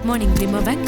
Morning Remo bank.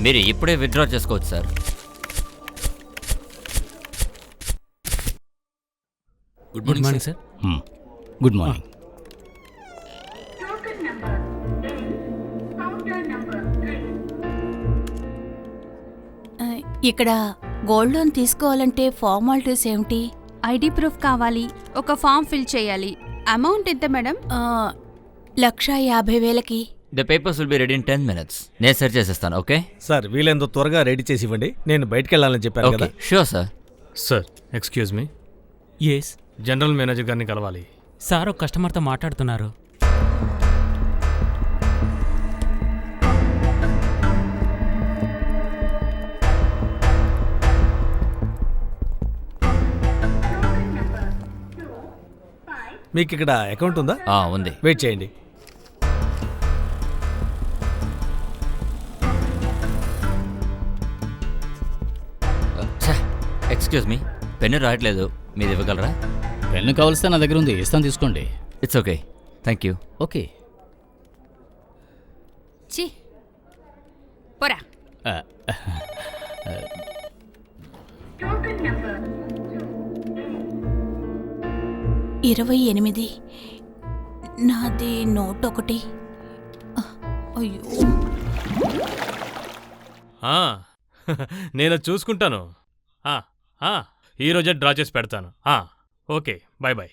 మీరు ఇప్పుడే withdraw చేసుకోవచ్చు sir. Good morning sir. Good morning. ఇక్కడ గోల్డ్ లోన్ తీసుకోవాలంటే ఫార్మాలిటీస్ ఏమిటి? ఐడి ప్రూఫ్ కావాలి, ఒక ఫామ్ ఫిల్ చేయాలి. అమౌంట్ ఎంత మేడం? 1,50,000కి. The papers will be ready in 10 minutes. నేను సెర్చ్ చేసేస్తాను. ఓకే సార్, వీలైనంత త్వరగా రెడీ చేసి ఇవ్వండి. నేను బయటికి వెళ్ళాలని చెప్పాను ఓకే కదా. Sure sir. Sir excuse me, yes general manager గారిని కలవాలి. సార్ ఒక కస్టమర్తో మాట్లాడుతున్నారు. మీకు ఇక్కడ అకౌంట్ ఉందా? ఉంది. వెయిట్ చేయండి. ఎక్స్క్యూజ్ మీ, పెన్ను రాయట్లేదు, మీరు ఇవ్వగలరా? పెన్ను కావలిస్తే నా దగ్గర ఉంది, ఇస్తాను, తీసుకోండి. It's okay, thank you. Okay. చి పోరా. 28. నాది నోట్ 1. అయ్యో, నేను చూసుకుంటాను. ఈరోజే డ్రా చేసి పెడతాను. Okay, bye bye.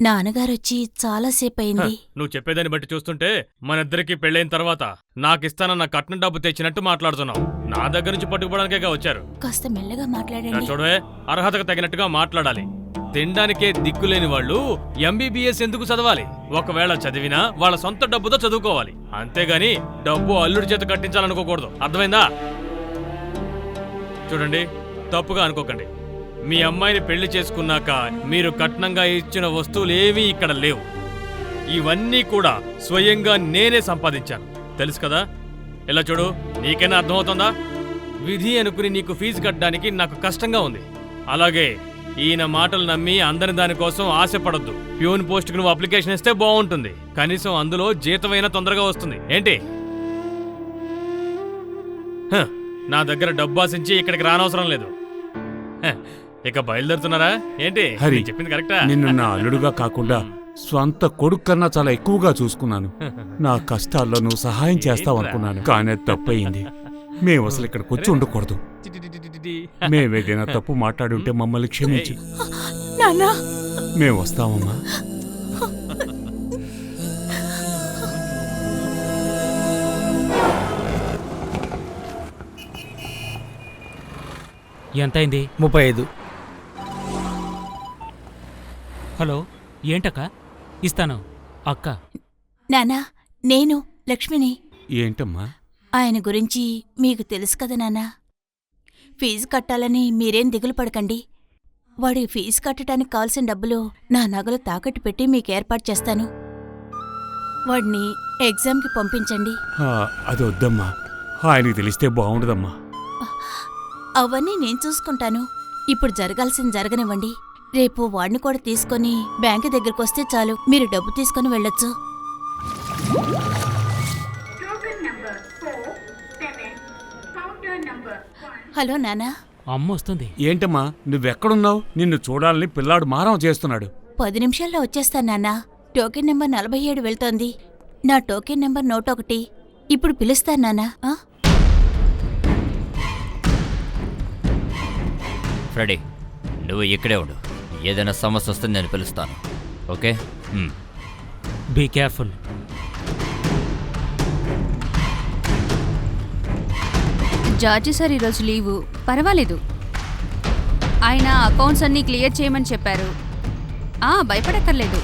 నాన్నగారొచ్చి చాలాసేపు అయింది. నువ్వు చెప్పేదాన్ని బట్టి చూస్తుంటే మనిద్దరికి పెళ్ళైన తర్వాత నాకిస్తానన్న కట్నం డబ్బు తెచ్చినట్టు మాట్లాడుతున్నావు. నా దగ్గర నుంచి పట్టుకుపోవడానికేగా వచ్చారు. కాస్త మెల్లగా మాట్లాడండి. చూడవే, అర్హతకు తగినట్టుగా మాట్లాడాలి. తినడానికే దిక్కులేని వాళ్ళు ఎంబీబీఎస్ ఎందుకు చదవాలి? ఒకవేళ చదివినా వాళ్ళ సొంత డబ్బుతో చదువుకోవాలి, అంతేగాని డబ్బు అల్లుడి చేత కట్టించాలనుకోకూడదు. అర్థమైందా? చూడండి, తప్పుగా అనుకోకండి. మీ అమ్మాయిని పెళ్లి చేసుకున్నాక మీరు కట్నంగా ఇచ్చిన వస్తువులేవీ ఇక్కడ లేవు. ఇవన్నీ కూడా స్వయంగా నేనే సంపాదించాను, తెలుసు కదా. ఇలా చూడు, నీకైనా అర్థమవుతుందా? విధి అనుకుని నీకు ఫీజు కట్టడానికి నాకు కష్టంగా ఉంది. అలాగే ఈయన మాటలు నమ్మి అందరి దానికోసం ఆశపడొద్దు. ప్యూన్ పోస్ట్కి నువ్వు అప్లికేషన్ ఇస్తే బాగుంటుంది. కనీసం అందులో జీతమైనా తొందరగా వస్తుంది. ఏంటి? నా దగ్గర డబ్బు ఆశించి ఇక్కడికి రానవసరం లేదు. ఇక బయలుదేరుతున్నారా ఏంటి? హరి, చెప్పింది కరెక్టా? నిన్ను నా అల్లుడుగా కాకుండా స్వంత కొడుకు కన్నా చాలా ఎక్కువగా చూసుకున్నాను. నా కష్టాల్లో నువ్వు సహాయం చేస్తావు అనుకున్నాను, కానీ అది తప్పయింది. మేము అసలు ఇక్కడికి వచ్చి ఉండకూడదు. మేమేదైనా తప్పు మాట్లాడి ఉంటే మమ్మల్ని క్షమించు. నాన్నా, మేము వస్తామమ్మా. ఎంతైంది? 35. హలో, ఏంటక్క? ఇస్తాను అక్క. నాన్నా, నేను లక్ష్మిని. ఏంటమ్మా? ఆయన గురించి మీకు తెలుసు కదా నాన్నా. ఫీజు కట్టాలని మీరేం దిగులు పడకండి. వాడి ఫీజు కట్టడానికి కావాల్సిన డబ్బులు నా నగలు తాకట్టు పెట్టి మీకు ఏర్పాటు చేస్తాను. వాడిని ఎగ్జామ్కి పంపించండి. అది వద్దమ్మా, ఆయనకి తెలిస్తే బాగుండదమ్మా. అవన్నీ నేను చూసుకుంటాను. ఇప్పుడు జరగాల్సింది జరగనివ్వండి. రేపు వాడిని కూడా తీసుకొని బ్యాంకు దగ్గరకు వస్తే చాలు, మీరు డబ్బు తీసుకొని వెళ్ళొచ్చు. హలో నానా. అమ్మ వస్తుంది. ఏంటమ్మా, నువ్వెక్కడున్నావు? నిన్ను చూడాలని పిల్లాడు మారం చేస్తున్నాడు. 10 నిమిషాల్లో వచ్చేస్తాను నాన్నా. టోకెన్ నెంబర్ 47 వెళ్తోంది. నా టోకెన్ నెంబర్ 101. ఇప్పుడు పిలుస్తాను నాన్నా. ఫ్రెడీ, నువ్వు ఇక్కడే ఉండు. ఏదైనా సమస్య వస్తే నేను పిలుస్తాను. Okay? Be careful. George sir ఈరోజు లీవు. పర్వాలేదు, ఆయన అకౌంట్స్ అన్నీ క్లియర్ చేయమని చెప్పారు. భయపడక్కర్లేదు,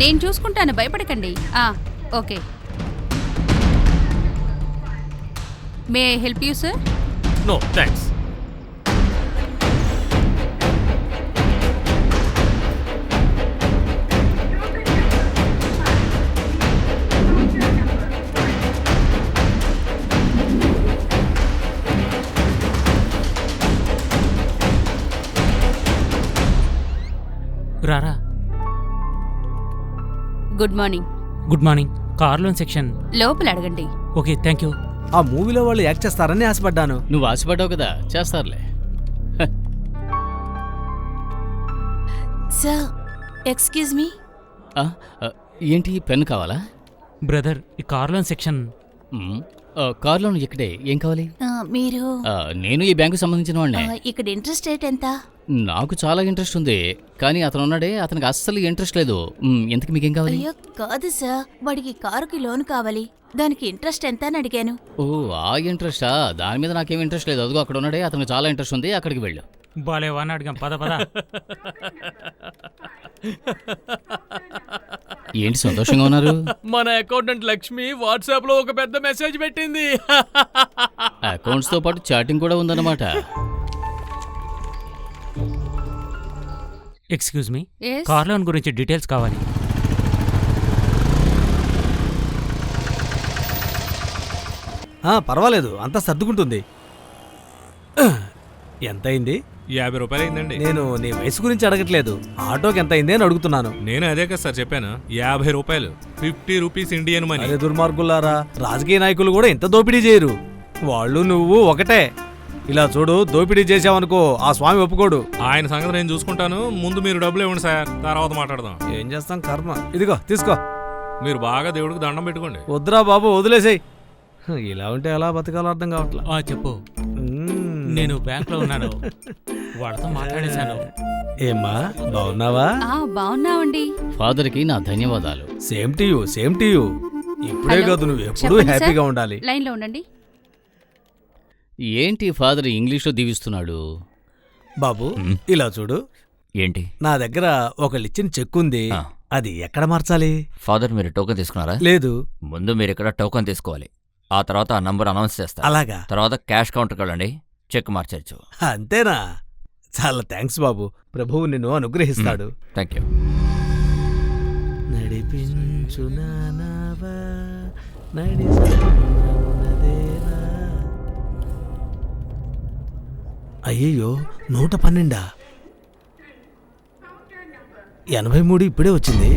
నేను చూసుకుంటాను, భయపడకండి. Okay. May I help you sir? No thanks. రారా. Good morning. Good morning. Car loan section. లోపల అడగండి. Okay, thank you. ఆ మూవీలో వాళ్ళు యాక్ట్ చేస్తారని ఆశపడ్డాను. నువ్వు ఆశపడ్డావు కదా, చేస్తారులే. Sir, excuse me. ఆ, ఏంటి, పెన్ కావాలా? బ్రదర్, ఈ కార్ లోన్ సెక్షన్. కార్లోను ఇక్కడే. ఏం కావాలి? మీరు నేను ఈ బ్యాంకు సంబంధించిన వాడినే. ఇక్కడ ఇంట్రెస్ట్ రేట్ ఎంత? నాకు చాలా ఇంట్రెస్ట్ ఉంది, కానీ అతను ఉన్నాడే, అతనికి అస్సలు ఇంట్రెస్ట్ లేదు. ఇంతకు మీకేం కావాలి? అయ్యో కాదు సార్, వాడికి కారుకి లోన్ కావాలి. దానికి ఇంట్రెస్ట్ ఎంత అని అడిగాను. ఓ, ఆ ఇంట్రెస్టా? దాని మీద నాకేం ఇంట్రెస్ట్ లేదు. అదిగో అక్కడ ఉన్నాడే, అతనికి చాలా ఇంట్రెస్ట్ ఉంది, అక్కడికి వెళ్ళు. బాలేవాని అడిగాం, పద పద. ఏంటి సంతోషంగా ఉన్నారు? మన అకౌంటెంట్ లక్ష్మి వాట్సాప్ లో ఒక పెద్ద మెసేజ్ పెట్టింది. అకౌంట్స్ తో పాటు చాటింగ్ కూడా ఉందన్నమాట. Excuse me, Yes? Car loan గురించి డీటెయిల్స్ కావాలి. పర్వాలేదు, అంతా సర్దుకుంటుంది. ఎంత అయింది? 50 రూపాయలు అయిందండి. నేను నీ వయసు గురించి అడగట్లేదు, ఆటోకి ఎంత అయింది అని అడుగుతున్నాను. నేను అదే కదా సార్ చెప్పాను, 50 రూపాయలు, 50 రూపీస్ ఇండియన్ మనీ. అరే దుర్మార్గులారా, రాజకీయ నాయకులు కూడా ఇంత దోపిడీ చేయరు. వాళ్ళు నువ్వు ఒకటే. ఇలా చూడు, దోపిడీ చేసావనుకో ఆ స్వామి ఒప్పుకోడు. ఆయన సంగతి నేను చూసుకుంటాను, ముందు మీరు డబ్బులు ఇవ్వండి సార్, తర్వాత మాట్లాడదాం. ఏం చేస్తాం, కర్మ. ఇదిగో తీసుకో. మీరు బాగా దేవుడికి దండం పెట్టుకోండి. వద్దురా బాబు, వదిలేసాయి. ఇలా ఉంటే ఎలా బతకాలో అర్థం కావట్లా. చెప్పు. నేను బ్యాంక్ లో ఉన్నాను, వాడితో మాట్లాడేశాను. ఏమ్మా, బాగున్నావా? బాగున్నావండి. ఫాదర్ కి నా ధన్యవాదాలు. Same to you, same to you. ఇప్పుడే హలో, కాదు, నువ్వు ఎప్పుడూ చెప్పండి హ్యాపీగా సార్. ఉండాలి. లైన్లో ఉండండి. ఏంటి ఫాదర్ ఇంగ్లీష్లో దీవిస్తున్నాడు? బాబు ఇలా చూడు, ఏంటి? నా దగ్గర ఒకళ్ళిచ్చిన చెక్ ఉంది. ఆ. అది ఎక్కడ మార్చాలి? ఫాదర్, మీరు టోకెన్ తీసుకున్నారా? లేదు. ముందు మీరు ఇక్కడ టోకెన్ తీసుకోవాలి. ఆ తర్వాత ఆ నంబర్ అనౌన్స్ చేస్తారు. అలాగా? తర్వాత క్యాష్ కౌంటర్కి వెళ్ళండి, చెక్ మార్చచ్చు. అంతేనా? చాలా థ్యాంక్స్ బాబు, ప్రభువు నిన్ను అనుగ్రహిస్తాడు. Thank you. నడిపించు నానావా, నడిసన్నదేవా. అయ్యయ్యో, 112. 83 ఇప్పుడే వచ్చింది.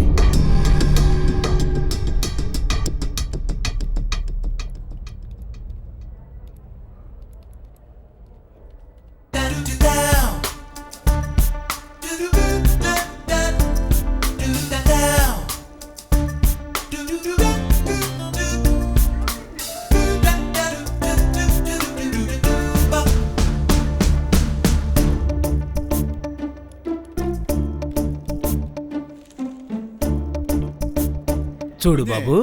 చూడు బాబు,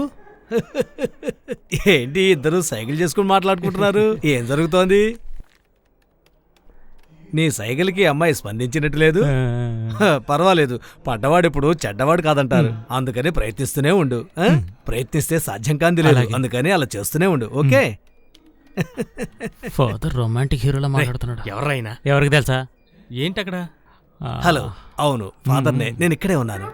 ఏంటి ఇద్దరు సైకిల్ చేసుకుని మాట్లాడుకుంటున్నారు? ఏం జరుగుతోంది? నీ సైకిల్కి అమ్మాయి స్పందించినట్టు లేదు. పర్వాలేదు, పడ్డవాడిప్పుడు చెడ్డవాడు కాదంటారు. అందుకని ప్రయత్నిస్తూనే ఉండు. ప్రయత్నిస్తే సాధ్యం కాంది లేదు, అందుకని అలా చేస్తూనే ఉండు. ఓకే? ఫాదర్ రొమాంటిక్ హీరోలా మాట్లాడుతున్నాడు. ఎవరైనా ఎవరికి తెలుసా? ఏంటి అక్కడ? హలో, అవును ఫాదర్నే, నేను ఇక్కడే ఉన్నాను.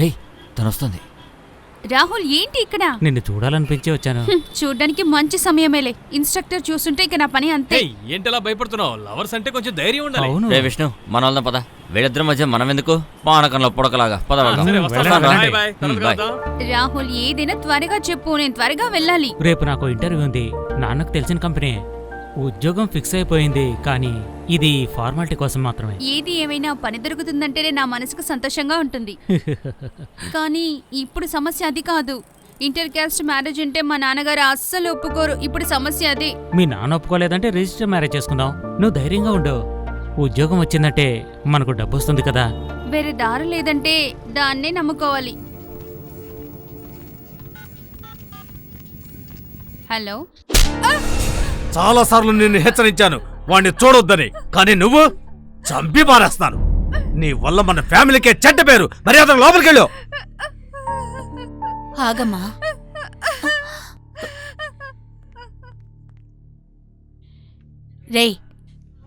రే, తను వస్తుంది. రాహుల్ ఏంటి ఇక్కడ? నిన్ను చూడాలనిపించి వచ్చాను. చూడ్డానికి మంచి సమయమేలే. ఇన్స్ట్రక్టర్ చూస్తుంటే ఇక నా పని అంతే. ఏయ్, ఏంటలా భయపడుతున్నావు? లవర్స్ అంటే కొంచెం ధైర్యం ఉండాలి. అవును. రే విష్ణు, మన వాళ్ళం పద. వీళ్ళిద్దరి మధ్య మనం ఎందుకు? పానకంలో పొడకలాగా పద వెళ్దాం. సరే, వస్తాను. వెళ్ళండి. Bye bye. తర్వాత బాయ్. కలుద్దాం. రాహుల్ ఏదైనా త్వరగా చెప్పు, నేను త్వరగా వెళ్ళాలి. రేపు నాకు ఇంటర్వ్యూ ఉంది. నాన్నకు తెలిసిన కంపెనీ. ఉద్యోగం ఫిక్స్ అయిపోయింది, కానీ ఇది ఫార్మాలిటీ కోసం మాత్రమే. ఏది ఏమైనా పని దొరుకుతుందంటేనే నా మనసుకు సంతోషంగా ఉంటుంది. కానీ ఇప్పుడు సమస్య అది కాదు. ఇంటర్ క్యాస్ట్ మ్యారేజ్ అంటే మా నాన్నగారు అస్సలు ఒప్పుకోరు. ఇప్పుడు సమస్య అదే. మీ నాన్న ఒప్పుకోలేదంటే రిజిస్టర్ మ్యారేజ్ చేసుకుందాం. నువ్వు ధైర్యంగా ఉండు. ఉద్యోగం వచ్చిందంటే మనకు డబ్బు వస్తుంది కదా. వేరే దారి లేదంటే దాన్నే నమ్ముకోవాలి. హలో, చాలా సార్లు నిన్ను హెచ్చరించాను వాణ్ణి చూడొద్దని, కానీ నువ్వు చంపి పారేస్తాను. నీ వల్ల మన ఫ్యామిలీకే చెడ్డ పేరు. మర్యాద లోపలికెళ్ళు. ఆగమ్మా. రేయ్,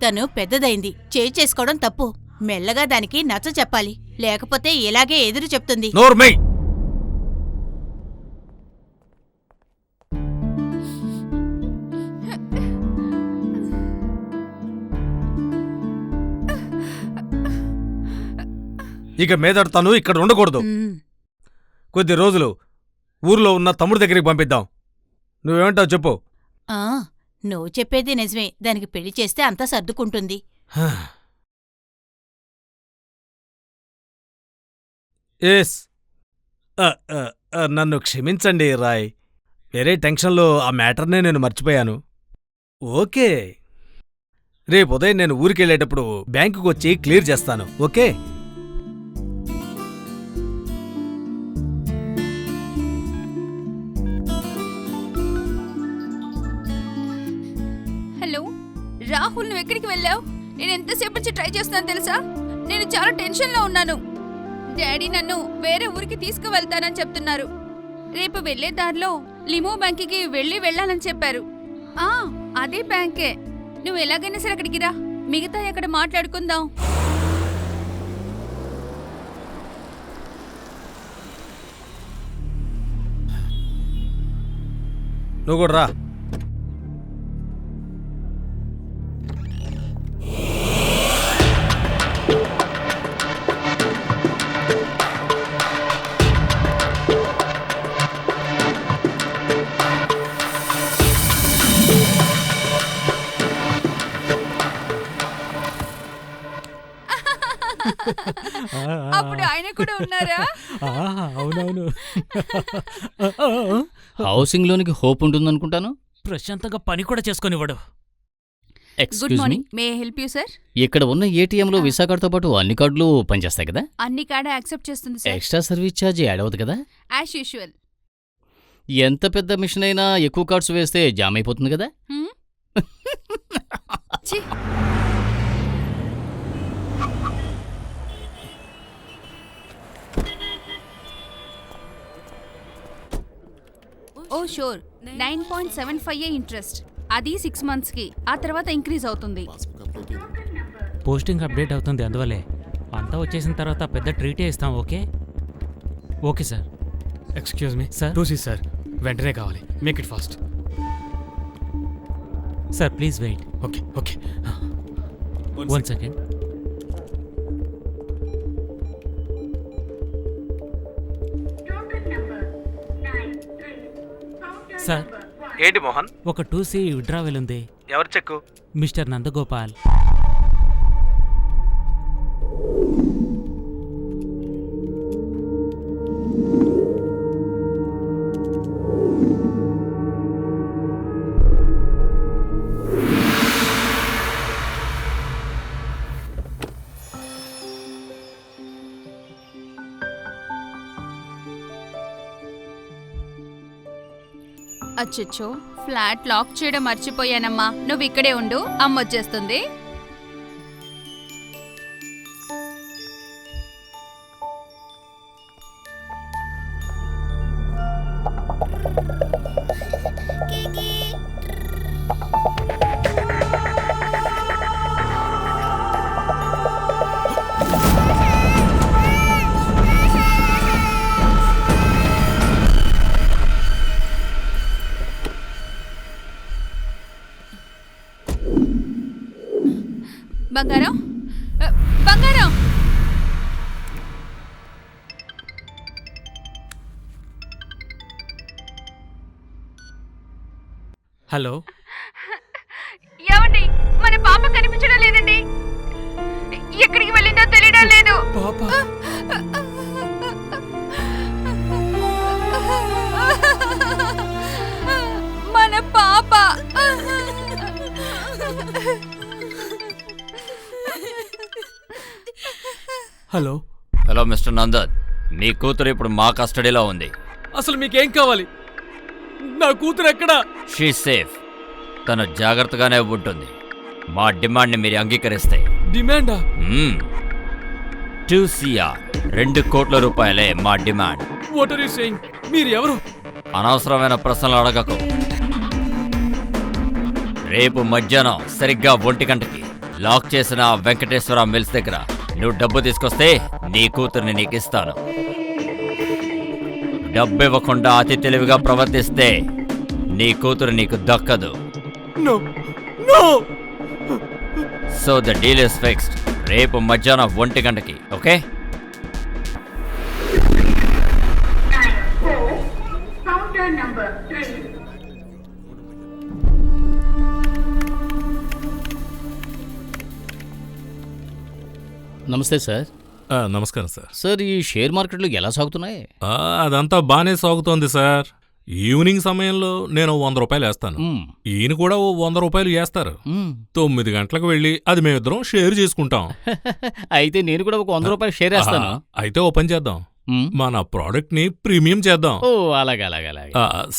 తను పెద్దదైంది. చేసుకోవడం తప్పు. మెల్లగా దానికి నచ్చ చెప్పాలి, లేకపోతే ఇలాగే ఎదురు చెప్తుంది. నోర్మై. ఇక మీదట తను ఇక్కడ ఉండకూడదు. మ్, కొద్ది రోజులు ఊర్లో ఉన్న తమ్ముడి దగ్గరికి పంపిద్దాం. నువ్వేమంటావు చెప్పు. ఆ, నువ్వు చెప్పేది నిజమే. దానికి పెళ్లి చేస్తే అంతా సర్దుకుంటుంది. ఎస్. నన్ను క్షమించండి రాయ్. వేరే టెన్షన్లో ఆ మ్యాటర్నే నేను మర్చిపోయాను. ఓకే, రేపు ఉదయం నేను ఊరికెళ్ళేటప్పుడు బ్యాంకుకు వచ్చి క్లియర్ చేస్తాను. ఓకే. హలో రాహుల్, నువ్వు ఎక్కడికి వెళ్ళావు? నేను ఎంతసేపు నుంచి ట్రై చేస్తున్నాను తెలుసా? నేను చాలా టెన్షన్లో ఉన్నాను. డాడీ నన్ను వేరే ఊరికి తీసుకువెళ్తానని చెప్తున్నారు. రేపు వెళ్లే దారిలో లిమో బ్యాంక్కి వెళ్ళాలని చెప్పారు. అదే బ్యాంకే. నువ్వు ఎలాగైనా సరే అక్కడికి రా, మిగతా అక్కడ మాట్లాడుకుందాం. నువ్వు కూడా రా. అప్పుడు ఆయన కూడా ఉన్నారా? అవునవును. హౌసింగ్ లోనికి హోప్ ఉంటుందనుకుంటాను. ప్రశాంతంగా పని కూడా చేసుకొనివ్వడు. Good excuse me, morning. May help you sir? ఇక్కడ ఉన్న ఏటీఎంలో విసా కార్డ్తో పాటు అన్ని కార్డులు పనిచేస్తాయి కదా? అన్ని కార్డు యాక్సెప్ట్ చేస్తుంది sir, extra service charge add అవుతుంది కదా? As usual. ఎంత పెద్ద మిషన్ అయినా ఎక్కువ కార్డ్స్ వేస్తే జామ్ అయిపోతుంది కదా? Oh sure. 9.75 ఇంట్రెస్ట్. అది 6 monthsకి. ఆ తర్వాత ఇంక్రీజ్ అవుతుంది. పోస్టింగ్ అప్డేట్ అవుతుంది, అందువల్లే. అంతా వచ్చేసిన తర్వాత పెద్ద ట్రీటే ఇస్తాం. Okay. Okay sir. Excuse me sir. Two seat sir, వెంటనే కావాలి. Make it fast. Sir please wait. Okay okay. 1 second. Sir, ఏంటి మోహన్? ఒక 2C విడ్రావెల్ ఉంది. ఎవరు చెక్కు? మిస్టర్ నందగోపాల్. అచ్చచ్చో, ఫ్లాట్ లాక్ చేయడం మర్చిపోయానమ్మా. నువ్వు ఇక్కడే ఉండు, అమ్మ వచ్చేస్తుంది. బంగారం బంగారం హలో ఏమండి మన పాప కనిపించడం లేదండి ఎక్కడికి వెళ్ళిందో తెలియడం లేదు పాప మన పాప హలో హలో మిస్టర్ నందన్, మీ కూతురు ఇప్పుడు మా కస్టడీలో ఉంది. అసలు మీకేం కావాలి? నా కూతురు ఎక్కడా? She safe. తను జాగ్రత్తగానే ఉంటుంది. మా డిమాండ్ని మీరు అంగీకరిస్తే డిమాండా? 2 CR 2 కోట్ల రూపాయలే మా demand. What are you saying? మీరు ఎవరు? అనవసరమైన ప్రశ్నలు అడగకు. రేపు మధ్యాహ్నం సరిగ్గా 1 గంటకి లాక్ చేసిన వెంకటేశ్వర మిల్స్ దగ్గర నువ్వు డబ్బు తీసుకొస్తే నీ కూతుర్ని నీకు ఇస్తాను. డబ్బు ఇవ్వకుండా అతి తెలివిగా ప్రవర్తిస్తే నీ కూతురు నీకు దక్కదు. No no. So the deal is fixed. రేపు మధ్యాహ్నం 1 గంటకి, ఓకే? నమస్తే సార్. నమస్కారం సార్. సార్, ఈ షేర్ మార్కెట్లు ఎలా సాగుతున్నాయి? అదంతా బానే సాగుతోంది సార్. ఈవినింగ్ సమయంలో నేను 100 రూపాయలు వేస్తాను. ఈయన కూడా ఓ 100 రూపాయలు వేస్తారు. 9 గంటలకు వెళ్ళి అది మేమిద్దరం షేర్ చేసుకుంటాం. అయితే నేను కూడా ఒక 100 రూపాయలు షేర్ వేస్తాను. అయితే ఓ పని చేద్దాం, మన ప్రోడక్ట్ ని ప్రీమియం చేద్దాం. ఓ అలాగే.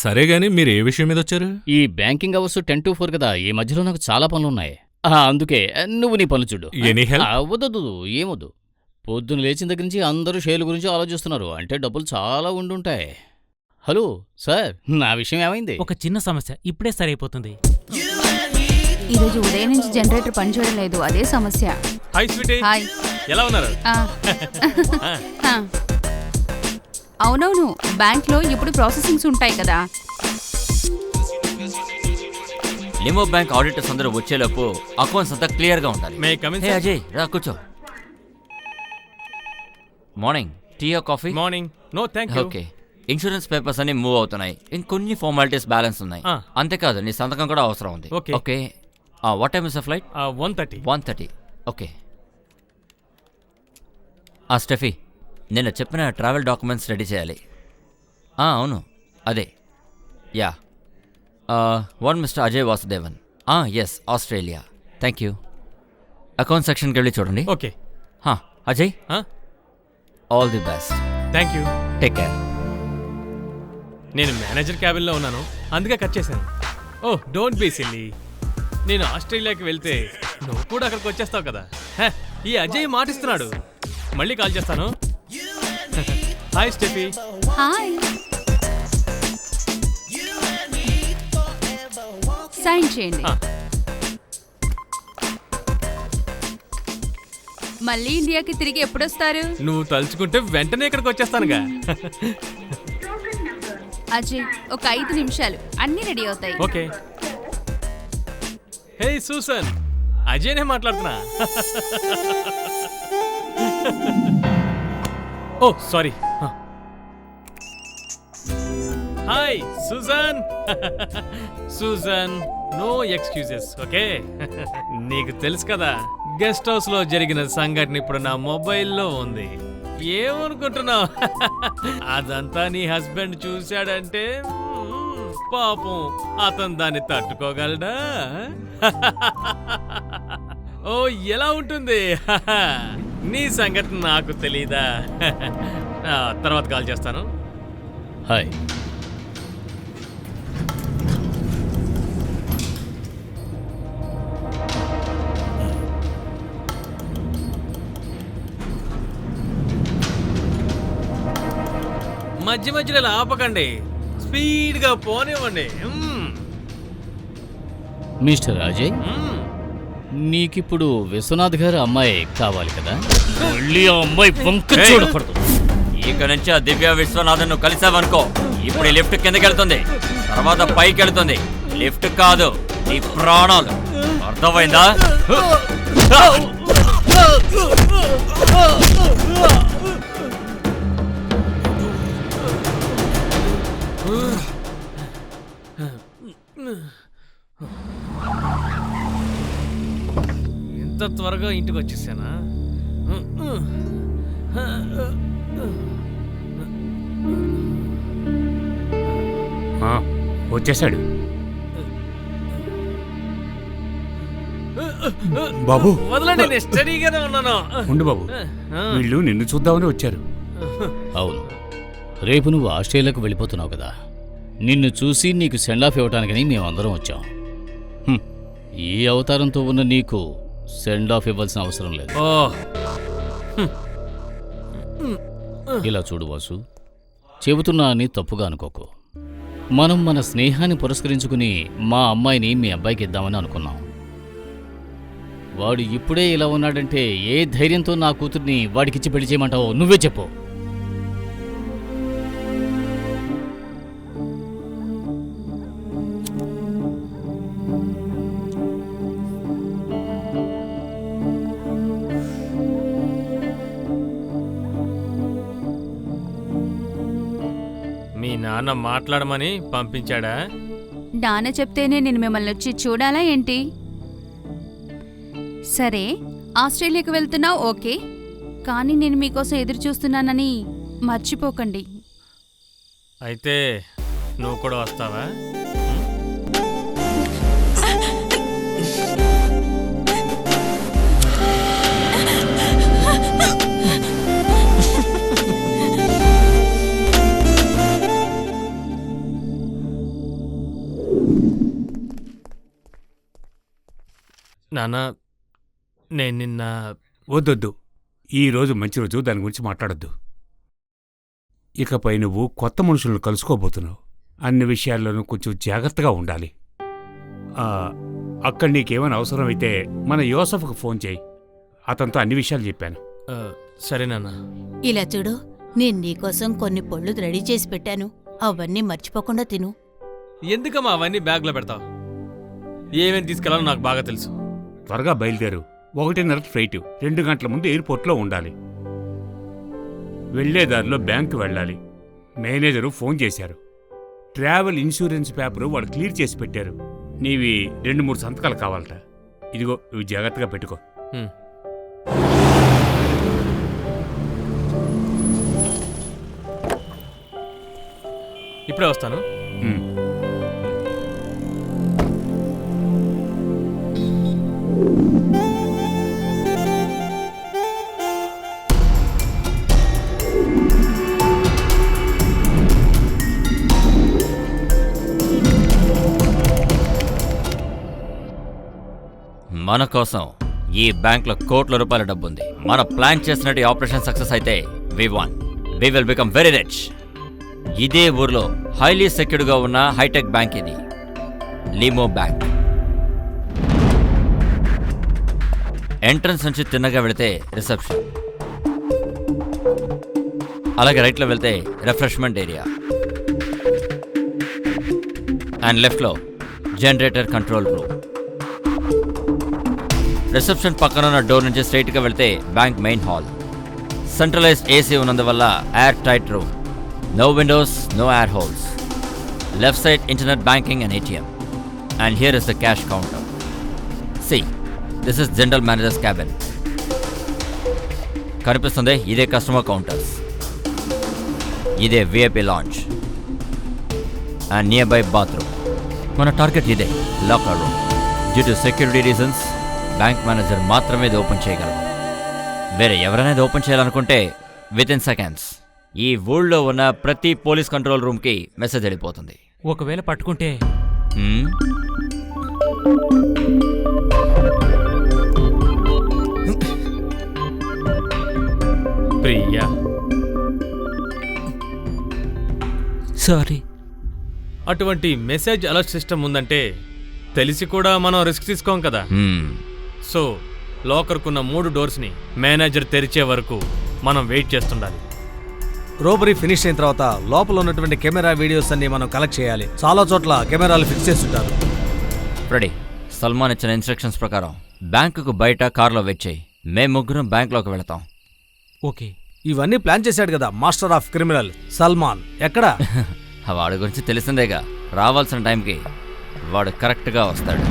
సరే గాని మీరు ఏ విషయం మీద వచ్చారు? ఈ బ్యాంకింగ్ అవర్స్ 10 to 4 కదా, ఈ మధ్యలో నాకు చాలా పనులున్నాయి. అందుకే నువ్వు నీ పనులు చూడు. Any help? వద్దు, ఏమొద్దు. పొద్దున్న లేచిన దగ్గర నుంచి అందరూ షేర్ల గురించి ఆలోచిస్తున్నారు. అంటే డబ్బులు చాలా ఉండుంటాయి. హలో సార్, నా విషయం ఏమైంది? ఒక చిన్న సమస్య, ఇప్పుడే సరైపోతుంది. ఈరోజు ఉదయం నుంచి జనరేటర్ పనిచేయడం లేదు, అదే సమస్య. Hi sweetie. హాయ్. ఎలా ఉన్నారు? అవునవును, బ్యాంక్లో ఇప్పుడు ప్రాసెసింగ్స్ ఉంటాయి కదా. లిమో బ్యాంక్ ఆడిటర్స్ అందరూ వచ్చేలోపు అకౌంట్స్ అంతా క్లియర్ గా ఉండాలి. May come in? Hey Ajay, రా కూర్చో. Morning tea or coffee? Morning. No thank you. Okay. Insurance papers అన్ని మూవ్ అవుతున్నాయి. ఇంకొన్ని ఫార్మాలిటీస్ బ్యాలెన్స్ ఉన్నాయి. అంతేకాదు నీ సంతకం కూడా అవసరం ఉంది. Okay. What time is the flight? 1:30. Okay. Steffi, నేను చెప్పిన ట్రావెల్ డాక్యుమెంట్స్ రెడీ చేయాలి. అవును, అదే. Yeah. One Mister Ajay Vasudevan. Yes, Australia. Thank you. Account సెక్షన్కి వెళ్ళి చూడండి. ఓకే. Ajay, all the best. Thank you. Take care. నేను మేనేజర్ క్యాబిన్లో ఉన్నాను, అందుకే కట్ చేశాను. Oh don't be silly. నేను ఆస్ట్రేలియాకి వెళ్తే నువ్వు కూడా అక్కడికి వచ్చేస్తావు కదా. ఈ అజయ్ మాటిస్తున్నాడు. మళ్ళీ కాల్ చేస్తాను. Hi Steffi. హాయ్. సైన్ చేయండి. మళ్ళీ ఇండియాకి తిరిగి ఎప్పుడొస్తారు? నువ్వు తలుచుకుంటే వెంటనే ఇక్కడికి వచ్చేస్తానుగా. అజయ్, ఒక 5 నిమిషాలు, అన్నీ రెడీ అవుతాయి. ఓకే. హే సూసన్, అజయ్నే మాట్లాడుతున్నా. Oh sorry. Hi Susan. Susan, no excuses, okay? నీకు తెలుసు కదా, గెస్ట్ హౌస్ లో జరిగిన సంఘటన ఇప్పుడు నా మొబైల్లో ఉంది. ఏమనుకుంటున్నావు? అదంతా నీ హస్బెండ్ చూశాడంటే పాపం అతను దాన్ని తట్టుకోగలడా? ఓ ఎలా ఉంటుంది? నీ సంగతి నాకు తెలీదా? తర్వాత కాల్ చేస్తాను. హాయ్. మధ్య మధ్యలో ఇలా ఆపకండి, స్పీడ్గా పోనివ్వండి. మిస్టర్ అజయ్, నీకిప్పుడు విశ్వనాథ్ గారు అమ్మాయి కావాలి కదా? మళ్ళీ ఆ అమ్మాయి వంక చూడకూడదు. ఇక నుంచి ఆ దివ్య విశ్వనాథన్ నువ్వు కలిసావనుకో, ఇప్పుడు ఈ లిఫ్ట్ కిందకి వెళ్తుంది, తర్వాత పైకి వెళ్తుంది. లిఫ్ట్ కాదు, నీ ప్రాణాలు. అర్థమైందా? ఎంత త్వరగా ఇంటికి వచ్చేసానా? వచ్చేసాడు. బాబు వదలండి, నేను స్టడీగానే ఉన్నాను. ఉండు బాబు, వీళ్ళు నిన్ను చూద్దామని వచ్చారు. అవును, రేపు నువ్వు ఆస్ట్రేలియాకు వెళ్ళిపోతున్నావు కదా, నిన్ను చూసి నీకు సెండ్ ఆఫ్ ఇవ్వటానికని మేమందరం వచ్చాం. ఈ అవతారంతో ఉన్న నీకు సెండ్ ఆఫ్ ఇవ్వాల్సిన అవసరం లేదు. ఇలా చూడు వాసు, చెబుతున్నా అని తప్పుగా అనుకోకు. మనం మన స్నేహాన్ని పురస్కరించుకుని మా అమ్మాయిని మీ అబ్బాయికి ఇద్దామని అనుకున్నాం. వాడు ఇప్పుడే ఇలా ఉన్నాడంటే ఏ ధైర్యంతో నా కూతుర్ని వాడికిచ్చి పెళ్లి చేయమంటావో నువ్వే చెప్పు. మీ నాన్న మాట్లాడమని పంపించాడా? నాన్న చెప్తేనే నేను మిమ్మల్ని వచ్చి చూడాలా ఏంటి? సరే, ఆస్ట్రేలియాకు వెళ్తున్నావు ఓకే, కానీ నేను మీకోసం ఎదురు చూస్తున్నానని మర్చిపోకండి. అయితే నువ్వు కూడా వస్తావా? నాన్న, నేను నిన్న... వద్దొద్దు, ఈరోజు మంచి రోజు, దాని గురించి మాట్లాడొద్దు. ఇకపై నువ్వు కొత్త మనుషులను కలుసుకోబోతున్నావు. అన్ని విషయాల్లోనూ కొంచెం జాగ్రత్తగా ఉండాలి. అక్కడ నీకేమైనా అవసరమైతే మన యోసఫ్కు ఫోన్ చేయి. అతనితో అన్ని విషయాలు చెప్పాను. సరే నాన్న. ఇలా చూడు, నేను నీకోసం కొన్ని పళ్ళు రెడీ చేసి పెట్టాను, అవన్నీ మర్చిపోకుండా తిను. ఎందుకమ్మా అవన్నీ బ్యాగ్లో పెడతావు? ఏమేమి తీసుకెళ్లాలో నాకు బాగా తెలుసు. త్వరగా బయలుదేరు. 1:30 ఫ్లైట్, 2 గంటల ముందు ఎయిర్పోర్ట్లో ఉండాలి. వెళ్లేదారిలో బ్యాంకు వెళ్ళాలి. మేనేజరు ఫోన్ చేశారు. ట్రావెల్ ఇన్సూరెన్స్ పేపరు వాళ్ళు క్లియర్ చేసి పెట్టారు. నీవి 2-3 సంతకాలు కావాలట. ఇదిగో, ఇవి జాగ్రత్తగా పెట్టుకో. ఇప్పుడే వస్తాను. మన కోసం ఈ బ్యాంక్లో కోట్ల రూపాయల డబ్బుంది. మన ప్లాన్ చేసినట్టు ఆపరేషన్ సక్సెస్ అయితే we will become very rich. ఇదే ఊర్లో హైలీ సెక్యూర్డ్గా ఉన్న హైటెక్ బ్యాంక్ ఇది, లీమో బ్యాంక్. ఎంట్రన్స్ నుంచి తిన్నగా వెళితే రిసెప్షన్, అలాగే రైట్లో వెళ్తే రిఫ్రెష్మెంట్ ఏరియా, అండ్ లెఫ్ట్లో జనరేటర్ కంట్రోల్ రూమ్. రిసెప్షన్ పక్కన ఉన్న డోర్ నుంచి స్ట్రైట్గా వెళ్తే bank main hall. Centralised AC ఉన్నందువల్ల air tight room, no windows, no air holes. Left side internet banking and ATM. And here is the cash counter. See, this is general manager's cabin. కనిపిస్తుంది, ఇదే customer counters, ఇదే VIP lounge and nearby bathroom. మన target ఇదే, locker room. Due to security reasons bank manager మాత్రమే ఇది open చేయగలరు. వేరే ఎవరైనా ఇది ఓపెన్ చేయాలనుకుంటే వితిన్ సెకండ్స్ ఈ ఊళ్ళో ఉన్న ప్రతి పోలీస్ కంట్రోల్ రూమ్కి మెసేజ్ వెళ్ళిపోతుంది. ఒకవేళ పట్టుకుంటే ప్రియా, సారీ. అటువంటి మెసేజ్ అలర్ట్ సిస్టమ్ ఉందంటే తెలిసి కూడా మనం రిస్క్ తీసుకోం కదా. సో లాకర్కున్న 3 డోర్స్ని మేనేజర్ తెరిచే వరకు మనం వెయిట్ చేస్తుండాలి. రోబరీ ఫినిష్ అయిన తర్వాత లోపల ఉన్నటువంటి కెమెరా వీడియోస్ అన్ని మనం కలెక్ట్ చేయాలి. చాలా చోట్ల కెమెరాలు ఫిక్స్ చేస్తుంటారు. రెడీ. సల్మాన్ ఇచ్చిన ఇన్స్ట్రక్షన్స్ ప్రకారం బ్యాంకుకు బయట కార్లో వెయిట్ చేయి. మేము ముగ్గురం బ్యాంక్లోకి వెళతాం. ఓకే. ఇవన్నీ ప్లాన్ చేశాడు కదా మాస్టర్ ఆఫ్ క్రిమినల్ సల్మాన్. ఎక్కడా? వాడి గురించి తెలిసిందేగా, రావాల్సిన టైంకి వాడు కరెక్ట్గా వస్తాడు.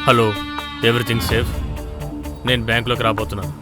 Hello, everything safe? నేను బ్యాంకులోకి రాబోతున్నాను.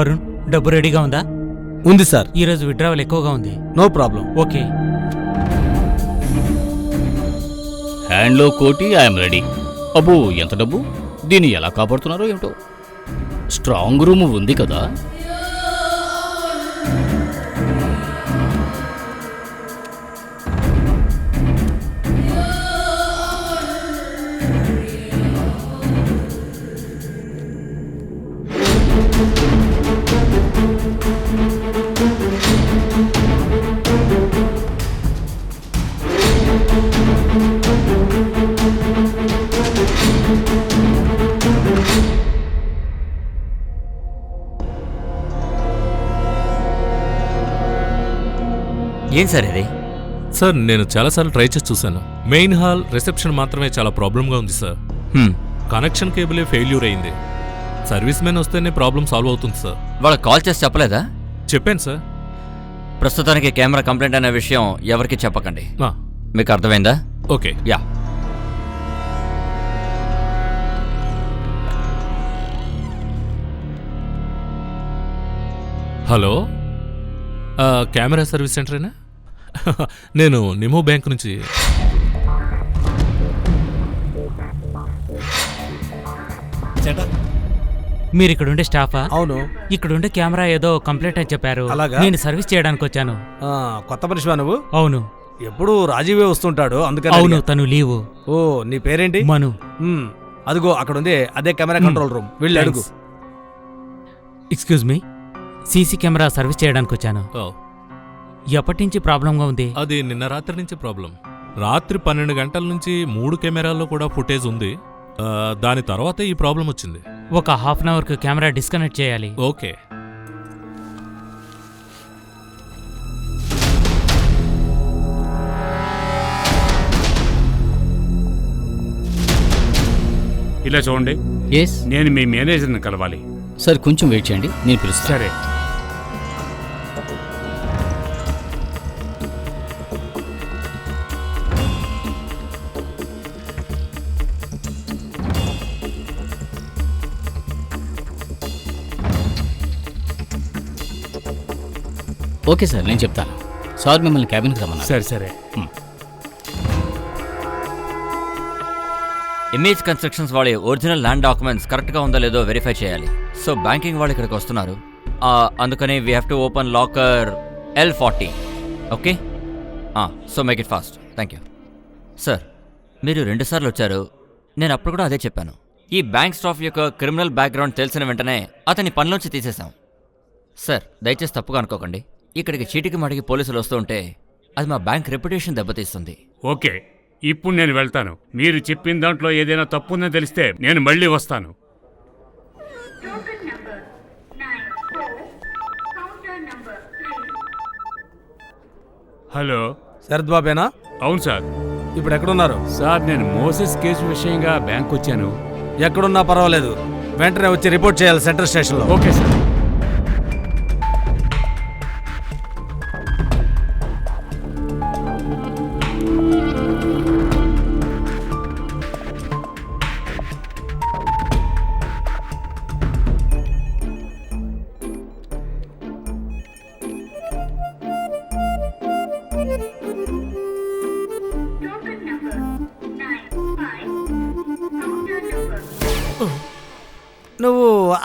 అరుణ్, డబ్బు రెడీగా ఉందా? ఉంది సార్. ఈరోజు విడ్రావల్ ఎక్కువగా ఉంది. No problem. ఓకే. హ్యాండ్లో కోటి, ఐఎమ్ రెడీ. అబ్బో, ఎంత డబ్బు! దీన్ని ఎలా కాపాడుతున్నారో ఏమిటో. స్ట్రాంగ్ రూమ్ ఉంది కదా. ఏం సార్ ఇది? సార్, నేను చాలాసార్లు ట్రై చేసి చూశాను. మెయిన్ హాల్, రిసెప్షన్ మాత్రమే చాలా ప్రాబ్లంగా ఉంది సార్. కనెక్షన్ కేబులే ఫెయిల్యూర్ అయింది. సర్వీస్ మెన్ వస్తేనే ప్రాబ్లం సాల్వ్ అవుతుంది సార్. వాళ్ళకి కాల్ చేసి చెప్పలేదా? చెప్పాను సార్. ప్రస్తుతానికి కెమెరా కంప్లైంట్ అనే విషయం ఎవరికి చెప్పకండి. మీకు అర్థమైందా? Okay. Yeah. Hello, camera service సెంటరేనా? నేను నిమో బ్యాంక్ నుంచి. మీరు ఇక్కడుండే స్టాఫా? అవును. ఇక్కడుండే కెమెరా ఏదో కంప్లైంట్ అని చెప్పారు. అలాగా? నేను సర్వీస్ చేయడానికి వచ్చాను. కొత్త మనిషివా నువ్వు? అవును. ఎప్పుడు రాజీవే వస్తుంటాడు, అందుకని. అవును, తను లీవు. ఓ, నీ పేరేంటి? మను. అదిగో అక్కడ ఉంది, అదే కెమెరా కంట్రోల్ రూమ్. వెళ్ళి అడుగు. Excuse me, CC camera service చేయడానికి వచ్చాను. ఎప్పటి నుంచి ప్రాబ్లంగా ఉంది? అది నిన్న రాత్రి నుంచి ప్రాబ్లం. రాత్రి 12 గంటల నుంచి 3 కెమెరాల్లో కూడా ఫుటేజ్ ఉంది. దాని తర్వాత ఈ ప్రాబ్లం వచ్చింది. ఒక హాఫ్ అన్ అవర్కి కెమెరా డిస్కనెక్ట్ చేయాలి. ఓకే. ఇలా చూడండి, ఎస్, నేను మీ మేనేజర్ని కలవాలి. సార్ కొంచెం వెయిట్ చేయండి, నేను పిలుస్తాను. సరే. ఓకే సార్, నేను చెప్తాను. సార్ మిమ్మల్ని క్యాబిన్కి రమ్మన్నారు. సరే సరే. ఇమేజ్ కన్స్ట్రక్షన్స్ వాళ్ళ ఒరిజినల్ ల్యాండ్ డాక్యుమెంట్స్ కరెక్ట్గా ఉందో లేదో వెరిఫై చేయాలి. సో బ్యాంకింగ్ వాళ్ళు ఇక్కడికి వస్తున్నారు. అందుకని we have to open locker L40. Okay, so make it fast. Thank you. Sir, మీరు 2 సార్లు వచ్చారు. నేను అప్పుడు కూడా అదే చెప్పాను. ఈ బ్యాంక్ స్టాఫ్ యొక్క క్రిమినల్ బ్యాక్గ్రౌండ్ తెలిసిన వెంటనే అతన్ని పనిలోంచి తీసేశాం. సార్, దయచేసి తప్పుగా అనుకోకండి. ఇక్కడికి చీటికి మాటికి పోలీసులు వస్తూ ఉంటే అది మా బ్యాంక్ రెప్యుటేషన్ దెబ్బతీస్తుంది. ఓకే, ఇప్పుడు నేను వెళ్తాను. మీరు చెప్పిన దాంట్లో ఏదైనా తప్పుందని తెలిస్తే నేను మళ్ళీ వస్తాను. హలో, శరత్ బాబేనా? అవును సార్. ఇప్పుడు ఎక్కడున్నారు? సార్, నేను మోసెస్ కేసు విషయంగా బ్యాంక్ వచ్చాను. ఎక్కడున్నా పర్వాలేదు, వెంటనే వచ్చి రిపోర్ట్ చేయాలి సెంట్రల్ స్టేషన్లో. Okay sir.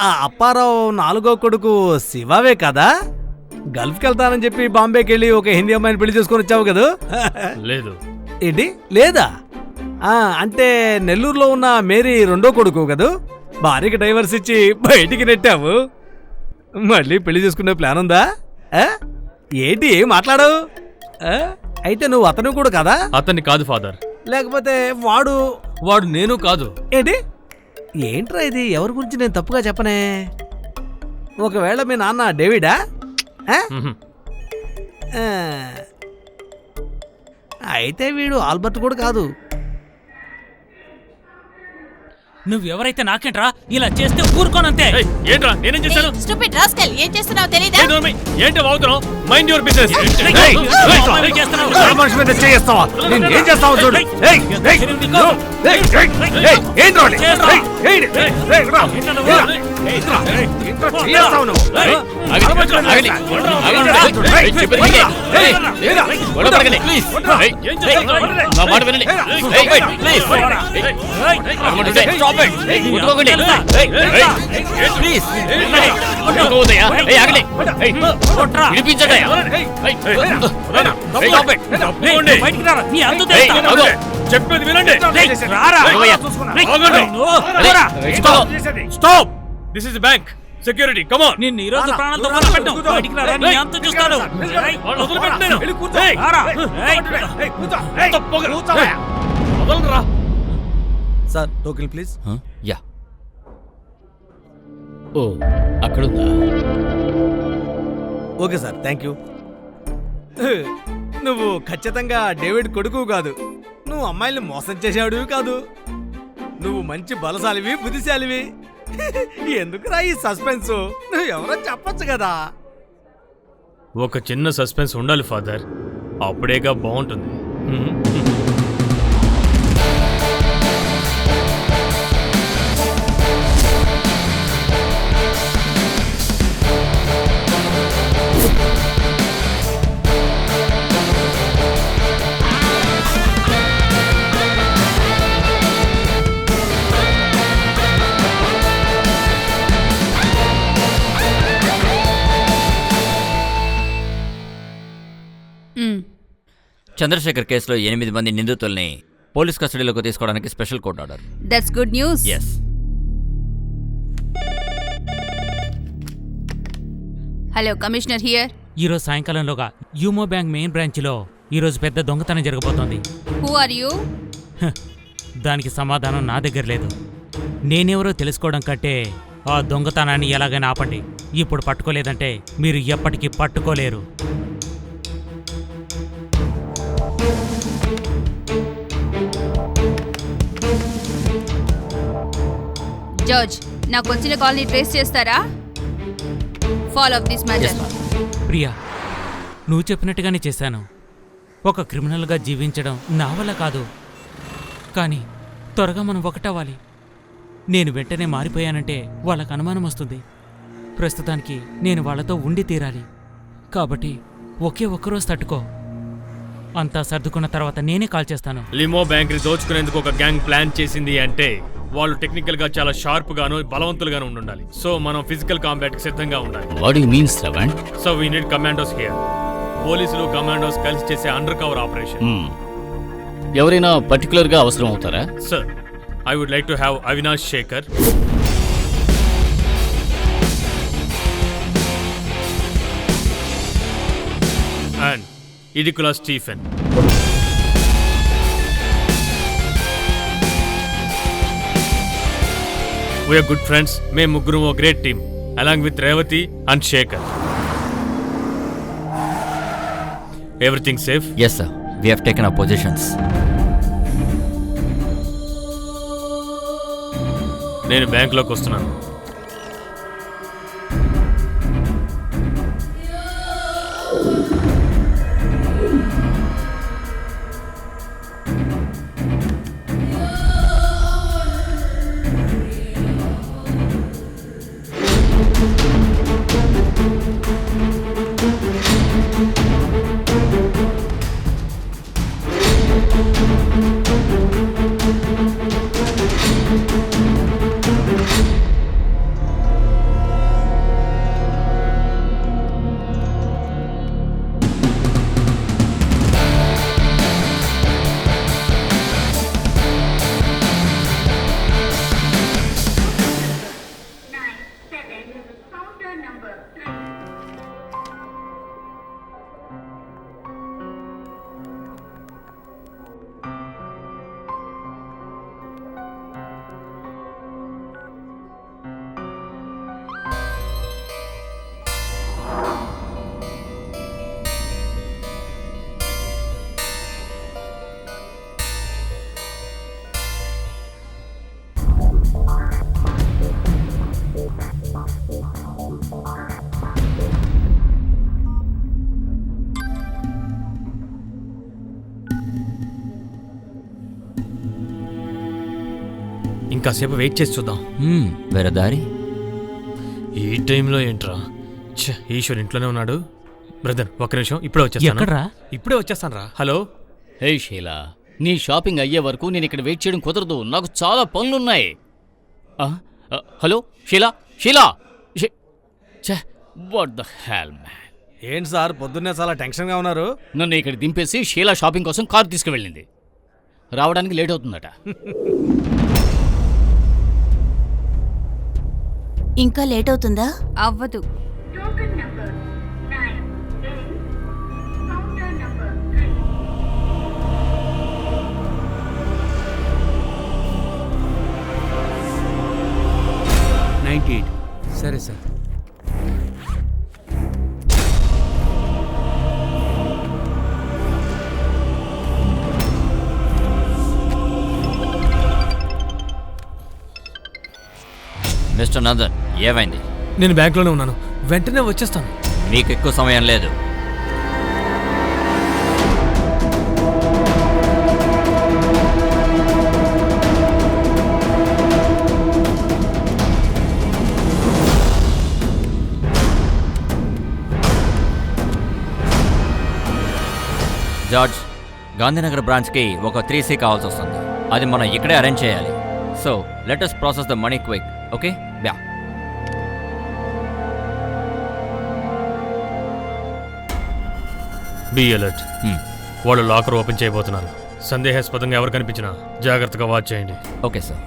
ఆ అప్పారావు 4గో కొడుకు శివవే కదా? గల్ఫ్కి వెళ్తానని చెప్పి బాంబేకి వెళ్ళి ఒక హిందీ అమ్మాయిని పెళ్లి చేసుకొని వచ్చావు కదా? లేదు. ఏంటి లేదా? అంటే నెల్లూరులో ఉన్న మేరీ 2వ కొడుకు కదూ? భార్యకి డైవర్స్ ఇచ్చి బయటికి నెట్టావు. మళ్ళీ పెళ్లి చేసుకునే ప్లాన్ ఉందా? ఏంటి ఏం మాట్లాడవు? అయితే నువ్వు అతను కూడా కదా? అతన్ని కాదు ఫాదర్. లేకపోతే వాడు నేను కాదు. ఏంటి? ఏంట్రా ఇది? ఎవరి గురించి నేను తప్పుగా చెప్పనే? ఒకవేళ మీ నాన్న డేవిడా? అయితే వీడు ఆల్బర్ట్ కూడా కాదు. నువ్వెవరైతే నాకేంట్రా ఇలా చేస్తే ఊరుకోనంతే. ఏంట్రా నేనేం చేశాను? స్టూపిడ్ రాస్కల్, ఏం చేస్తున్నావు తెలీదా? ఏంటి వాగుతున్నావు? Mind your business. ఏం చేస్తావు చూడు. చెప్పేది వినండి. Stop. This is bank security. Come on. నిన్ను ఈ రోజు ప్రాణాలతో వదిలిపెట్టను. బయటికి రారా, నీ అంతు చూస్తాను. వదిలిపెట్టు నేను. వదలరా. Sir token please. Yeah. Oh అక్కడుందా? Okay sir, thank you. నువ్వు ఖచ్చితంగా డేవిడ్ కొడుకు కాదు. నువ్వు అమ్మాయిల్ని మోసం చేసేవాడివి కాదు. నువ్వు మంచి బలశాలివి, బుద్ధిశాలివి. ఎందుకురా ఈ సస్పెన్స్? నువ్వు ఎవరో చెప్పొచ్చు కదా. ఒక చిన్న సస్పెన్స్ ఉండాలి ఫాదర్, అప్పుడేగా బాగుంటుంది. చంద్రశేఖర్ కేసులో 8 మంది నిందితుల్ని పోలీస్ కస్టడీలోకి తీసుకోవడానికి special court order. That's good news. Yes. Hello commissioner here. ఈరోజు సాయంకాలంలోగా యూమో బ్యాంక్ మెయిన్ బ్రాంచ్లో ఈరోజు పెద్ద దొంగతనం జరగబోతోంది. Who are you? దానికి సమాధానం నా దగ్గర లేదు. నేనెవరో తెలుసుకోవడం కంటే ఆ దొంగతనాన్ని ఎలాగైనా ఆపండి. ఇప్పుడు పట్టుకోలేదంటే మీరు ఎప్పటికీ పట్టుకోలేరు. జడ్జ్, నాకు వచ్చిన కాల్ని ట్రేస్ చేస్తారా? Follow up this matter. Priya, నువ్వు చెప్పినట్టుగానే చేశాను. ఒక క్రిమినల్గా జీవించడం నా వల్ల కాదు. కానీ త్వరగా మనం ఒకటవ్వాలి. నేను వెంటనే మారిపోయానంటే వాళ్ళకు అనుమానం వస్తుంది. ప్రస్తుతానికి నేను వాళ్ళతో ఉండి తీరాలి. కాబట్టి ఒకే ఒక్కరోజు తట్టుకో. అంతా సర్దుకున్న తర్వాత నేనే కాల్ చేస్తాను. లిమో బ్యాంక్ ని దోచుకునేందుకు ఒక గ్యాంగ్ ప్లాన్ చేసింది అంటే వాళ్ళు టెక్నికల్ గా చాలా షార్ప్ గాను బలవంతులుగాను ఉండాలి. సో మనం ఫిజికల్ కాంబాట్ కి సిద్ధంగా ఉండాలి. What you mean Shravan? So we need commandos here. పోలీసులు కమాండోస్ కలిసి చేసే అండర్ కవర్ ఆపరేషన్. ఎవరైనా పర్టికులర్ గా అవసరం అవుతారా? Sir, I would like to have Avinash Shekhar, and Idikula Stephen. We are good friends. మేము ముగ్గురు ఓ great team along with Revathi and Shekhar. Everything safe? Yes sir. We have taken our positions. నేను బ్యాంక్లోకి వస్తున్నాను. ఇంకాసేపు వెయిట్ చేసి చూద్దాం. వేరే దారి? ఈ టైంలో ఏంట్రా? ఈశ్వర్ ఇంట్లోనే ఉన్నాడు. బ్రదర్ ఒక్క నిమిషం, ఇప్పుడే వచ్చేస్తాను. ఎక్కడ్రా? ఇప్పుడే వచ్చేస్తాను రా. హలో. హే షీలా, నీ షాపింగ్ అయ్యే వరకు నేను ఇక్కడ వెయిట్ చేయడం కుదరదు. నాకు చాలా పనులున్నాయి. Hello Sheela, Sheela, what the hell man. ఏంటి సార్ పొద్దున్నే చాలా టెన్షన్గా ఉన్నారు? నన్ను ఇక్కడ దింపేసి షీలా షాపింగ్ కోసం కారు తీసుకువెళ్ళింది. రావడానికి లేట్ అవుతుందట. ఇంకా లేట్ అవుతుందా? అవ్వదు. సరే సార్. మిస్టర్ నందన్, ఏమైంది? నేను బ్యాంక్లోనే ఉన్నాను, వెంటనే వచ్చేస్తాను. మీకు ఎక్కువ సమయం లేదు. జార్జ్, గాంధీనగర్ బ్రాంచ్కి ఒక 3C కావాల్సి వస్తుంది. అది మనం ఇక్కడే అరేంజ్ చేయాలి. So let us process the money quick. Okay బ్యా. Be alert. వాళ్ళు లాకర్ ఓపెన్ చేయబోతున్నారు. సందేహాస్పదంగా ఎవరు కనిపించినా జాగ్రత్తగా వాచ్ చేయండి. Okay sir.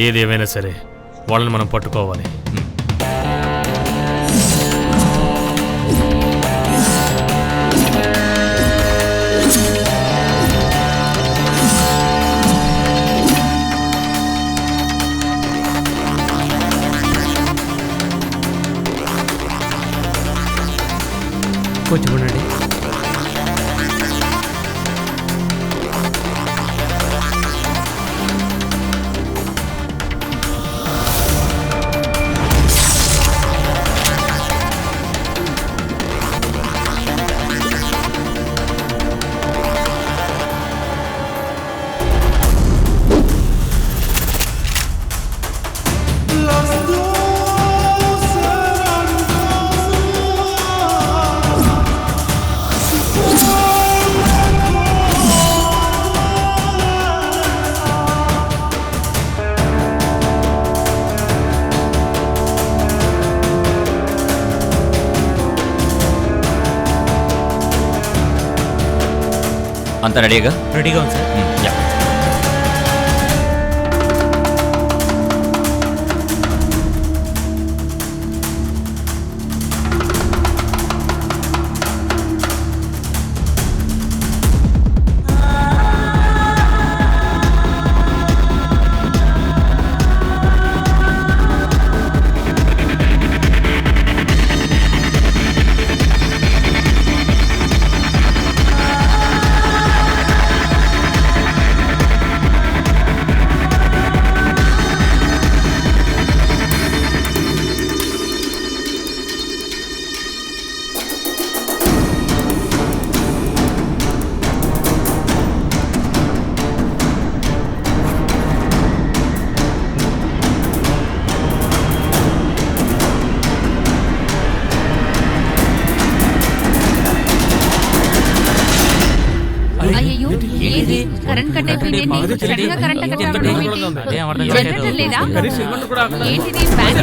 ఏది ఏమైనా సరే వాళ్ళని మనం పట్టుకోవాలి. కొంచెం ఉండండి. అంతా రెడీగా? రెడీగా ఉంది సార్. యా. అయ్యో, ఏంటి కరెంట్ కట్ అయిపోయింది? సడన్ గా కరెంట్ కట్ అవ్వడం ఏంటి? జనరేటర్ లేదా? ఏంటిది? బ్యాంక్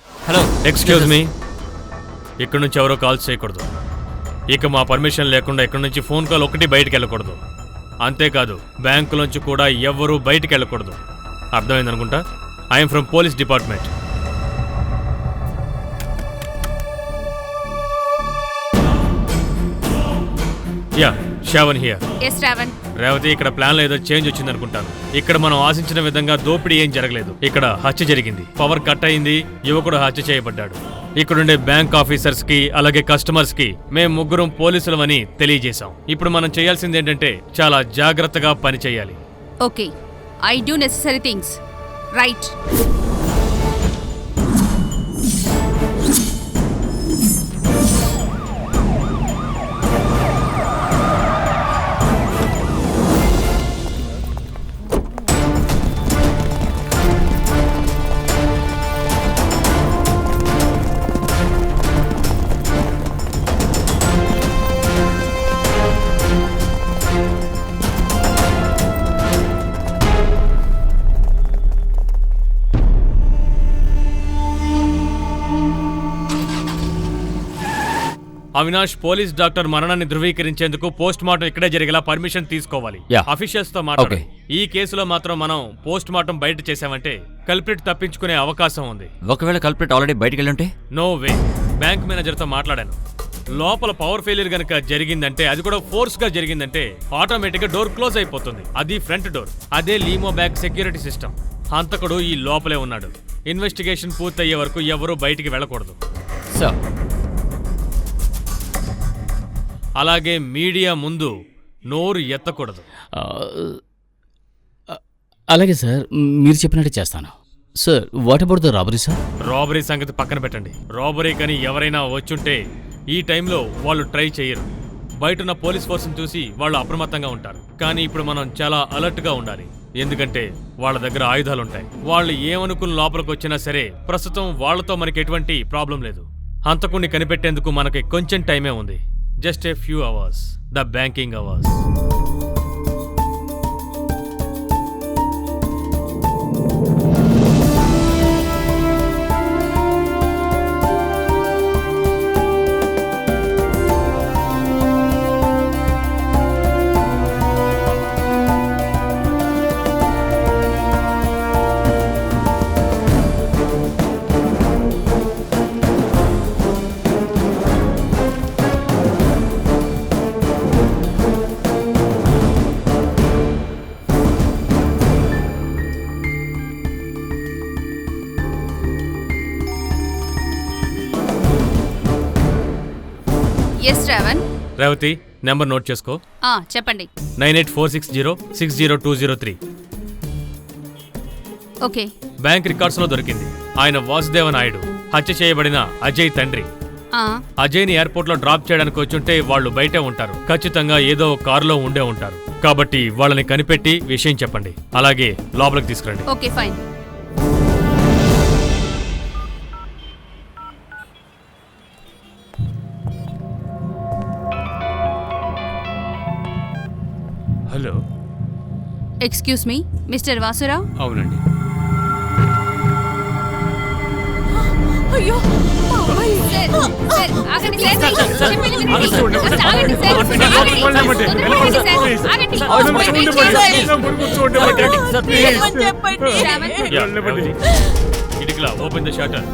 హలో ఎక్స్క్యూజ్ మీ, ఇక్కడ నుంచి ఎవరో కాల్స్ చేయకూడదు. ఇక మా పర్మిషన్ లేకుండా ఇక్కడ నుంచి ఫోన్ కాల్ ఒకటి బయటికి వెళ్ళకూడదు. అంతేకాదు బ్యాంకులోంచి కూడా ఎవ్వరూ బయటికి వెళ్ళకూడదు. అర్థమైందనుకుంటా. I'm from police department. Yeah, Shravan here. Yes Shravan. Revathi, ఇక్కడ ప్లాన్ లో ఏదో చేంజ్ వచ్చిందనుకుంటాను. ఇక్కడ మనం ఆశించిన విధంగా దోపిడీ ఏం జరగలేదు. ఇక్కడ హత్య జరిగింది, పవర్ కట్ అయింది, యువకుడు హత్య చేయబడ్డాడు. ఇక్కడుండే బ్యాంక్ ఆఫీసర్స్ కి అలాగే కస్టమర్స్ కి మేము ముగ్గురం పోలీసులమని తెలియజేశాం. ఇప్పుడు మనం చేయాల్సింది ఏంటంటే చాలా జాగ్రత్తగా పని చేయాలి. Okay, I do necessary things. Right. Avinash, police doctor మరణాన్ని ధృవీకరించేందుకు పోస్ట్ మార్టం ఇక్కడే జరిగేలా పర్మిషన్ తీసుకోవాలి. Yeah. అఫీషియల్స్ తో మాట్లాడు. Okay. ఈ కేసులో మాత్రం మనం పోస్ట్ మార్టం బయట చేసామంటే కల్ప్రిట్ తప్పించుకునే అవకాశం ఉంది. ఒకవేళ కల్ప్రిట్ ఆల్రెడీ బయటికి వెళ్ళుంటే? No way. బ్యాంక్ మేనేజర్ తో మాట్లాడాను. లోపల పవర్ ఫెయిలియర్ గనక జరిగిందంటే, అది కూడా ఫోర్స్ గా జరిగిందంటే ఆటోమేటిక్ గా డోర్ క్లోజ్ అయిపోతుంది. అది ఫ్రంట్ డోర్. అదే లీమో బ్యాక్ సెక్యూరిటీ సిస్టమ్. హంతకుడు ఈ లోపలే ఉన్నాడు. ఇన్వెస్టిగేషన్ పూర్తయ్యే వరకు ఎవరూ బయటికి వెళ్ళకూడదు. సార్, అలాగే మీడియా ముందు నోరు ఎత్తకూడదు. అలాగే సార్, మీరు చెప్పినట్టు చేస్తాను. Sir, what about the robbery sir? Robbery సంగతి పక్కన పెట్టండి. రాబరీ కానీ ఎవరైనా వచ్చుంటే ఈ టైంలో వాళ్ళు ట్రై చేయరు. బయటున్న పోలీస్ ఫోర్స్ని చూసి వాళ్ళు అప్రమత్తంగా ఉంటారు. కానీ ఇప్పుడు మనం చాలా అలర్ట్గా ఉండాలి. ఎందుకంటే వాళ్ళ దగ్గర ఆయుధాలుంటాయి. వాళ్ళు ఏమనుకుని లోపలికి వచ్చినా సరే ప్రస్తుతం వాళ్ళతో మనకి ఎటువంటి ప్రాబ్లం లేదు. హంతకుణ్ణి కనిపెట్టేందుకు మనకి కొంచెం టైమే ఉంది. Just a few hours. The banking hours. Yes Shravan. Revathi, number note చేసుకో. చెప్పండి. 9846060203. ఓకే. బ్యాంక్ రికార్డ్స్ లో దొరికింది. ఆయన వాసుదేవ నాయుడు, హత్య చేయబడిన అజయ్ తండ్రి. అజయ్ని ఎయిర్పోర్ట్ లో డ్రాప్ చేయడానికి వచ్చుంటే వాళ్ళు బయటే ఉంటారు. ఖచ్చితంగా ఏదో కారులో ఉండే ఉంటారు. కాబట్టి వాళ్ళని కనిపెట్టి విషయం చెప్పండి. అలాగే లోపలికి తీసుకురండి. Okay, fine. Hello. Excuse me, mister Vasurao? అవునండి. అయ్యో, ఇటుకలా ఓపెన్ ద షటర్.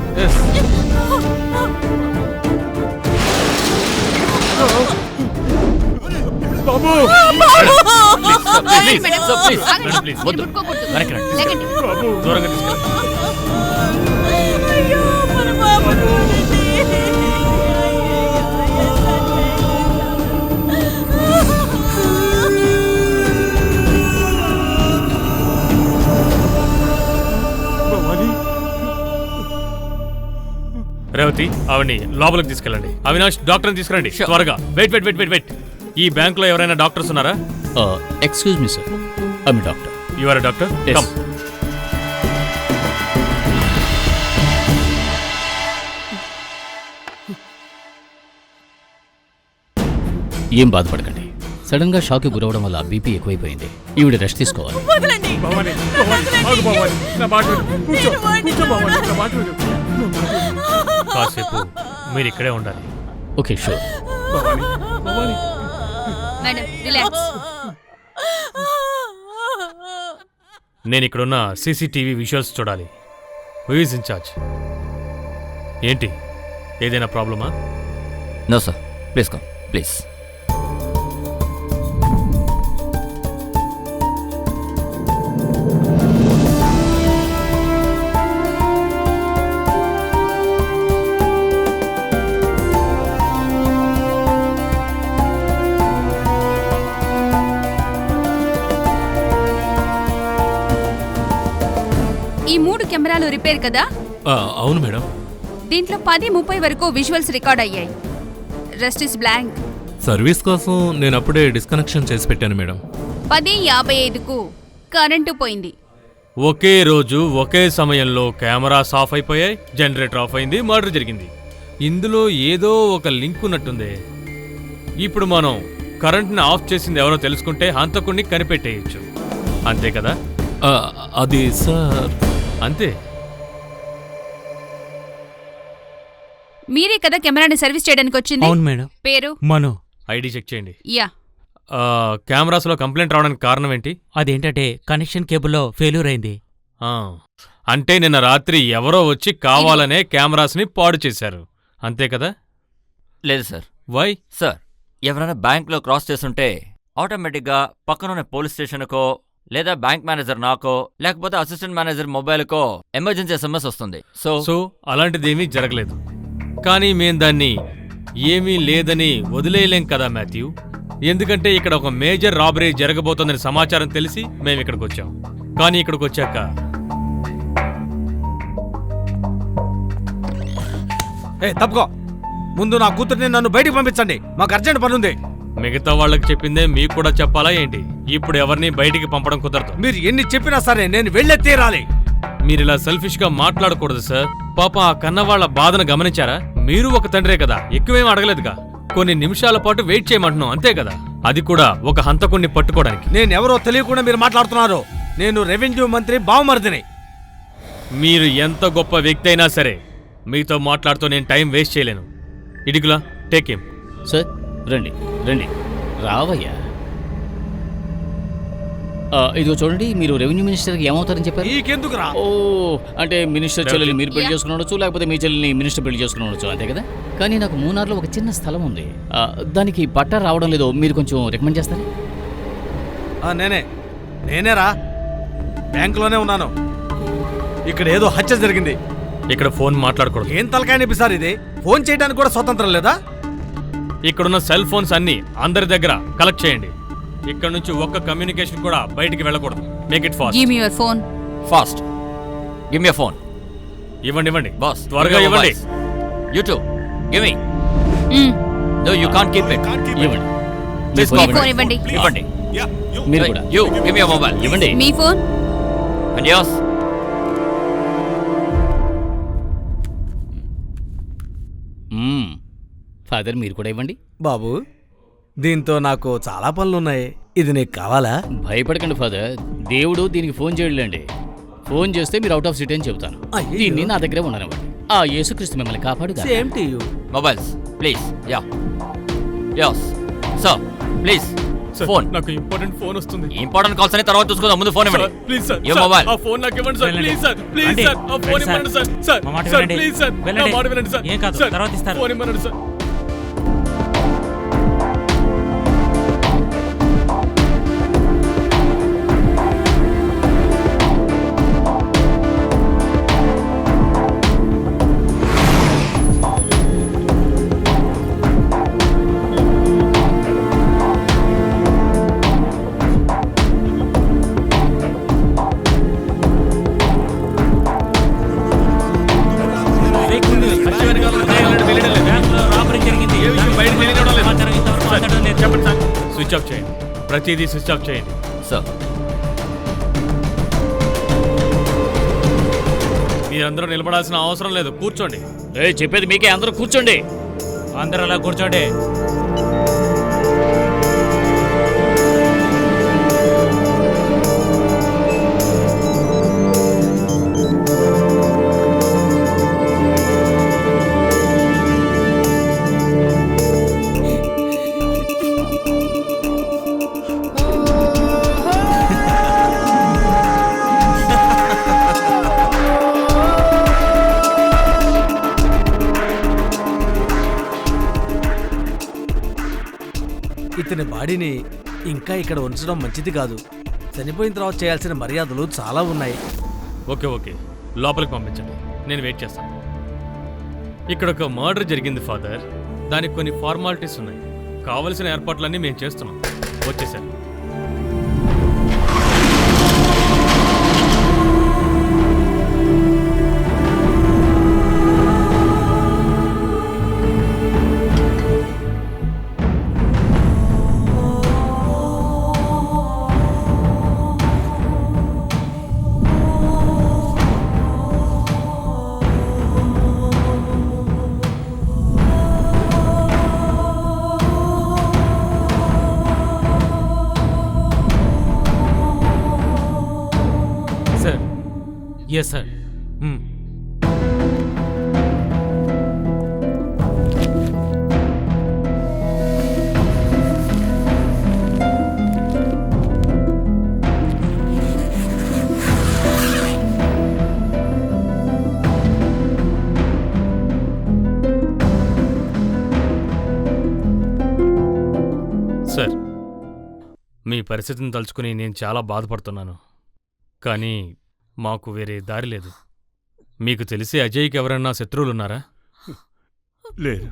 బాబు, దూరంగా తీసుకెళ్ళండి. రేవతి, ఆవిడ్ని లోపలికి తీసుకెళ్ళండి. అవినాష్, డాక్టర్ని తీసుకురండి త్వరగా. Wait wait wait wait wait ఈ బ్యాంక్ లో ఎవరైనా డాక్టర్స్ ఉన్నారా? Excuse me sir, I'm doctor. You are doctor? Come. ఏం బాధపడకండి. సడన్ గా షాక్ గురవడం వల్ల బీపీ ఎక్కువైపోయింది. ఈవిడ రెస్ట్ తీసుకోవాలి. భవాని, భవాని, ఆగు భవాని, నా మాట విను. కూర్చో, కూర్చో భవాని, నా మాట విను. కాసేపు మీరు ఇక్కడే ఉండాలి. Okay sure. Madam relax. నేను ఇక్కడున్న సీసీటీవీ విజువల్స్ చూడాలి. Who is in charge? ఏంటి, ఏదైనా ప్రాబ్లమా? No sir, please come please. ఈ 3 కెమెరాలు రిపేర్ కదా? అవును మేడం. దీంట్లో 10:30 వరకు విజువల్స్ రికార్డ్ అయ్యాయి. Rest is blank. సర్వీస్ కోసం నేను అప్పుడే డిస్కనెక్షన్ చేసి పెట్టాను మేడం. 10:55కు కరెంటు పోయింది. ఒకే రోజు ఒకే సమయంలో కెమెరాస్ ఆఫ్ అయిపోయాయి, జనరేటర్ ఆఫ్ అయింది, మర్డర్ జరిగింది. ఇందులో ఏదో ఒక లింక్ ఉన్నట్టుంది. ఇప్పుడు మనం కరెంట్ని ఆఫ్ చేసింది ఎవరో తెలుసుకుంటే హంతకుణ్ణి కనిపెట్టేయచ్చు, అంతే కదా? అది సార్. అంతే. మీరే కదా కెమెరాని సర్వీస్ చేయడానికి వచ్చింది? అవును మేడం. పేరు? మను. ఐడి చెక్ చేయండి. యా. కెమెరాస్లో కంప్లైంట్ రావడానికి కారణం ఏంటి? అదేంటంటే కనెక్షన్ కేబుల్లో ఫెయిల్యూర్ అయింది. అంటే నిన్న రాత్రి ఎవరో వచ్చి కావాలనే కెమెరాస్ని పాడు చేశారు, అంతే కదా? లేదు సార్. వై? సార్, ఎవరైనా బ్యాంక్లో క్రాస్ చేస్తుంటే ఆటోమేటిక్గా పక్కనున్న పోలీస్ స్టేషన్కో లేదా బ్యాంక్ మేనేజర్ నాకో లేకపోతే అసిస్టెంట్ మేనేజర్ మొబైల్కో ఎమర్జెన్సీ SMS వస్తుంది. సో అలాంటిదేమీ జరగలేదు. కానీ మేం దాన్ని ఏమీ లేదని వదిలేయలేం కదా మాథ్యూ. ఎందుకంటే ఇక్కడ ఒక మేజర్ రాబరీ జరగబోతోందని సమాచారం తెలిసి మేము ఇక్కడికి వచ్చాం. కానీ ఇక్కడికి వచ్చాక తప్పుకో. ముందు నా కూతుర్ని నన్ను బయటికి పంపించండి, మాకు అర్జెంట్ పని ఉంది. మిగతా వాళ్ళకి చెప్పిందే మీకు కూడా చెప్పాలా ఏంటి? ఇప్పుడు ఎవరిని బయటికి పంపడం కుదరదు. మీరు ఎన్ని చెప్పినా సరే నేను వెళ్ళే తీరాలి. మీరిలా సెల్ఫిష్గా మాట్లాడకూడదు సార్. పాపం ఆ కన్నవాళ్ల బాధను గమనించారా? మీరు ఒక తండ్రే కదా, ఎక్కువేం అడగలేదుగా. కొన్ని నిమిషాల పాటు వెయిట్ చేయమంటున్నాం, అంతే కదా? అది కూడా ఒక హంతకుణ్ణి పట్టుకోవడానికి. నేనెవరో తెలియకుండా మీరు మాట్లాడుతున్నారు. నేను రెవెన్యూ మంత్రి బావమరిదిని. మీరు ఎంత గొప్ప వ్యక్తి అయినా సరే మీతో మాట్లాడుతూ నేను టైం వేస్ట్ చేయలేను. ఇడిగులా, టేక్ హిమ్. సార్ రండి రండి, రావయ్యా. ఇదిగో చూడండి, మీరు రెవెన్యూ మినిస్టర్కి ఏమవుతారని చెప్పారు? నీకెందుకు రా? ఓ, అంటే మినిస్టర్ చెల్లెల్ని మీరు పెళ్లి చేసుకుని ఉండొచ్చు, లేకపోతే మీ చెల్లెల్ని మినిస్టర్ పెళ్లి చేసుకుని ఉండొచ్చు, అంతే కదా? కానీ నాకు మూనార్లో ఒక చిన్న స్థలం ఉంది, దానికి పట్టా రావడం లేదో, మీరు కొంచెం రికమెండ్ చేస్తారా? నేనే రా, బ్యాంకులోనే ఉన్నాను. ఇక్కడ ఏదో హత్య జరిగింది. ఇక్కడ ఫోన్ మాట్లాడకూడదు. ఏం తలకాయ నొప్పి సార్ ఇది? ఫోన్ చేయడానికి కూడా స్వతంత్రం లేదా? ఇక్కడున్న సెల్ ఫోన్స్ అన్ని అందరి దగ్గర కలెక్ట్ చేయండి. ఇక్కడ నుంచి ఒక్క కమ్యూనికేషన్ కూడా బయటికి వెళ్ళకూడదు. Make it fast. Give me your phone. Fast. Give me your phone. ఇవ్వండి బాస్, త్వరగా ఇవ్వండి. You too give me. No you can't keep it. ఇవ్వండి. మీ ఫోన్ ఇవ్వండి. ఇవ్వండి. మీరు కూడా. You give me your mobile. ఇవ్వండి. మీ ఫోన్. And yours. ఫాదర్, మీరు కూడా ఇవ్వండి. బాబు, దీంతో నాకు చాలా పనులున్నాయి. ఇది నీకు కావాలా? భయపడకండి ఫాదర్, దేవుడు దీనికి ఫోన్ చేయలేండి. ఫోన్ చేస్తే మీరు అవుట్ ఆఫ్ సిటీ అని చెబుతాను. దీన్ని నా దగ్గరే ఉండనివ్వండి. ఆ యేసుక్రీస్తు మిమ్మల్ని కాపాడు. Same to you. Mobiles please. Yeah yours. Sir please phone. నాకు ఇంపార్టెంట్ ఫోన్ వస్తుంది. ఇంపార్టెంట్ కాల్స్ అని తర్వాత చూసుకుందాం, ముందు ఫోన్ ఇవ్వండి. Please sir, your mobile. ఆ ఫోన్ నాకు ఇవ్వండి sir. Please sir, please sir, ఆ ఫోన్ ఇవ్వండి సార్. సార్ ప్లీజ్ సార్, నా మాట వినండి సార్. ఏం కాదు, తర్వాత ఇస్తారు. ఫోన్ ఇవ్వండి సార్. స్విచ్ ఆఫ్ చేయండి, ప్రతిదీ స్విచ్ ఆఫ్ చేయండి. సార్, మీరందరూ నిలబడాల్సిన అవసరం లేదు, కూర్చోండి. చెప్పేది మీకే, అందరూ కూర్చోండి. అందరూ అలా కూర్చోండి. ఇతని బాడీని ఇంకా ఇక్కడ ఉంచడం మంచిది కాదు. చనిపోయిన తర్వాత చేయాల్సిన మర్యాదలు చాలా ఉన్నాయి. ఓకే ఓకే, లోపలికి పంపించండి, నేను వెయిట్ చేస్తాను. ఇక్కడ ఒక మర్డర్ జరిగింది ఫాదర్, దానికి కొన్ని ఫార్మాలిటీస్ ఉన్నాయి. కావలసిన ఏర్పాట్లన్నీ మేము చేస్తున్నాం. వచ్చేసాను. Sir, yes sir. సార్, మీ పరిస్థితిని తలుచుకుని నేను చాలా బాధపడుతున్నాను. కానీ మాకు వేరే దారి లేదు. మీకు తెలిసి అజయ్కి ఎవరన్నా శత్రువులున్నారా? లేదు.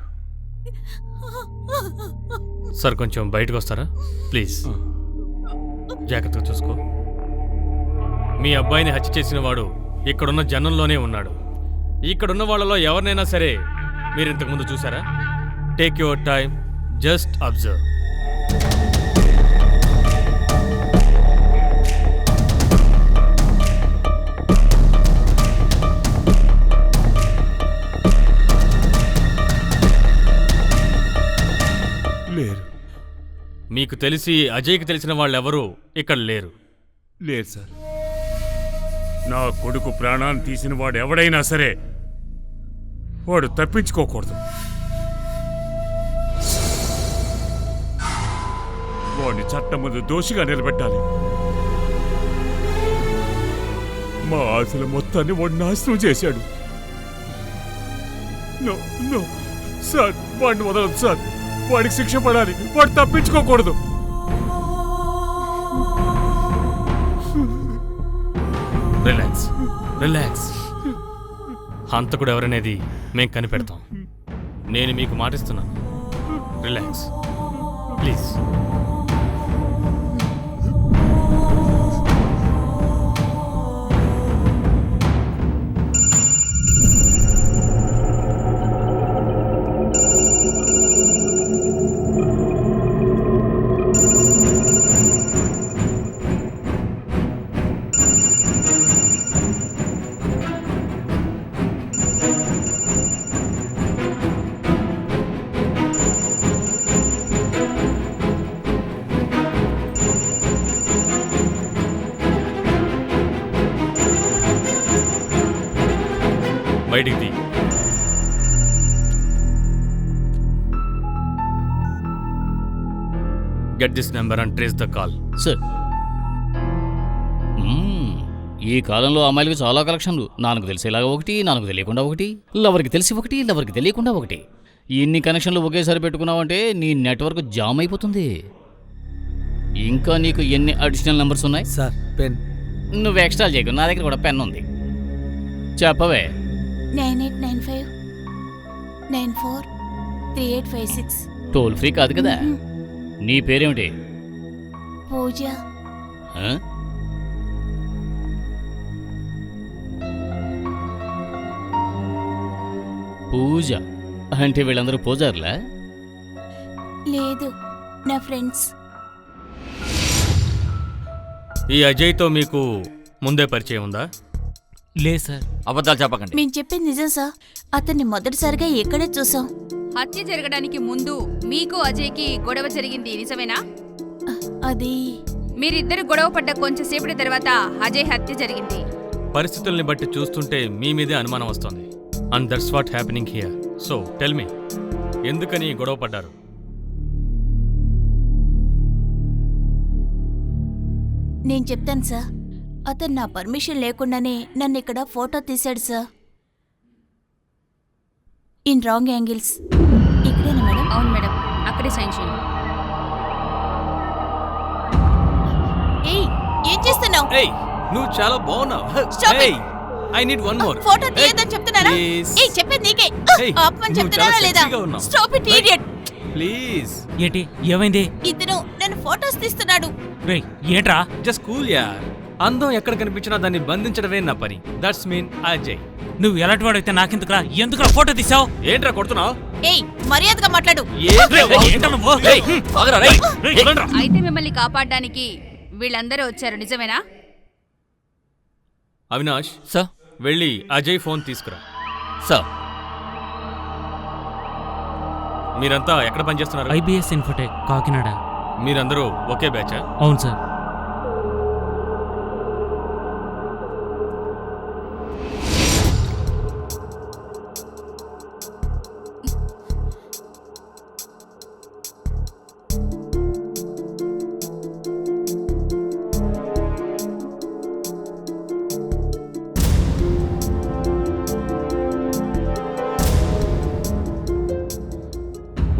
సార్, కొంచెం బయటకు వస్తారా ప్లీజ్? జాగ్రత్తగా చూసుకో. మీ అబ్బాయిని హత్య చేసిన వాడు ఇక్కడున్న జనంలోనే ఉన్నాడు. ఇక్కడున్న వాళ్ళలో ఎవరినైనా సరే మీరు ఇంతకుముందు చూసారా? Take your time, just observe. లేరు. మీకు తెలిసి అజయ్కి తెలిసిన వాళ్ళెవరూ ఇక్కడ లేరు. లేదు సార్. నా కొడుకు ప్రాణాన్ని తీసిన వాడు ఎవడైనా సరే వాడు తప్పించుకోకూడదు. వాడిని చట్టం ముందు దోషిగా నిలబెట్టాలి. మా ఆశల మొత్తాన్ని వాడు నాశనం చేశాడు. నో నో సార్, వాడిని వదలదు సార్. వాడికి శిక్ష పడాలి. వాడు తప్పించుకోకూడదు. Relax relax. హంతకుడు ఎవరనేది మేం కనిపెడతాం. నేను మీకు మాటిస్తున్నాను. Relax please. బయటికి తీ. Get this number and trace the call. Sir, ఈ కాలంలో అమ్మాయిలకు చాలా కలెక్షన్లు. నాకు తెలిసేలాగా ఒకటి, నాకు తెలియకుండా ఒకటి, లవర్కి తెలిసి ఒకటి, లవర్కి తెలియకుండా ఒకటి. ఇన్ని కనెక్షన్లు ఒకేసారి పెట్టుకున్నావంటే నీ నెట్వర్క్ జామ్ అయిపోతుంది. ఇంకా నీకు ఎన్ని అడిషనల్ నెంబర్స్ ఉన్నాయి? Sir, pen. నువ్వు ఎక్స్ట్రా చేయకు, నా దగ్గర కూడా పెన్ ఉంది. చెప్పవే. 9895 943856. టోల్ ఫ్రీ కాదు కదా. నీ పేరేమిటి? పూజ. ఆ? పూజ అంటే వీళ్ళందరూ పూజారులా? లేదు, నా ఫ్రెండ్స్. ఈ అజయ్తో మీకు ముందే పరిచయం ఉందా? లేదు సార్. అబద్ధాలు చెప్పకండి. మేము చెప్పింది నిజం సార్. అతన్ని మొదటిసారిగా ఇక్కడే చూసాం. హత్య జరగడానికి ముందు మీకు అజయ్కి గొడవ జరిగింది నిజమేనా? అది మీరిద్దరు గొడవ పడ్డ కొంచెంసేపటి తర్వాత అజయ్ హత్య జరిగింది. పరిస్థితుల్ని బట్టి చూస్తుంటే మీ మీదే అనుమానం వస్తుంది. And that's what happening here. So tell me, ఎందుకని గొడవ పడ్డారు? నేను చెప్తాను సార్. అతను నా పర్మిషన్ లేకుండానే నన్ను ఇక్కడ ఫోటో తీశాడు సార్. In wrong angles. ఇక్కడేనా మేడం? అవును మేడం, అక్కడే సైన్ చేయండి. ఏయ్ నువ్వు చాలా బాగున్నావు. Stop it. ఏయ్ I need one more. Photo తీయొద్దని చెప్తున్నానా? Please. ఏయ్ చెప్పేది నీకే. Hey, ఆపమని నువ్వు చెప్తున్నానా చాలా లేదా? sexy గా ఉన్నావు. Stop it idiot. ప్లీజ్ ఏంటి ఏమైంది? ఇతను నన్ను ఫోటోస్ తీస్తున్నాడు. రేయ్ ఏంట్రా? జస్ట్ కూల్ యార్. అందం ఎక్కడ కనిపించినా దాన్ని బంధించడమే నా పని. That's mean Ajay. నువ్వు ఎలాంటి వాడైతే నాకెందుకురా? ఎందుకురా ఫోటో తీసావు? ఏంట్రా కొడుతున్నావు? ఏయ్ మర్యాదగా మాట్లాడు. ఏంట్రా నువ్వు? ఏయ్, ఆగురా, రేయ్. అయితే మిమ్మల్ని కాపాడడానికి వీళ్ళందరూ వచ్చారు నిజమేనా? అవినాష్ సార్ వెళ్ళి అజయ్ ఫోన్ తీసుకురా. సార్ మీరంతా ఎక్కడ పనిచేస్తున్నారు? IBS Infotech Kakinada. మీరందరూ ఒకే బ్యాచా? అవును సార్.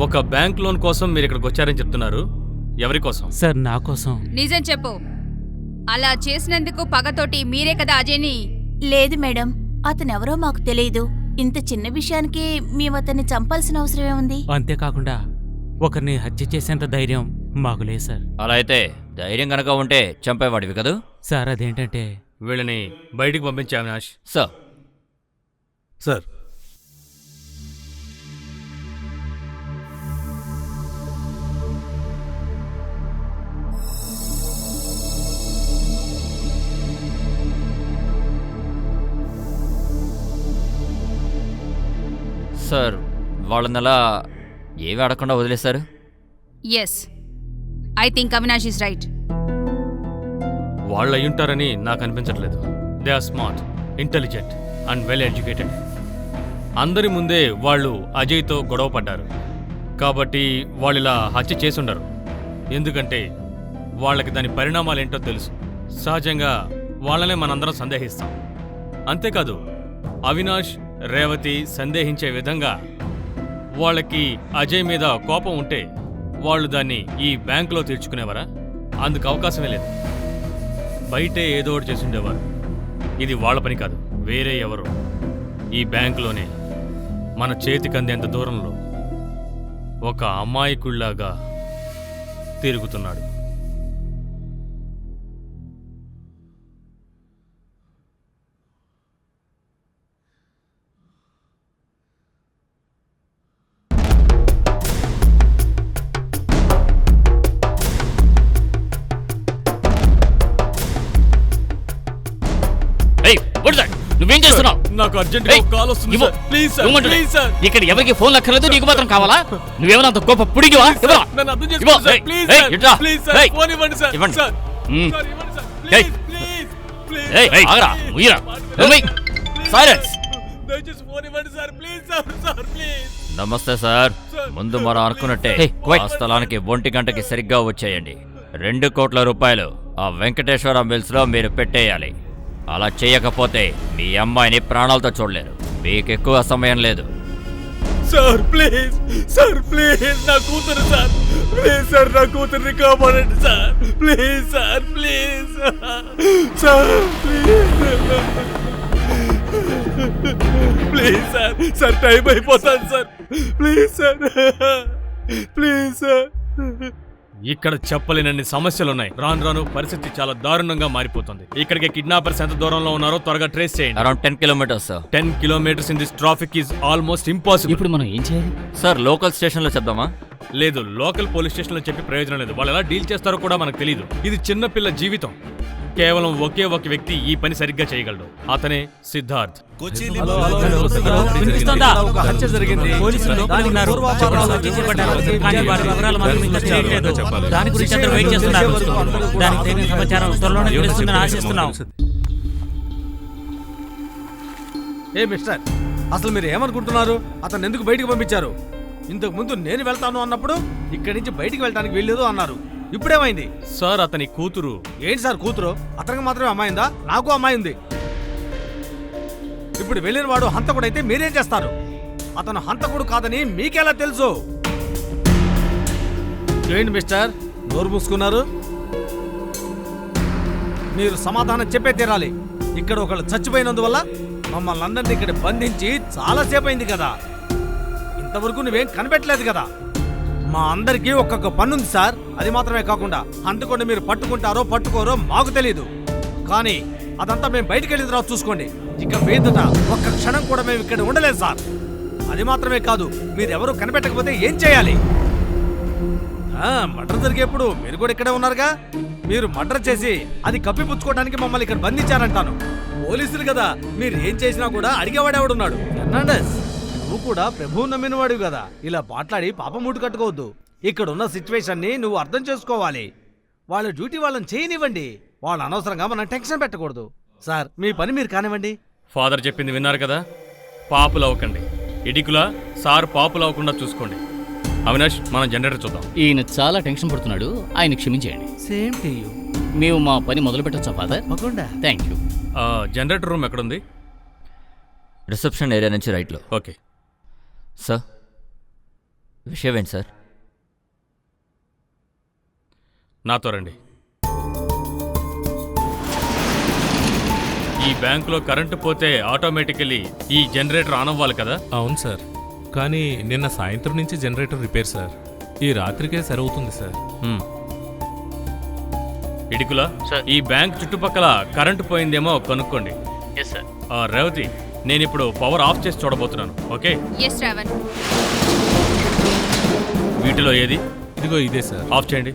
ఒక బ్యాంక్ లోన్ కోసం మీరు ఇక్కడికి వచ్చారని చెప్తున్నారు. ఎవరి కోసం? సార్ నా కోసం. నిజం చెప్పు. అలా చేసినందుకు పగతోటి మీరే కదా అజయ్ని? లేదు మేడం, అతనెవరో మాకు తెలియదు. ఇంత చిన్న విషయానికి మేము అతన్ని చంపాల్సిన అవసరమే ఉంది. అంతేకాకుండా ఒకరిని హత్య చేసేంత ధైర్యం మాకు లేదు సార్. అలా అయితే ధైర్యం గనక ఉంటే చంపేవాడివి కదూ? సార్ అదేంటంటే వీళ్ళని బయటికి పంపించే అవినాష్. సార్ సార్ సార్ వాళ్ళని అలా ఏమీ అడగకుండా వదిలేశారు? Yes, I think Avinash is right. వాళ్ళు అయ్యుంటారని నాకు అనిపించట్లేదు. They are smart, intelligent and well educated. అందరి ముందే వాళ్ళు అజయ్తో గొడవ పడ్డారు కాబట్టి వాళ్ళు ఇలా హత్య చేసుండరు. ఎందుకంటే వాళ్ళకి దాని పరిణామాలేంటో తెలుసు. సహజంగా వాళ్ళనే మనందరం సందేహిస్తాం. అంతేకాదు అవినాష్, రేవతి సందేహించే విధంగా వాళ్ళకి అజయ్ మీద కోపం ఉంటే వాళ్ళు దాన్ని ఈ బ్యాంకులో తీర్చుకునేవారా? అందుకు అవకాశమే లేదు. బయటే ఏదో ఒకటి చేసి ఉండేవారు. ఇది వాళ్ళ పని కాదు, వేరే ఎవరు. ఈ బ్యాంకులోనే మన చేతికి అందేంత దూరంలో ఒక అమాయకుళ్లాగా తిరుగుతున్నాడు. నువ్వేం చేస్తున్నావు? నాకు అర్జెంట్ ఏయ్, కాల్ వస్తుంది ఇవ్వు. సార్. ప్లీజ్ సార్, ఇవ్వమంటున్నా. Please sir. ఇక్కడ ఎవరికి ఫోన్ అక్కర్లేదు, నీకు మాత్రం కావాలా? నువ్వేమైనా అంత గొప్ప పుడిగివా? ఇవ్వరా? నన్ను అర్థం ఇవ్వు. చేసుకోండి సార్. ఏయ్, ప్లీజ్ ఏయ్, సార్. ఇట్రా. ప్లీజ్ సార్, ఏయ్, ఫోన్ ఇవ్వండి సార్. ఇవ్వండి. సార్, మ్మ్. సార్, ఇవ్వండి సార్. ఏయ్. ప్లీజ్, ప్లీజ్, ఏయ్, ప్లీజ్. ఆగరా, ముయ్యరా. నువ్వే. సైలెన్స్. దయచేసి ఫోన్ ఇవ్వండి sir. Please sir, sir please. నమస్తే సార్. ముందు మనం అనుకున్నట్టే ఆ స్థలానికి 1 గంటకి సరిగ్గా వచ్చేయండి. 2 కోట్ల రూపాయలు ఆ వెంకటేశ్వర మిల్స్ లో మీరు పెట్టేయాలి. అలా చేయకపోతే మీ అమ్మాయిని ప్రాణాలతో చూడలేరు. మీకు ఎక్కువ సమయం లేదు. సార్ ప్లీజ్, సార్ ప్లీజ్, నా కూతురు సార్. ప్లీజ్ సార్, నా కూతుర్ని కాపాడండి sir. Please sir, please sir, please sir. Sir time అయిపోతాను sir. Please sir, please sir. ఇక్కడ చెప్పలేనన్ని సమస్యలున్నాయి. రాను రాను పరిస్థితి చాలా దారుణంగా మారిపోతుంది. ఇక్కడికి కిడ్నాపర్స్ ఎంత దూరంలో ఉన్నారో త్వరగా ట్రేస్ చేయండి. Around 10 kilometres sir. 10 kilometers in this traffic is almost impossible. ఇప్పుడు మనం ఏం చేయాలి? సార్ లోకల్ స్టేషన్లో చెప్దామా? లేదు, లోకల్ పోలీస్ స్టేషన్లో చెప్పి ప్రయోజనం లేదు. వాళ్ళు ఎలా డీల్ చేస్తారో కూడా మనకు తెలియదు. ఇది చిన్నపిల్ల జీవితం. కేవలం ఒకే ఒక వ్యక్తి ఈ పని సరిగ్గా చేయగలడు. అతనే సిద్ధార్థ్. వినిపిస్తోందా? ఒక హత్య జరిగింది. పోలీసులు లోపలే ఉన్నారు. చెప్పడం హత్య చేయబడ్డారు. కానీ వారి వివరాలు మాత్రం ఇంకా తెలియట్లేదు. దాని గురించి అందరూ వెయిట్ చేస్తున్నారు. దానికి తగిన సమాచారం త్వరలోనే తెలుస్తుందని ఆశిస్తున్నాం. ఏ మిస్టర్, అసలు మీరు ఏమనుకుంటున్నారు? అతను ఎందుకు బయటికి పంపించారు? ఇంతకు ముందు నేను వెళ్తాను అన్నప్పుడు ఇక్కడి నుంచి బయటికి వెళ్ళడానికి వెళ్ళలేదు అన్నారు. ఇప్పుడేమైంది? సార్ అతని కూతురు. ఏంటి సార్ కూతురు? అతనికి మాత్రమే అమ్మాయి ఉందా? నాకు అమ్మాయి ఉంది. ఇప్పుడు వెళ్ళిన వాడు హంతకుడైతే మీరేం చేస్తారు? అతను హంతకుడు కాదని మీకెలా తెలుసు? ఏంటి మిస్టర్, నోరు మూసుకున్నారు? మీరు సమాధానం చెప్పే తీరాలి. ఇక్కడ ఒకళ్ళు చచ్చిపోయినందువల్ల మమ్మల్ని అందరినీ ఇక్కడ బంధించి చాలాసేపు అయింది కదా. ఇంతవరకు నువ్వేం కనిపెట్టలేదు కదా. మా అందరికీ ఒక్కొక్క పన్నుంది సార్. అది మాత్రమే కాకుండా హంతకుండా మీరు పట్టుకుంటారో పట్టుకోరో మాకు తెలీదు. కానీ అదంతా మేము బయటికి వెళ్ళిన తర్వాత చూసుకోండి. ఇక మీదట ఒక్క క్షణం కూడా మేము ఇక్కడ ఉండలేదు సార్. అది మాత్రమే కాదు, మీరెవరూ కనిపెట్టకపోతే ఏం చేయాలి? మర్డర్ జరిగేప్పుడు మీరు కూడా ఇక్కడే ఉన్నారుగా. మీరు మర్డర్ చేసి అది కప్పిపుచ్చుకోవడానికి మమ్మల్ని ఇక్కడ బంధించారంటాను. పోలీసులు కదా, మీరు ఏం చేసినా కూడా అడిగేవాడెవడున్నాడు? ఫెర్నాండెస్, నువ్వు కూడా ప్రభువు నమ్మినవాడు కదా. ఇలా మాట్లాడి పాపం మూట కట్టుకోవద్దు. ఇక్కడున్న సిచ్యువేషన్ ని నువ్వు అర్థం చేసుకోవాలి. వాళ్ళ డ్యూటీ వాళ్ళని చేయనివ్వండి. వాళ్ళు అనవసరంగా మనం టెన్షన్ పెట్టకూడదు. సార్, మీ పని మీరు కానివ్వండి. ఫాదర్ చెప్పింది విన్నారు కదా, పాపులు అవ్వకండి. ఇడికులా సార్ పాపులు అవ్వకుండా చూసుకోండి. అవినాష్, మనం జనరేటర్ చూద్దాం. ఈయన చాలా టెన్షన్ పడుతున్నాడు, ఆయన క్షమించేయండి. Same to you. మేము మా పని మొదలు పెట్టొచ్చా father? Thank you. Generator room ఎక్కడుంది? రిసెప్షన్ ఏరియా నుంచి రైట్లో. Okay sir. విషయం ఏంటి సార్? నాతో రండి. ఈ బ్యాంకులో కరెంటు పోతే ఆటోమేటికలీ ఈ జనరేటర్ ఆన్ అవ్వాలి కదా? అవును సార్, కానీ నిన్న సాయంత్రం నుంచి జనరేటర్ రిపేర్ సార్. ఈ రాత్రికే సరవుతుంది సార్. ఇడికులా, ఈ బ్యాంక్ చుట్టుపక్కల కరెంటు పోయిందేమో కనుక్కోండి. రేవతి, నేను ఇప్పుడు పవర్ ఆఫ్ చేసి చూడబోతున్నాను. ఓకే? ఎస్ శ్రావణ్. వీటిలో ఏది? ఇదిగో ఇదే సార్. ఆఫ్ చేయండి.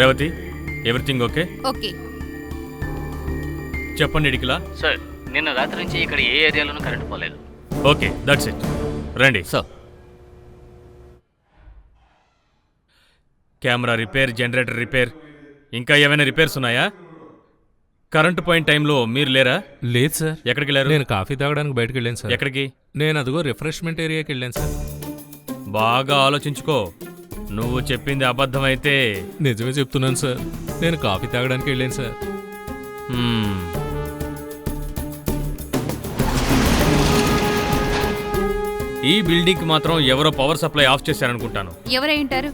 Revathi, everything okay? ఓకే. చెప్పండి ఇడికులా. సార్, నిన్న రాత్రి నుంచి ఇక్కడ ఏ ఏరియాలోనూ కరెంట్ పోలేదు. Okay, that's it. రండి. Sir. Camera repair, generator repair, ఇంకా ఏమైనా రిపేర్స్ ఉన్నాయా? కరెంటు పోయిన టైంలో మీరు లేరా? లేదు సార్. ఎక్కడికి వెళ్ళారు? నేను కాఫీ తాగడానికి బయటకు వెళ్ళాను సార్. ఎక్కడికి? నేను అదిగో రిఫ్రెష్మెంట్ ఏరియాకి వెళ్ళాను సార్. బాగా ఆలోచించుకో. నువ్వు చెప్పింది అబద్ధమైతే నిజమే చెప్తున్నాను సార్. నేను కాఫీ తాగడానికి వెళ్ళాను సార్. ఈ బిల్డింగ్ కి మాత్రం ఎవరో పవర్ సప్లై ఆఫ్ చేశారనుకుంటాను. ఎవరై ఉంటారు?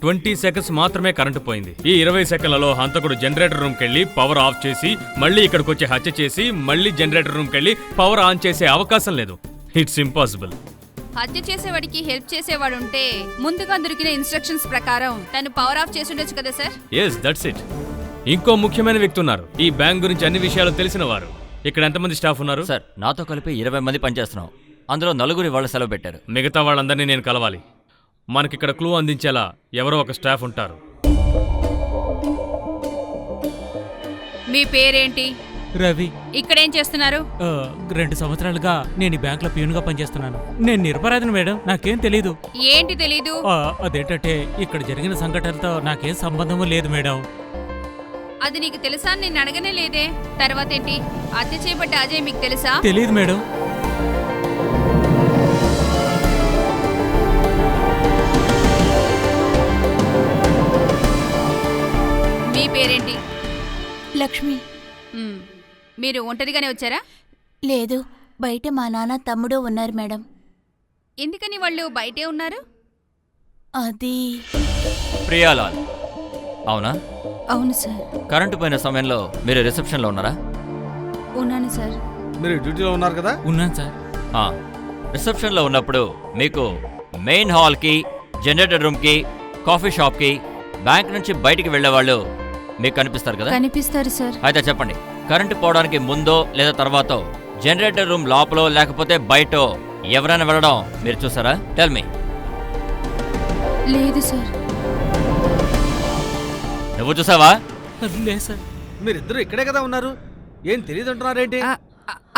20 సెకండ్స్ మాత్రమే కరెంటు పోయింది. ఈ 20 సెకండ్లలో హంతకుడు జనరేటర్ రూమ్కి వెళ్ళి పవర్ ఆఫ్ చేసి మళ్ళీ ఇక్కడికి వచ్చి హత్య చేసి మళ్ళీ జనరేటర్ రూమ్కి వెళ్ళి పవర్ ఆన్ చేసే అవకాశం లేదు. It's impossible. హత్య చేసేవాడికి హెల్ప్ చేసేవాడు ఉంటే ముందుగా దొరికిన ఇన్స్ట్రక్షన్స్ ప్రకారం తను పవర్ ఆఫ్ చేసి ఉండొచ్చు కదా సార్? Yes, that's it. ఇంకో ముఖ్యమైన వ్యక్తి ఉన్నారు, ఈ బ్యాంక్ గురించి అన్ని విషయాలు తెలిసిన వారు. ఇక్కడ ఎంతమంది స్టాఫ్ ఉన్నారు? సార్, నాతో కలిపి 20 మంది పనిచేస్తున్నాం. అందులో 4 వాళ్ళు సెలవు పెట్టారు. మిగతా వాళ్ళందరినీ నేను కలవాలి. మనకిక్కడ క్లూ అందించేలా ఎవరో ఒక స్టాఫ్ ఉంటారు. మీ పేరేంటి? రవి. ఇక్కడేం చేస్తున్నారు? 2 సంవత్సరాలుగా నేను ఈ బ్యాంకులో ప్యూన్గా పనిచేస్తున్నాను. నేను నిరపరాధిని మేడం, నాకేం తెలీదు. ఏంటి తెలీదు? అదేంటంటే ఇక్కడ జరిగిన సంఘటనతో నాకేం సంబంధము లేదు మేడం. అది నీకు తెలుసా? నేను అడగనే లేదే. తర్వాత ఏంటి? హత్య చేయబడ్డ అజయ్ మీకు తెలుసా? తెలీదు మేడం. మీ పేరేంటి? లక్ష్మి. మీరు ఒంటరిగానే వచ్చారా? లేదు, బయట మా నాన్న తమ్ముడు ఉన్నారు మేడం. ఎందుకని వాళ్ళు బయటే ఉన్నారు? అది ప్రియాలాల్, అవునా? అవును సార్. కరెంటు పోయిన సమయంలో మీరు రిసెప్షన్లో ఉన్నారా? ఉన్నాను సార్. మీరు డ్యూటీలో ఉన్నారు కదా? ఉన్నాను సార్. రిసెప్షన్లో ఉన్నప్పుడు మీకు మెయిన్ హాల్కి, జనరేటర్ రూమ్కి, కాఫీ షాప్కి, బ్యాంక్ నుంచి బయటికి వెళ్ళేవాళ్ళు మీకు కనిపిస్తారు కదా? కనిపిస్తారు సార్. అయితే చెప్పండి, కరెంటు పోవడానికి ముందో లేదా తర్వాతో జనరేటర్ రూమ్ లోపల లేకపోతే బయటో ఎవరైనా వెళ్ళడం మీరు చూసారా? Tell me. లేదు సార్. నువ్వు చూసావా? లేదు సార్. మీరిద్దరు ఇక్కడే కదా ఉన్నారు, ఏం తెలియదు అంటున్నారేంటి?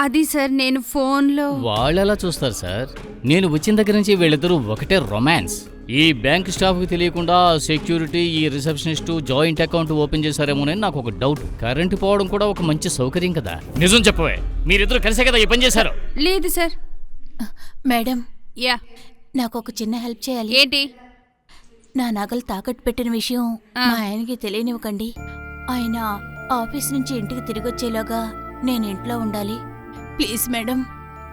అది సార్, నేను ఫోన్లో. వాళ్ళెలా చూస్తారు సార్? నేను వచ్చిన దగ్గర నుంచి వీళ్ళిద్దరూ ఒకటే రొమాన్స్. ఈ బ్యాంక్ స్టాఫ్కి తెలియకుండా సెక్యూరిటీ, ఈ రిసెప్షనిస్టు జాయింట్ అకౌంట్ ఓపెన్ చేశారేమోనని నాకు ఒక డౌట్. కరెంటు పోవడం కూడా ఒక మంచి సౌకర్యం కదా. నిజం చెప్పవే, మీరిద్దరు కలిసే కదా ఈ పని చేశారు? లేదు సార్. మేడం, యా, నాకు ఒక చిన్న హెల్ప్ చేయాలి. ఏంటి? నా నగలు తాకట్టు పెట్టిన విషయం మా ఆయనకి తెలియనివ్వకండి. ఆయన ఆఫీస్ నుంచి ఇంటికి తిరిగొచ్చేలాగా నేను ఇంట్లో ఉండాలి. ప్లీజ్ మేడం,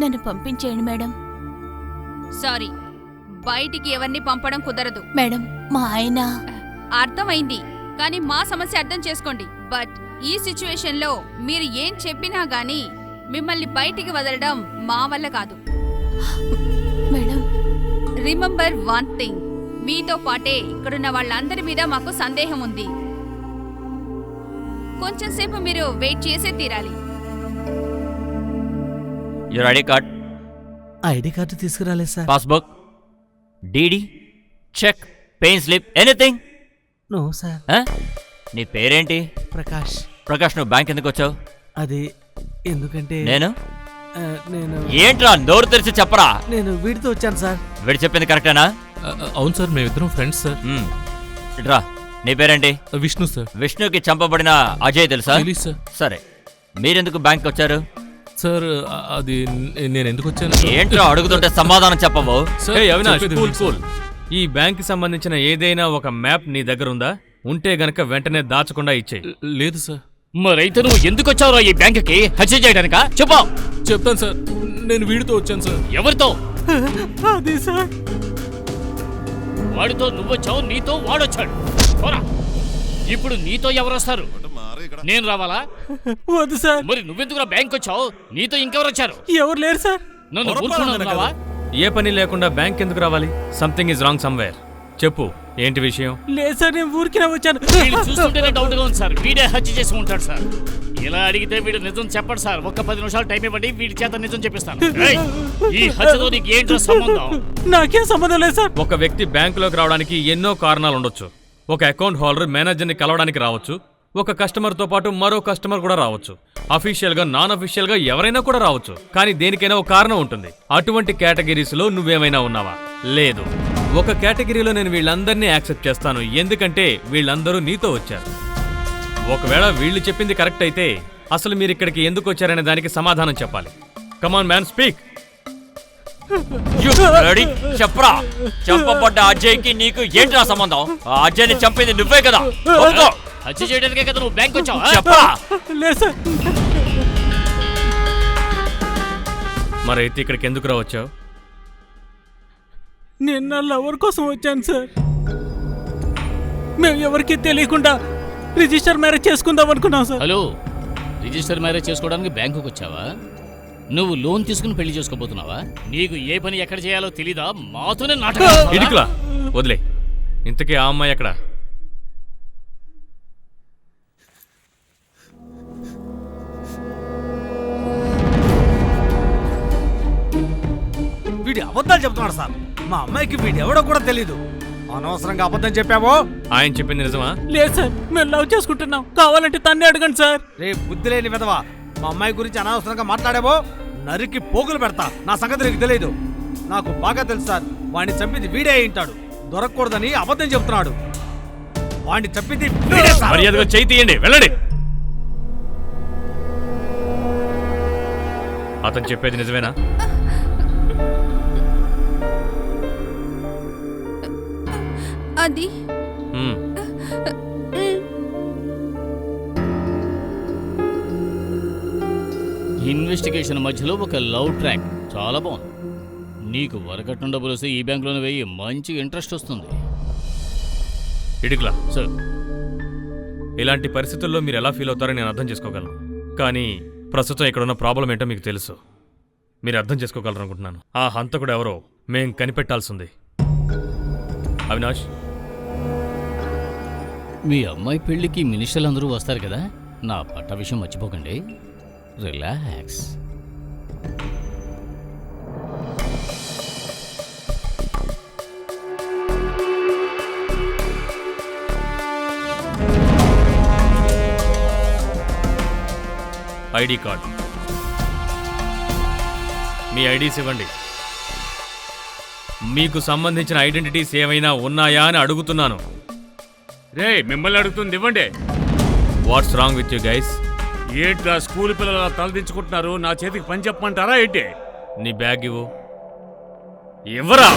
నన్ను పంపించేయండి మేడం. సారీ, బయటికి ఎవరిని పంపడం కుదరదు. మేడం, మా ఆయన అర్థమైంది, కానీ మా సమస్య అర్థం చేసుకోండి. బట్ ఈ సిచ్యువేషన్లో మీరు ఏం చెప్పినా గానీ మిమ్మల్ని బయటికి వదలడం మా వల్ల కాదు. మేడం, రిమెంబర్ వన్ థింగ్, మీతో పాటే ఇక్కడున్న వాళ్ళందరి మీద మాకు సందేహం ఉంది. కొంచెం సేపు మీరు వెయిట్ చేసే తీరాలి. Your ID card, ID card తీసుకురాలేదు sir. Passbook, DD, cheque, pay in slip, anything. No sir. నీ పేరేంటి? ప్రకాష్. ప్రకాష్, నువ్వు బ్యాంక్ ఎందుకు వచ్చావు? అది ఎందుకంటే నేను నేను ఏంట్రా నోరు తెరిచి చెప్పరా. నేను వీడితో వచ్చాను సార్. వీడు చెప్పింది కరెక్టేనా? అవును సార్, మేమిద్దరం ఫ్రెండ్స్ సార్. ఇట్రా, నీ పేరేంటి? విష్ణు సార్. విష్ణుకి చంపబడిన అజయ్ తెలుసా? తెలీదు సార్. సరే, మీరెందుకు బ్యాంక్ వచ్చారు? సార్ అది నేను ఎందుకు వచ్చాను? ఏంట్రా అడుగుతుంటే సమాధానం చెప్పవు? సార్, హే అవినాష్, చెప్పేది కూల్ విను కూల్. ఈ బ్యాంక్ సంబంధించిన ఏదైనా ఒక మ్యాప్ నీ దగ్గర ఉందా? ఉంటే గనక వెంటనే దాచకుండా ఇచ్చేయి. లేదు సార్. మరైతే నువ్వు ఎందుకు వచ్చావురా ఈ బ్యాంకుకి? హత్య చేయడానికా? చెప్పు. చెప్తాను సార్, నేను వీడితో వచ్చాను సార్. ఎవరితో? అది సార్. వాడితో నువ్వు వచ్చావు, నీతో వాడొచ్చాడు. పోరా. ఇప్పుడు నీతో ఎవరు వస్తారు? నేను రావాలా? వద్దు సార్. మరి నువ్వెందుకురా బ్యాంక్ వచ్చావు? నీతో ఇంకెవరు వచ్చారు? ఎవరు లేరు సార్. నన్ను ఊరుకున్నావా? ఏ పని లేకుండా బ్యాంక్ ఎందుకు రావాలి? Something is wrong somewhere. చెప్పు, ఏంటి విషయం? లేదు సార్, నేను ఊరికినే వచ్చాను. వీడు చూస్తుంటేనే డౌట్ గా ఉంది సార్. వీడే హత్య చేసి ఉంటాడు సార్. ఇలా అడిగితే వీడు నిజం చెప్పడు సార్. ఒక్క 10 నిమిషాలు టైం ఇవ్వండి, వీడి చేత నిజం చెప్పిస్తాను. ఏయ్, ఈ హత్యతో నీకు ఏంటో సంబంధం? నాకేం సంబంధం లేదు సార్. ఒక వ్యక్తి బ్యాంకులోకి రావడానికి ఎన్నో కారణాలు ఉండొచ్చు. ఒక అకౌంట్ హోల్డర్ మేనేజర్ని కలవడానికి రావచ్చు. ఒక కస్టమర్తో పాటు మరో కస్టమర్ కూడా రావచ్చు. అఫీషియల్గా, నాన్ అఫీషియల్గా ఎవరైనా కూడా రావచ్చు. కానీ దేనికైనా ఒక కారణం ఉంటుంది. అటువంటి కేటగిరీస్లో నువ్వేమైనా ఉన్నావా? లేదు. ఒక కేటగిరీలో నేను వీళ్ళందరినీ యాక్సెప్ట్ చేస్తాను, ఎందుకంటే వీళ్ళందరూ నీతో వచ్చారు. ఒకవేళ వీళ్ళు చెప్పింది కరెక్ట్ అయితే అసలు మీరు ఇక్కడికి ఎందుకు వచ్చారనే దానికి సమాధానం చెప్పాలి. Come on man, speak. చెప్పరా, చంపబడ్డ అజయ్కి నీకు ఏంట్రా సంబంధం? ఆ అజయ్ని చంపింది నువ్వే కదా. హత్య చేయడానికే కదా నువ్వు బ్యాంక్ వచ్చావు? చెప్పరా. లేదు సార్. మరైతే ఇక్కడికి ఎందుకు రావచ్చావు? నేను నా లవర్ కోసం వచ్చాను సార్. మేము ఎవరికి తెలియకుండా రిజిస్టర్ మ్యారేజ్ చేసుకుందాం అనుకున్నాం సార్. హలో, రిజిస్టర్ మ్యారేజ్ చేసుకోవడానికి బ్యాంకుకి వచ్చావా? నువ్వు లోన్ తీసుకుని పెళ్లి చేసుకోబోతున్నావా? నీకు ఏ పని ఎక్కడ చేయాలో తెలీదా? మాతోనే నాటకం. ఇడికులా వదిలే. ఇంతకీ ఆ అమ్మాయి ఎక్కడ? వీడి అబద్ధాలు చెప్తున్నాడు సార్. మా అమ్మాయికి వీడు ఎవడో కూడా తెలీదు. అనవసరంగా అబద్ధం చెప్పావో. ఆయన చెప్పింది నిజమా? లేదు సార్, మేము లవ్ చేసుకుంటున్నాం. కావాలంటే తన్నే అడగండి సార్. రే బుద్ధి లేని విధవా, మా అమ్మాయి గురించి అనవసరంగా మాట్లాడావో నరికి పోగులు పెడతా. నా సంగతి నీకు తెలియదు. నాకు బాగా తెలుసు సార్. వాడిని చంపింది వీడే అయింటాడు. దొరకకూడదని అబద్ధం చెప్తున్నాడు. వాడిని చంపింది వీడే సార్. మర్యాదగా చేయి తీయండి, వెళ్ళండి. అతను చెప్పేది నిజమేనా? అది ఇన్వెస్టిగేషన్ మధ్యలో ఒక లవ్ ట్రాక్ చాలా బాగుంది. నీకు వరకట్నం డబ్బులు వస్తే ఈ బ్యాంకులోనే వేయి, మంచి ఇంట్రెస్ట్ వస్తుంది. ఇడికులా సార్, ఇలాంటి పరిస్థితుల్లో మీరు ఎలా ఫీల్ అవుతారో నేను అర్థం చేసుకోగలను. కానీ ప్రస్తుతం ఇక్కడ ఉన్న ప్రాబ్లం ఏంటో మీకు తెలుసు. మీరు అర్థం చేసుకోగలరు అనుకుంటున్నాను. ఆ హంతకుడు ఎవరో మేం కనిపెట్టాల్సింది. అవినాష్, మీ అమ్మాయి పెళ్లికి మినిస్టర్లు అందరూ వస్తారు కదా, నా పట్ట విషయం మర్చిపోకండి. రిలాక్స్. ఐడి కార్డ్, మీ ఐడీస్ ఇవ్వండి. మీకు సంబంధించిన ఐడెంటిటీస్ ఏమైనా ఉన్నాయా అని అడుగుతున్నాను. రే, మిమ్మల్ని అడుగుతుంది ఇవ్వండి. What's wrong with you guys? ఏంట్రా స్కూల్ పిల్లలు తలదించుకుంటున్నారు? నా చేతికి పని చెప్పమంటారా ఏంటి? నీ బ్యాగ్ ఇవ్వు. ఇవ్వరా?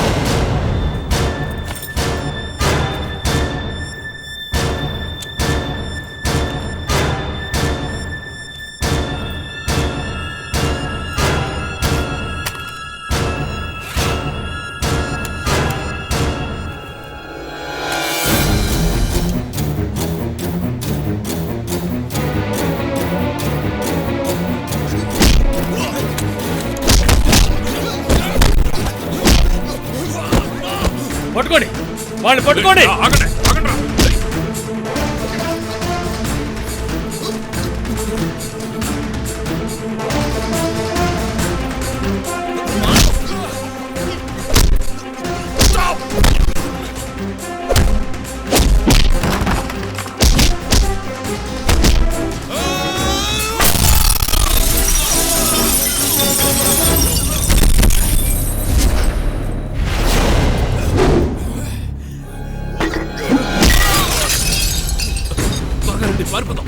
పట్టుకోండి వాళ్ళని పట్టుకోండి. ఆగండి, ఆగండి రా. త్వరగా రండి, పారిపోదాం.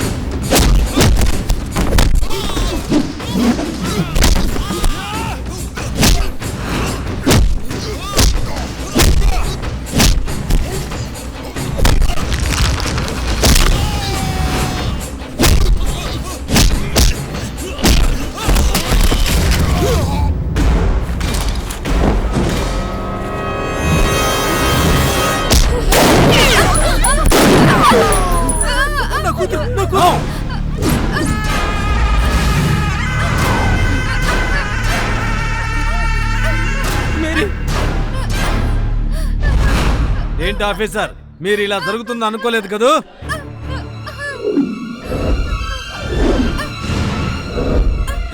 ఏంటి ఆఫీసర్, మీరు ఇలా జరుగుతుంది అనుకోలేదు కదూ?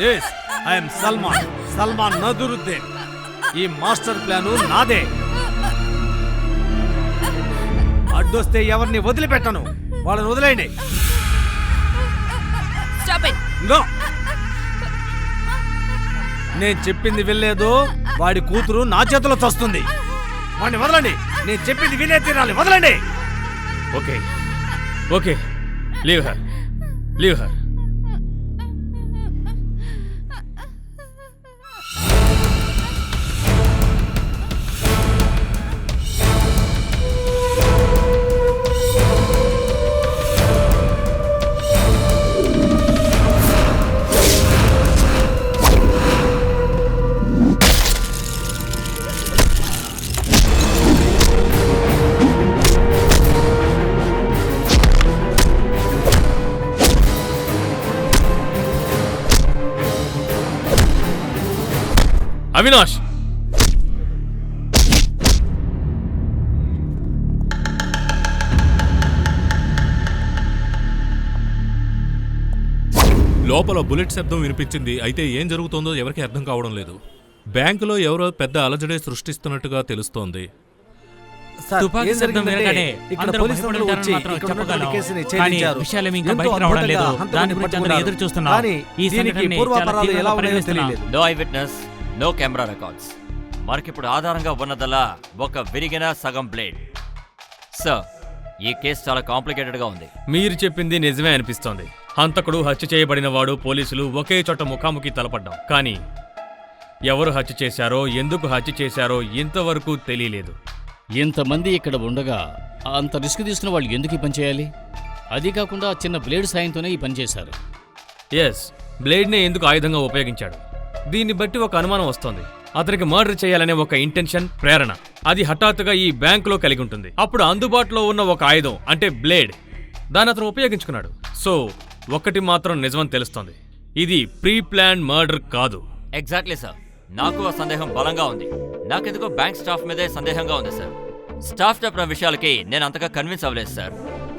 Yes, I'm Salman Naduruddin. ఈ మాస్టర్ ప్లాను నాదే. అడ్డొస్తే ఎవరిని వదిలిపెట్టను. వాళ్ళని వదిలేయండి. Stop it. నో, నేను చెప్పింది వినలేదు. వాడి కూతురు నా చేతిలో చస్తుంది. వాడిని వదలండి. నేను చెప్పింది వినే తీరాలి. వదలండి. Okay okay, leave her, leave her. Avinash, లోపల బుల్లెట్ శబ్దం వినిపించింది. అయితే ఏం జరుగుతోందో ఎవరికీ అర్థం కావడం లేదు. బ్యాంకులో ఎవరో పెద్ద అలజడే సృష్టిస్తున్నట్టుగా తెలుస్తోంది. తుపాకీ శబ్దం వినగానే అందరూ భయపడి ఉంటారని మాత్రం చెప్పగలం. కానీ విషయాలేమీ ఇంకా బయటకు రావడం లేదు. దాని గురించి అందరూ ఎదురు చూస్తున్నారు. ఈ సంఘటనని చాలా తీవ్రంగా పరిగణిస్తున్నాం. No eyewitness, no camera records. మనకిప్పుడు ఆధారంగా ఉన్నదల్లా ఒక విరిగిన సగం బ్లేడ్. సార్, ఈ కేసు చాలా కాంప్లికేటెడ్గా ఉంది. మీరు చెప్పింది నిజమే అనిపిస్తోంది. హంతకుడు హత్య చేయబడిన వాడు, పోలీసులు ఒకే చోట ముఖాముఖి తలపడ్డాం. కానీ ఎవరు హత్య చేశారో, ఎందుకు హత్య చేశారో ఇంతవరకు తెలియలేదు. ఇంతమంది ఇక్కడ ఉండగా అంత రిస్క్ తీసుకున్న వాళ్ళు ఎందుకు ఈ పని చేయాలి? అది కాకుండా చిన్న బ్లేడ్ సాయంతోనే ఈ పని చేశారు. ఎస్, బ్లేడ్నే ఎందుకు ఆయుధంగా ఉపయోగించాడు? దీన్ని బట్టి ఒక అనుమానం వస్తోంది. అతనికి మర్డర్ చేయాలనే ఒక ఇంటెన్షన్, ప్రేరణ, అది హఠాత్తుగా ఈ బ్యాంకులో కలిగి ఉంటుంది. అప్పుడు అందుబాటులో ఉన్న ఒక ఆయుధం అంటే బ్లేడ్, దాన్ని అతను ఉపయోగించుకున్నాడు. సో ఒకటి మాత్రం నిజమని తెలుస్తోంది, ఇది ప్రీ ప్లాన్ మర్డర్ కాదు. ఎగ్జాక్ట్లీ సార్, నాకు ఆ సందేహం బలంగా ఉంది. నాకెందుకో బ్యాంక్ స్టాఫ్ మీదే సందేహంగా ఉంది సార్. స్టాఫ్ చెప్పిన విషయాలకి నేను అంతగా కన్విన్స్ అవ్వలేదు సార్.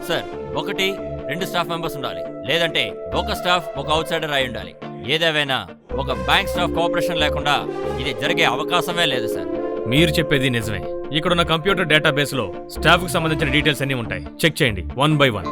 సార్, 1-2 స్టాఫ్ మెంబర్స్ ఉండాలి, లేదంటే ఒక స్టాఫ్ ఒక అవుట్ సైడర్ అయి ఉండాలి. ఏదేవైనా ఒక బ్యాంక్ స్టాఫ్ కోఆపరేషన్ లేకుండా ఇది జరిగే అవకాశమే లేదు సార్. మీరు చెప్పేది నిజమే. ఇక్కడున్న కంప్యూటర్ డేటాబేస్లో స్టాఫ్కి సంబంధించిన డీటెయిల్స్ అన్నీ ఉంటాయి. చెక్ చేయండి 1 by 1.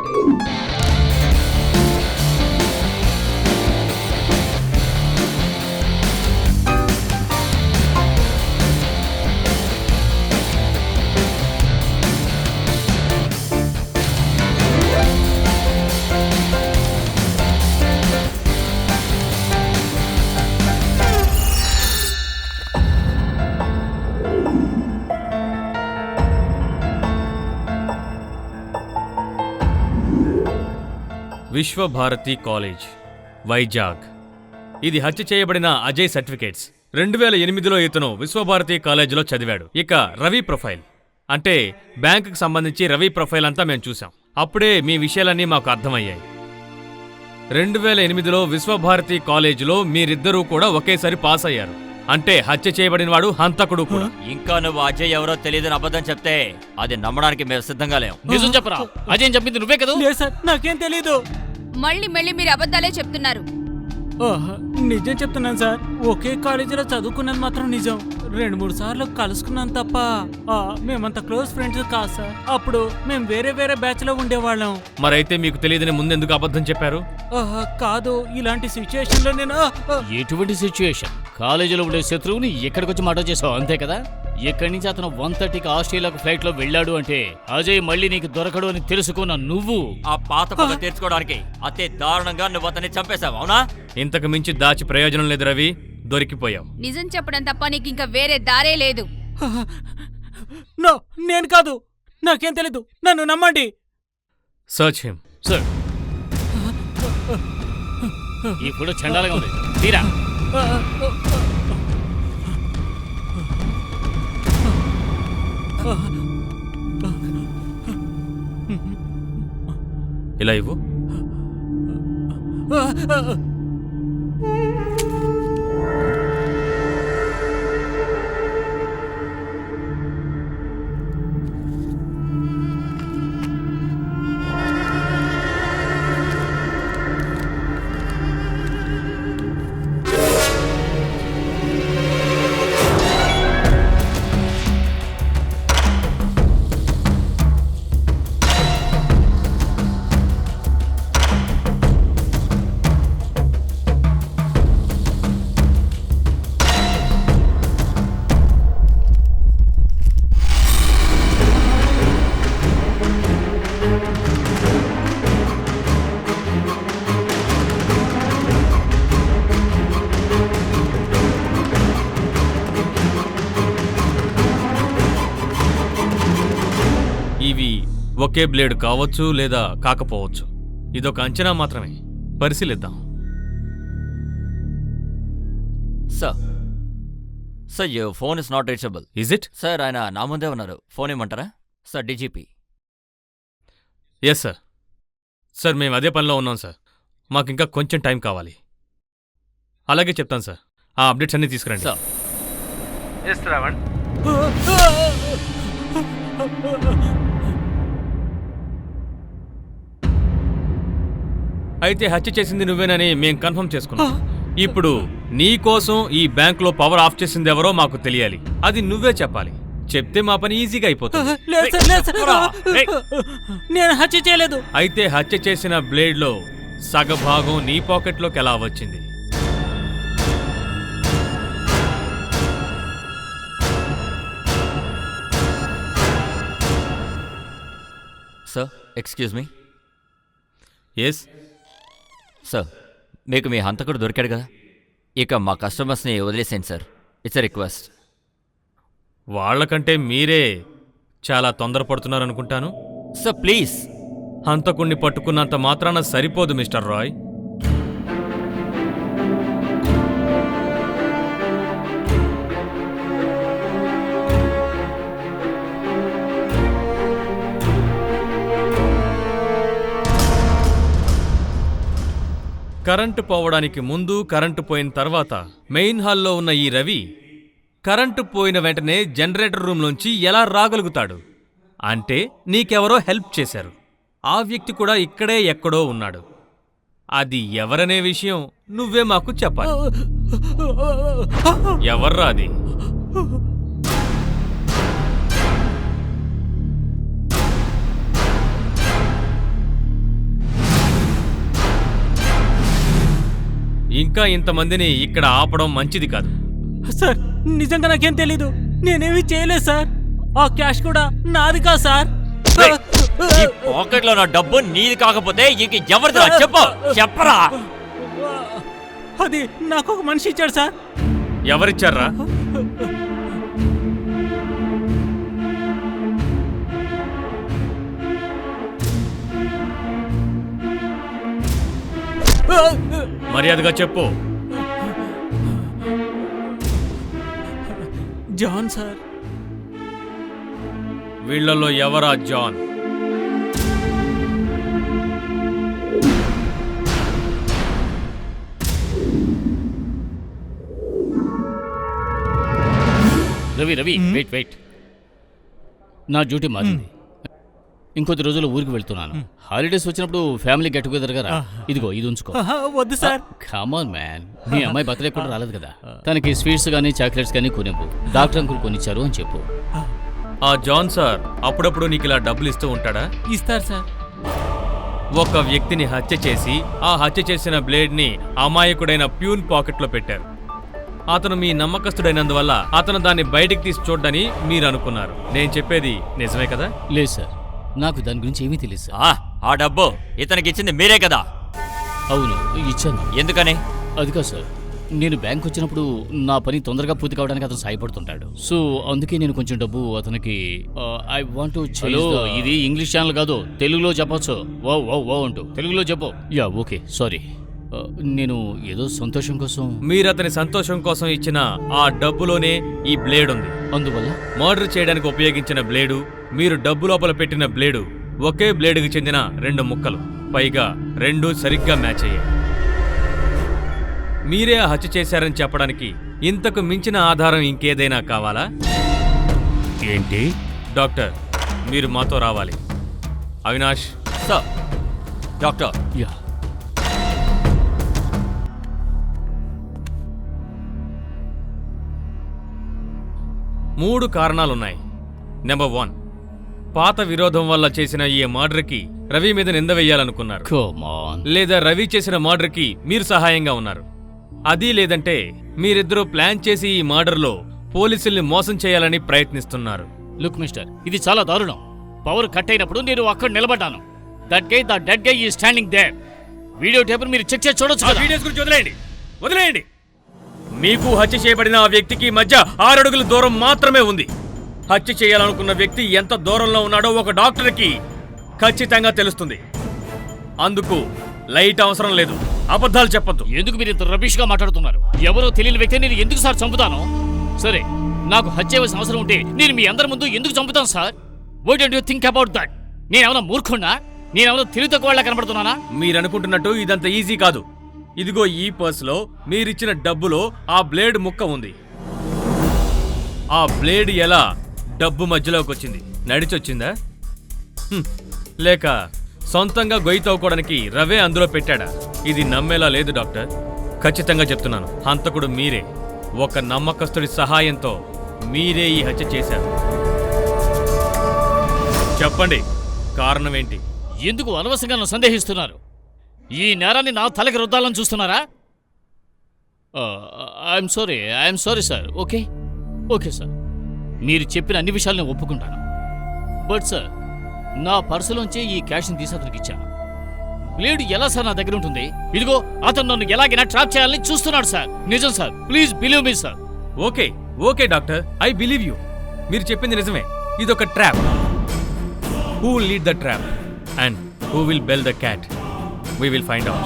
విశ్వభారతి కాలేజ్, వైజాగ్. ఇది హత్య చేయబడిన అజయ్ సర్టిఫికేట్స్. 2008లో ఇతను విశ్వభారతి కాలేజీలో చదివాడు. ఇక రవి ప్రొఫైల్ అంటే బ్యాంకుకి సంబంధించి రవి ప్రొఫైల్ అంతా మేము చూసాం. అప్పుడే మీ విషయాలన్నీ మాకు అర్థమయ్యాయి. 2008లో విశ్వభారతి కాలేజీలో మీరిద్దరూ కూడా ఒకేసారి పాస్ అయ్యారు. అంటే హత్య చేయబడిన వాడు హంతకుడు కూడా. ఇంకా నువ్వు అజయ్ ఎవరో తెలియదని అబద్ధం చెప్తే అది నమ్మడానికి మేము సిద్ధంగా లేం. నిజం చెప్పరా? అజయ్ చెప్పింది నువ్వే కదా? లేదు సార్, నాకేం తెలీదు. మళ్ళీ మళ్ళీ మీరు అబద్ధాలే చెప్తున్నారు. నిజం చెప్తున్నాను సార్. ఒకే కాలేజీలో చదువుకున్నది మాత్రం నిజం. 2-3 సార్లు కలుసుకున్నాను తప్ప మేమంత క్లోజ్ ఫ్రెండ్స్ కాదు సార్. అప్పుడు మేము వేరే వేరే బ్యాచ్ లో ఉండేవాళ్ళం. మరైతే మీకు తెలియదని ముందెందుకు అబద్ధం చెప్పారు? కాదు, ఇలాంటి సిచ్యుయేషన్ లో నేను ఎటువంటి సిచ్యుయేషన్? కాలేజీలో ఉండే శత్రువుని ఎక్కడికి వచ్చి మాట చేసావు అంతే కదా? ఇక్కడి నుంచి అతను 1:30కి ఆస్ట్రేలియాకు ఫ్లైట్ లో వెళ్ళాడు అంటే అజయ్ మళ్ళీ నీకు దొరకడు అని తెలుసుకున్న నువ్వు ఆ పాత పగ తీర్చుకోవడానికి అతి దారుణంగా నువ్వు అతన్ని చంపేశావు, అవునా? ఇంతకు మించి దాచి ప్రయోజనం లేదు రవి, దొరికిపోయావు. నిజం చెప్పడం తప్ప నీకు ఇంకా వేరే దారే లేదు. నో, నేను కాదు, నాకేం తెలీదు, నన్ను నమ్మండి. Search him. సార్, ఈ ఫోటో చండాలంగా ఉంది, తీరా. ఇలా ఇవ్వు. ఇవి ఒకే బ్లేడ్ కావచ్చు లేదా కాకపోవచ్చు. ఇదొక అంచనా మాత్రమే. పరిశీలిద్దాం. Sir your phone is not reachable. Is it? Sir, ఆయన నా ముందే ఉన్నారు. ఫోన్ ఇవ్వమంటారా? Sir, DGP. Yes sir. Sir, మేము అదే పనిలో ఉన్నాం సార్. మాకు ఇంకా కొంచెం టైం కావాలి. అలాగే చెప్తాను సార్. ఆ అప్డేట్స్ అన్నీ తీసుకురండి. సార్. ఎస్ శ్రావణ్. అయితే హత్య చేసింది నువ్వేనని మేం కన్ఫర్మ్ చేసుకున్నాం. ఇప్పుడు నీ కోసం ఈ బ్యాంకులో పవర్ ఆఫ్ చేసింది ఎవరో మాకు తెలియాలి. అది నువ్వే చెప్పాలి. చెప్తే మా పని ఈజీగా అయిపోతుంది. నేను హత్య చేయలేదు. అయితే హత్య చేసిన బ్లేడ్లో సగభాగం నీ పాకెట్లోకి ఎలా వచ్చింది? Sir, excuse me. Yes sir, మీకు మీ హంతకుడు దొరికాడు కదా, ఇక మా కస్టమర్స్ని వదిలేసేయండి సార్. It's a request. వాళ్లకంటే మీరే చాలా తొందరపడుతున్నారనుకుంటాను. Sir, please. హంతకుణ్ణి పట్టుకున్నంత మాత్రాన సరిపోదు మిస్టర్ రాయ్. కరెంటు పోవడానికి ముందు, కరెంటు పోయిన తర్వాత మెయిన్ హాల్లో ఉన్న ఈ రవి కరెంటు పోయిన వెంటనే జనరేటర్ రూమ్లోంచి ఎలా రాగలుగుతాడు? అంటే నీకెవరో హెల్ప్ చేశారు. ఆ వ్యక్తి కూడా ఇక్కడే ఎక్కడో ఉన్నాడు. అది ఎవరనే విషయం నువ్వే మాకు చెప్పాలి. ఎవర్రా అది? ఇంకా ఇంతమందిని ఇక్కడ ఆపడం మంచిది కాదు. సార్, నిజంగా నాకేం తెలీదు. నేనేమీ చేయలేదు సార్. ఆ క్యాష్ కూడా నాది కాదు సార్. ఈ పాకెట్లో నా డబ్బు నీది కాకపోతే ఇంక ఎవరిదిరా? చెప్పరా. అది నాకు ఒక మనిషి ఇచ్చాడు సార్. ఎవరిచ్చారా? మర్యాదగా చెప్పు. John sir. వీళ్లలో ఎవరా John? Ravi Ravi wait wait. నా డ్యూటీ మారింది. ఇంకొద్ది రోజుల్లో ఊరికి వెళ్తున్నాను. హాలిడేస్ వచ్చినప్పుడు ఫ్యామిలీ గెట్ టుగెదర్ గా రా. ఇదిగో ఇది ఉంచుకో. వద్దు సార్. కమాన్ మ్యాన్, మీ అమ్మాయి బర్త్డే కూడా రాలేదు కదా, తనకి స్వీట్స్ కానీ చాక్లెట్స్ కానీ కొనివ్వు. డాక్టర్ అంకుల్ కొనిచ్చారు అని చెప్పు. ఆ జాన్ సార్ అప్పుడప్పుడు నీకు ఇలా డబ్బులు ఇస్తూ ఉంటాడా? ఇస్తారు సార్. ఒక వ్యక్తిని హత్య చేసి ఆ హత్య చేసిన బ్లేడ్ని అమాయకుడైన ప్యూన్ పాకెట్లో పెట్టారు. అతను మీ నమ్మకస్తుడైనందువల్ల అతను దాన్ని బయటికి తీసి చూడ్డని మీరు అనుకున్నారు. నేను చెప్పేది నిజమే కదా? లేదు సార్, నాకు దాని గురించి ఏమీ తెలియదు సార్. ఆ డబ్బు ఇతనికి ఇచ్చింది మీరే కదా? అవును, ఇచ్చాను. ఎందుకని? అది కాదు సార్, నేను బ్యాంక్ వచ్చినప్పుడు నా పని తొందరగా పూర్తి కావడానికి అతను సాయపడుతుంటాడు. సో అందుకే నేను కొంచెం డబ్బు అతనికి ఐ వాంట్ టు. ఇది ఇంగ్లీష్ ఛానల్ కాదు, తెలుగులో చెప్పొచ్చు. ఓ ఓ ఓ అంటూ తెలుగులో చెప్పు. Yeah okay, sorry. నేను ఏదో సంతోషం కోసం. మీరు అతని సంతోషం కోసం ఇచ్చిన ఆ డబ్బులోనే ఈ బ్లేడ్ ఉంది. అందువల్ల మర్డర్ చేయడానికి ఉపయోగించిన బ్లేడు, మీరు డబ్బు లోపల పెట్టిన బ్లేడు ఒకే బ్లేడుకి చెందిన 2 ముక్కలు. పైగా 2 సరిగ్గా మ్యాచ్ అయ్యాయి. మీరే ఆ హత్య చేశారని చెప్పడానికి ఇంతకు మించిన ఆధారం ఇంకేదైనా కావాలా? ఏంటి? డాక్టర్, మీరు మాతో రావాలి. అవినాష్. సార్. డాక్టర్. యా. మూడు కారణాలున్నాయి. నెంబర్ 1, పాత విరోధం వల్ల చేసిన ఈ మర్డర్కి రవి మీద నింద వెయ్యాలనుకున్నారు. Come on. లేదా రవి చేసిన మర్డర్కి మీరు సహాయంగా ఉన్నారు. అది లేదంటే మీరిద్దరూ ప్లాన్ చేసి ఈ మర్డర్లో పోలీసుల్ని మోసం చేయాలని ప్రయత్నిస్తున్నారు. లుక్ మిస్టర్, ఇది చాలా దారుణం. పవర్ కట్ అయినప్పుడు నేను అక్కడ నిలబడ్డాను. That guy, the dead guy is standing there. Video tape మీరు చెక్ చేసి చూడొచ్చు. వీడియోస్ గురించి వదిలేయండి. మీకు హత్య చేయబడిన ఆ వ్యక్తికి మధ్య 6 అడుగుల దూరం మాత్రమే ఉంది. హత్య చేయాలనుకున్న వ్యక్తి ఎంత దూరంలో ఉన్నాడో ఒక డాక్టర్కి ఖచ్చితంగా తెలుస్తుంది. అందుకు లైట్ అవసరం లేదు. అబద్ధాలు చెప్పొద్దు. ఎందుకు మీరు ఇంత రబిష్గా మాట్లాడుతున్నారు? ఎవరో తెలియని వ్యక్తి నేను ఎందుకు సార్ చంపుతాను? సరే, నాకు హత్య చేయవలసిన అవసరం ఉంటే నేను మీ అందరి ముందు ఎందుకు చంపుతాను sir? Why don't you think about that? నేనేమన్నా మూర్ఖున్నా? నేనేమన్నా తెలివి తక్కువ వాళ్ళ కనబడుతున్నానా? మీరు అనుకుంటున్నట్టు ఇదంత ఈజీ కాదు. ఇదిగో ఈ పర్సులో మీరిచ్చిన డబ్బులో ఆ బ్లేడ్ ముక్క ఉంది. ఆ బ్లేడ్ ఎలా డబ్బు మధ్యలోకి వచ్చింది? నడిచొచ్చిందా? లేక సొంతంగా గొయ్యి తవ్వుకోవడానికి రవే అందులో పెట్టాడా? ఇది నమ్మేలా లేదు డాక్టర్. ఖచ్చితంగా చెప్తున్నాను, హంతకుడు మీరే. ఒక నమ్మకస్తుడి సహాయంతో మీరే ఈ హత్య చేశారు. చెప్పండి, కారణం ఏంటి? ఎందుకు అనవసరంగా నన్ను సందేహిస్తున్నారు? ఈ నేరాన్ని నా తలకి రుద్దాలని చూస్తున్నారా? I'm sorry sir. Okay sir, మీరు చెప్పిన అన్ని విషయాలు నేను ఒప్పుకుంటాను. బట్ సార్, నా పర్సులోంచి ఈ క్యాష్ని తీసి అతనికి ఇచ్చాను. బ్లేడ్ ఎలా సార్ నా దగ్గర ఉంటుంది? ఇదిగో అతను నన్ను ఎలాగైనా ట్రాప్ చేయాలని చూస్తున్నాడు సార్. నిజం sir, please believe me sir. Okay doctor, I believe you. మీరు చెప్పింది నిజమే. ఇదొక trap. Who will lead the trap and who will bell the cat? We will find out.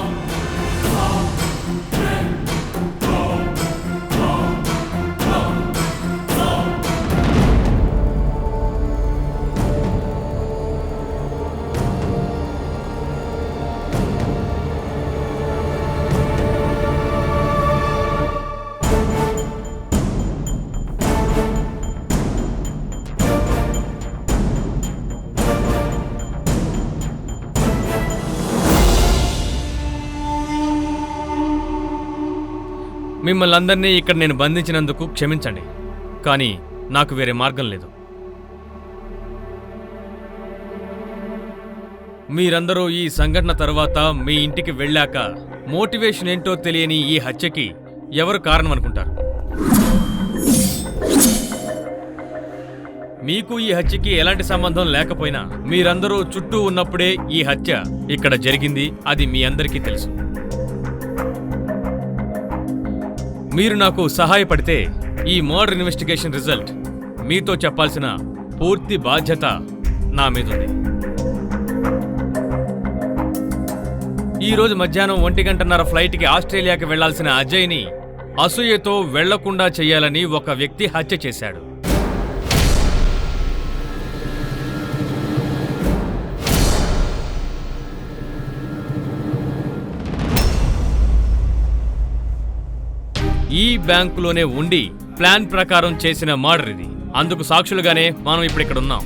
మిమ్మల్ని అందరినీ ఇక్కడ నేను బంధించినందుకు క్షమించండి, కానీ నాకు వేరే మార్గం లేదు. మీరందరూ ఈ సంఘటన తర్వాత మీ ఇంటికి వెళ్ళాక మోటివేషన్ ఏంటో తెలియని ఈ హత్యకి ఎవరు కారణం అనుకుంటారు? మీకు ఈ హత్యకి ఎలాంటి సంబంధం లేకపోయినా మీరందరూ చుట్టూ ఉన్నప్పుడే ఈ హత్య ఇక్కడ జరిగింది. అది మీ అందరికీ తెలుసు. మీరు నాకు సహాయపడితే ఈ మర్డర్ ఇన్వెస్టిగేషన్ రిజల్ట్ మీతో చెప్పాల్సిన పూర్తి బాధ్యత నా మీదుంది. ఈరోజు మధ్యాహ్నం 1:30 ఫ్లైట్కి ఆస్ట్రేలియాకి వెళ్లాల్సిన అజయ్ని అసూయతో వెళ్లకుండా చేయాలని ఒక వ్యక్తి హత్య చేశాడు. ఈ బ్యాంకులోనే ఉండి ప్లాన్ ప్రకారం చేసిన మర్డర్ ఇది. అందుకు సాక్షులుగానే మనం ఇప్పుడు ఇక్కడ ఉన్నాం.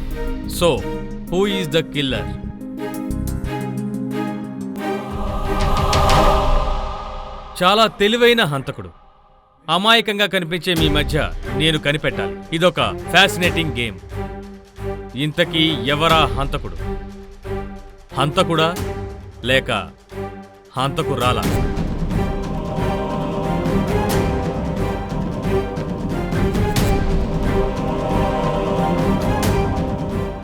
So who is the killer? చాలా తెలివైన హంతకుడు. అమాయకంగా కనిపించే మీ మధ్య నేను కనిపెట్టాలి. ఇదొక ఫ్యాసినేటింగ్ గేమ్. ఇంతకీ ఎవరా హంతకుడు? హంతకుడా లేక హంతకురాలా?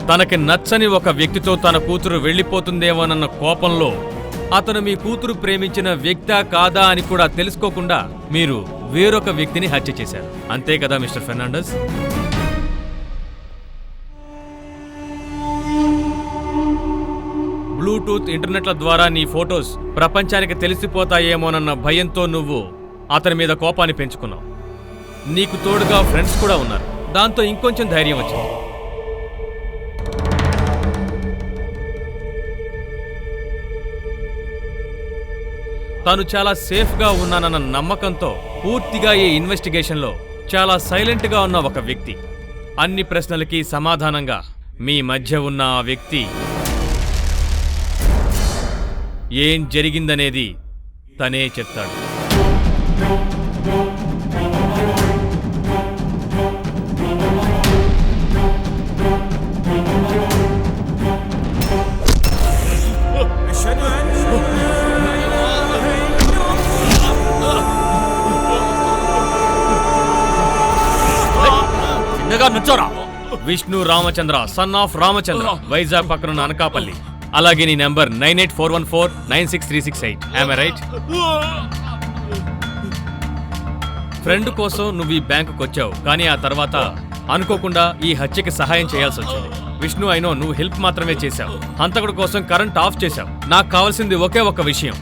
తనకి నచ్చని ఒక వ్యక్తితో తన కూతురు వెళ్ళిపోతుందేమోనన్న కోపంలో అతను మీ కూతురు ప్రేమించిన వ్యక్తా కాదా అని కూడా తెలుసుకోకుండా మీరు వేరొక వ్యక్తిని హత్య చేశారు. అంతే కదా మిస్టర్ ఫెర్నాండస్? బ్లూటూత్ ఇంటర్నెట్ల ద్వారా నీ ఫొటోస్ ప్రపంచానికి తెలిసిపోతాయేమోనన్న భయంతో నువ్వు అతని మీద కోపాన్ని పెంచుకున్నావు. నీకు తోడుగా ఫ్రెండ్స్ కూడా ఉన్నారు. దాంతో ఇంకొంచెం ధైర్యం వచ్చింది. తాను చాలా సేఫ్గా ఉన్నానన్న నమ్మకంతో పూర్తిగా ఈ ఇన్వెస్టిగేషన్లో చాలా సైలెంట్గా ఉన్న ఒక వ్యక్తి, అన్ని ప్రశ్నలకి సమాధానంగా మీ మధ్య ఉన్న ఆ వ్యక్తి ఏం జరిగిందనేది తనే చెప్తాడు. విష్ణు రామచంద్ర, సన్ ఆఫ్ రామచంద్ర, వైజాగ్ పక్కనున్న అనకాపల్లి. అలాగే నీ number 9841496368. Am I right? Friend కోసం నువ్వు ఈ బ్యాంకుకు వచ్చావు, కానీ ఆ తర్వాత అనుకోకుండా ఈ హత్యకి సహాయం చేయాల్సి వచ్చింది. విష్ణు, అయినో నువ్వు హెల్ప్ మాత్రమే చేశావు. హంతకుడి కోసం కరెంట్ ఆఫ్ చేశావు. నాకు కావాల్సింది ఒకే ఒక్క విషయం,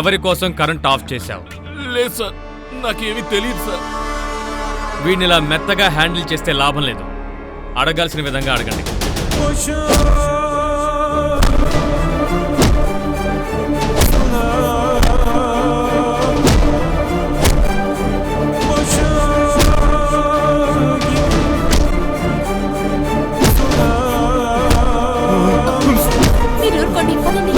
ఎవరి కోసం కరెంట్ ఆఫ్ చేశావు? లేదు సార్, నాకేమీ తెలియదు సార్. వీడినిలా మెత్తగా హ్యాండిల్ చేస్తే లాభం లేదు. అడగాల్సిన విధంగా అడగండి. మీరు ఊరుకోండి, పదండి.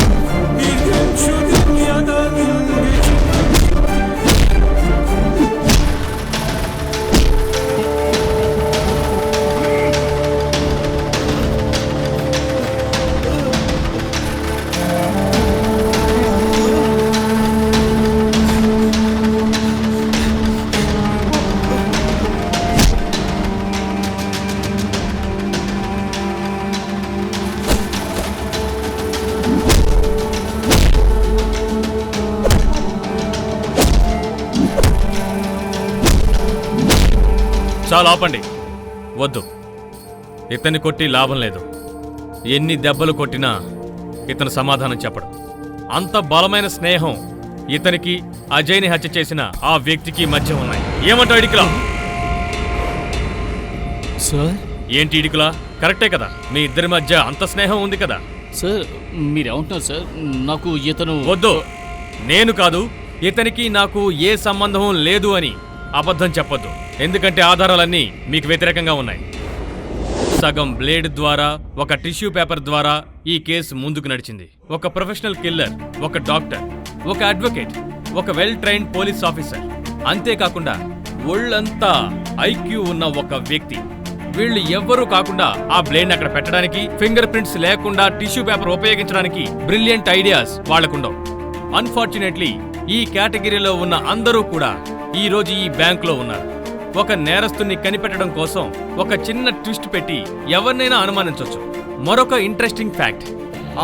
చాలా ఆపండి. వద్దు, ఇతన్ని కొట్టి లాభం లేదు. ఎన్ని దెబ్బలు కొట్టినా ఇతను సమాధానం చెప్పడు. అంత బలమైన స్నేహం ఇతనికి అజయ్ని హత్య చేసిన ఆ వ్యక్తికి మధ్య ఉన్నాయి. ఏమంటావు ఇడికులా? సార్, ఏంటి ఇడికులా? కరెక్టే కదా, మీ ఇద్దరి మధ్య అంత స్నేహం ఉంది కదా? సార్ మీరేమంటున్నారు సార్? నాకు ఇతను... వద్దు, నేను కాదు, ఇతనికి నాకు ఏ సంబంధం లేదు అని అబద్ధం చెప్పొద్దు. ఎందుకంటే ఆధారాలన్నీ మీకు వ్యతిరేకంగా ఉన్నాయి. సగం బ్లేడ్ ద్వారా, ఒక టిష్యూ పేపర్ ద్వారా ఈ కేసు ముందుకు నడిచింది. ఒక ప్రొఫెషనల్ కిల్లర్, ఒక డాక్టర్, ఒక అడ్వకేట్, ఒక వెల్ ట్రైన్డ్ పోలీస్ ఆఫీసర్, అంతేకాకుండా ఒళ్ళంతా ఐక్యూ ఉన్న ఒక వ్యక్తి. వీళ్ళు ఎవ్వరూ కాకుండా ఆ బ్లేడ్ అక్కడ పెట్టడానికి, ఫింగర్ ప్రింట్స్ లేకుండా టిష్యూ పేపర్ ఉపయోగించడానికి బ్రిలియంట్ ఐడియాస్ వాళ్లకుండవు. అన్ఫార్చునేట్లీ ఈ కేటగిరీలో ఉన్న అందరూ కూడా ఈ రోజు ఈ బ్యాంకులో ఉన్నారు. ఒక నేరస్తుని కనిపెట్టడం కోసం ఒక చిన్న ట్విస్ట్ పెట్టి ఎవరినైనా అనుమానించవచ్చు. మరొక ఇంట్రెస్టింగ్ ఫ్యాక్ట్,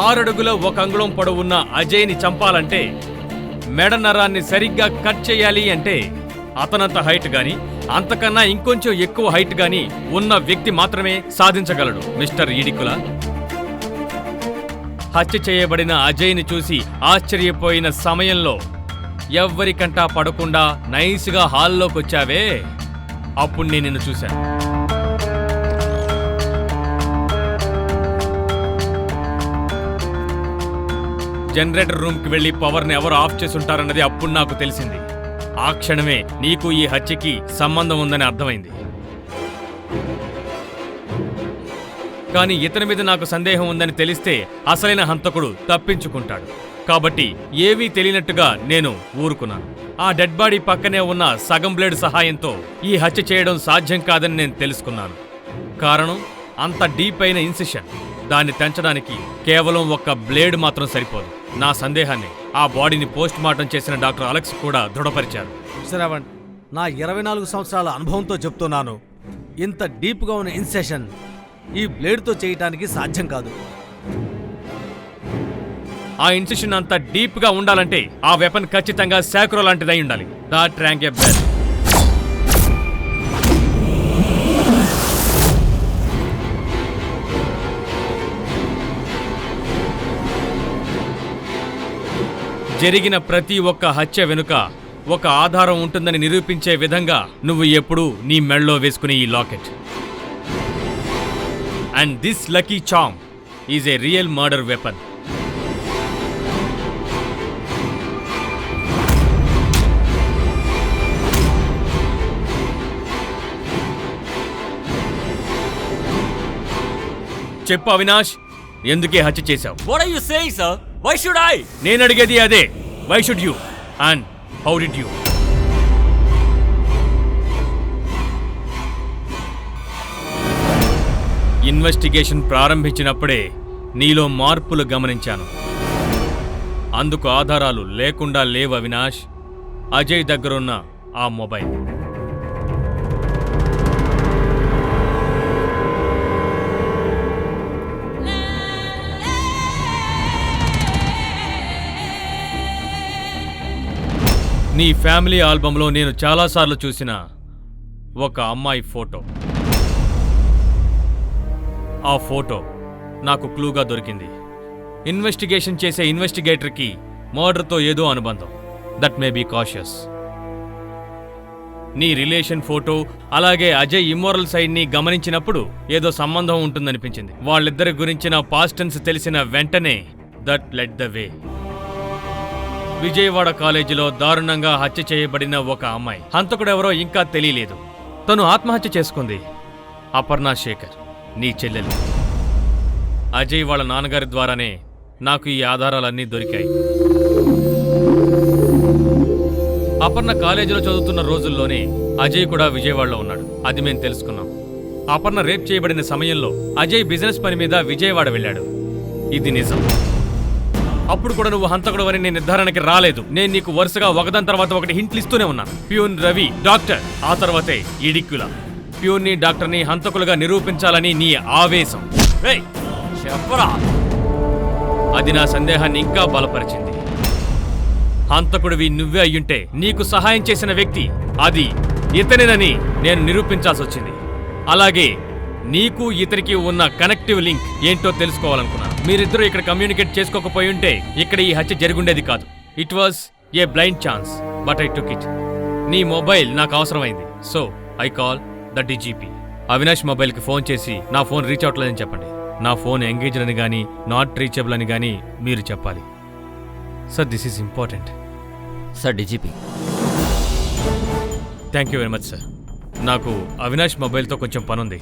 6 అడుగుల 1 అంగుళం పొడవున్న అజయ్ని చంపాలంటే, మెడ నరాన్ని సరిగ్గా కట్ చేయాలి అంటే అతనంత హైట్ గాని, అంతకన్నా ఇంకొంచెం ఎక్కువ హైట్ గాని ఉన్న వ్యక్తి మాత్రమే సాధించగలడు. మిస్టర్ ఇడికులా, హత్య చేయబడిన అజయ్ని చూసి ఆశ్చర్యపోయిన సమయంలో ఎవ్వరికంటా పడకుండా నైస్గా హాల్లోకి వచ్చావే, అప్పుడు నేను నిన్ను చూశాను. జనరేటర్ రూమ్కి వెళ్ళి పవర్ని ఎవరు ఆఫ్ చేసి ఉంటారన్నది అప్పుడు నాకు తెలిసింది. ఆ క్షణమే నీకు ఈ హత్యకి సంబంధం ఉందని అర్థమైంది. కానీ ఇతని మీద నాకు సందేహం ఉందని తెలిస్తే అసలైన హంతకుడు తప్పించుకుంటాడు. కాబట్టి ఏవీ తెలియనట్టుగా నేను ఊరుకున్నాను. ఆ డెడ్ బాడీ పక్కనే ఉన్న సగం బ్లేడ్ సహాయంతో ఈ హత్య చేయడం సాధ్యం కాదని నేను తెలుసుకున్నాను. కారణం అంత డీప్ అయిన ఇన్సిషన్. దాన్ని తెంచడానికి కేవలం ఒక్క బ్లేడ్ మాత్రం సరిపోదు. నా సందేహాన్ని ఆ బాడీని పోస్ట్ మార్టం చేసిన డాక్టర్ అలెక్స్ కూడా దృఢపరిచారు. శ్రవణ్, నా 24 సంవత్సరాల అనుభవంతో చెప్తున్నాను, ఇంత డీప్గా ఉన్న ఇన్సెషన్ ఈ బ్లేడ్తో చేయటానికి సాధ్యం కాదు. ఆ ఇన్సిషన్ అంత డీప్ గా ఉండాలంటే ఆ వెపన్ ఖచ్చితంగా శాక్రో లాంటిదై ఉండాలి. That rank a bell. జరిగిన ప్రతి ఒక్క హత్య వెనుక ఒక ఆధారం ఉంటుందని నిరూపించే విధంగా నువ్వు ఎప్పుడూ నీ మెళ్ళలో వేసుకునే ఈ locket. And this lucky charm is a real murder weapon. చెప్పు అవినాష్, ఎందుకే హత్య చేశావు? What are you saying, sir? Why should I? నేను అడిగేది అదే. Why should you and how did you? Investigation ప్రారంభించినప్పుడే నీలో మార్పులు గమనించాను. అందుకు ఆధారాలు లేకుండా లేవు అవినాష్. అజయ్ దగ్గరున్న ఆ మొబైల్. నీ ఫ్యామిలీ ఆల్బంలో నేను చాలాసార్లు చూసిన ఒక అమ్మాయి ఫోటో. ఆ ఫోటో నాకు క్లూగా దొరికింది. ఇన్వెస్టిగేషన్ చేసే ఇన్వెస్టిగేటర్కి మర్డర్తో ఏదో అనుబంధం. That may be cautious. నీ రిలేషన్ ఫోటో అలాగే అజయ్ ఇమ్మోరల్ సైడ్ని గమనించినప్పుడు ఏదో సంబంధం ఉంటుందనిపించింది. వాళ్ళిద్దరి గురించిన పాస్ట్ టెన్స్ తెలిసిన వెంటనే that let the way. Vijayawada కాలేజీలో దారుణంగా హత్య చేయబడిన ఒక అమ్మాయి. హంతకుడెవరో ఇంకా తెలియలేదు. తను ఆత్మహత్య చేసుకుంది. అపర్ణ శేఖర్, నీ చెల్లెలు. అజయ్ వాళ్ళ నాన్నగారి ద్వారానే నాకు ఈ ఆధారాలన్నీ దొరికాయి. అపర్ణ కాలేజీలో చదువుతున్న రోజుల్లోనే అజయ్ కూడా విజయవాడలో ఉన్నాడు. అది మేము తెలుసుకున్నాం. అపర్ణ రేప్ చేయబడిన సమయంలో అజయ్ బిజినెస్ పని మీద విజయవాడ వెళ్ళాడు. ఇది నిజం. అప్పుడు కూడా నువ్వు హంతకుడు అని నేను నిర్ధారణకి రాలేదు. నేను నీకు వరుసగా ఒకదాని తర్వాత ఒకటి హింట్లు ఇస్తూనే ఉన్నాను. ప్యూన్ రవి, డాక్టర్, ఆ తర్వాతే ఇడిక్యులా. ప్యూన్ని డాక్టర్ని హంతకులుగా నిరూపించాలని నీ ఆవేశం. చెప్పరా. అది నా సందేహాన్ని ఇంకా బలపరిచింది. హంతకుడివి నువ్వే అయ్యుంటే నీకు సహాయం చేసిన వ్యక్తి అది ఇతనేనని నేను నిరూపించాల్సి వచ్చింది. అలాగే నీకు ఇతనికి ఉన్న కనెక్టివ్ లింక్ ఏంటో తెలుసుకోవాలనుకున్నాను. మీరిద్దరూ ఇక్కడ కమ్యూనికేట్ చేసుకోకపోయి ఉంటే ఇక్కడ ఈ హత్య జరుగుండేది కాదు. It was a blind chance, but I took it. నీ మొబైల్ నాకు అవసరమైంది. So I call the DGP. Avinash మొబైల్కి ఫోన్ చేసి నా ఫోన్ రీచ్ అవట్లేదని చెప్పండి. నా ఫోన్ ఎంగేజ్డ్ అని కానీ నాట్ రీచబుల్ అని కానీ మీరు చెప్పాలి. Sir, this is important. Sir, DGP. Thank you very much sir. నాకు అవినాష్ మొబైల్తో కొంచెం పనుంది.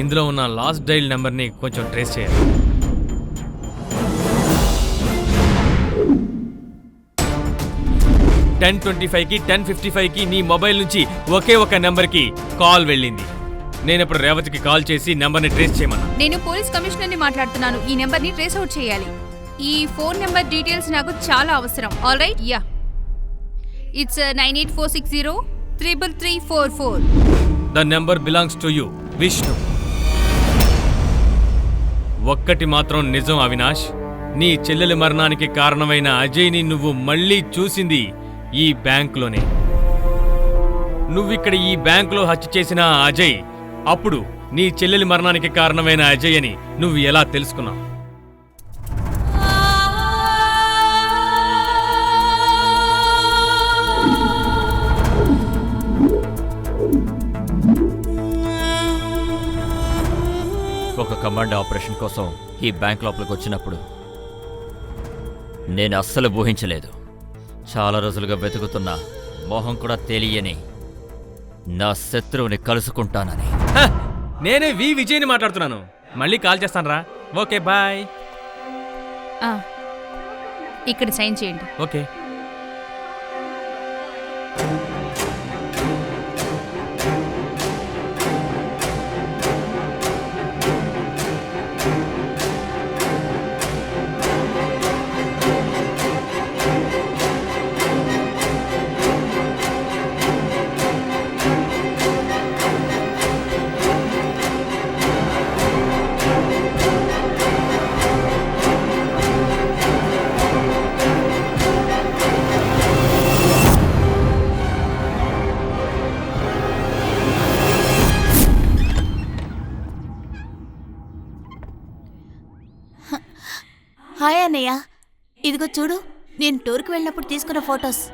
ఇందులో ఉన్న లాస్ట్ డైల్ నెంబర్ని కొంచెం ట్రేస్ చేయాలి. $10:25కి 10:55కి నీ మొబైల్ నుంచి ఒకే ఒక నెంబర్కి కాల్ వెళ్ళింది. నేను ఇప్పుడు రేవతికి కాల్ చేసి నెంబర్ని ట్రేస్ చేయమన్నా. నేను పోలీస్ కమిషనర్ని మాట్లాడుతున్నాను. ఈ నెంబర్ని ట్రేస్ అవుట్ చేయాలి. ఈ ఫోన్ నెంబర్ డీటెయిల్స్ నాకు చాలా అవసరం. All right? Yeah, it's 9846033344. The number belongs to you, Vishnu. ఒక్కటి మాత్రం నిజం అవినాష్, నీ చెల్లెలి మరణానికి కారణమైన అజయ్ని నువ్వు మళ్ళీ చూసింది ఈ బ్యాంకులోనే. నువ్విక్కడ ఈ బ్యాంకులో హత్య చేసిన అజయ్ అప్పుడు నీ చెల్లెలి మరణానికి కారణమైన అజయ్ అని నువ్వు ఎలా తెలుసుకున్నావు? ఒక కమాండ్ ఆపరేషన్ కోసం ఈ బ్యాంక్ లోపలికి వచ్చినప్పుడు నేను అస్సలు ఊహించలేదు. చాలా రోజులుగా వెతుకుతున్న మోహం కూడా తెలియని నా శత్రువుని కలుసుకుంటానని. నేనే విజయ్ని మాట్లాడుతున్నాను. మళ్ళీ కాల్ చేస్తాను రా. Okay bye. ఇక్కడ సైన్ చేయండి. ఓకే. హాయ్ అన్నయ్య, ఇదిగో చూడు, నేను టూర్కి వెళ్ళినప్పుడు తీసుకున్న ఫొటోస్.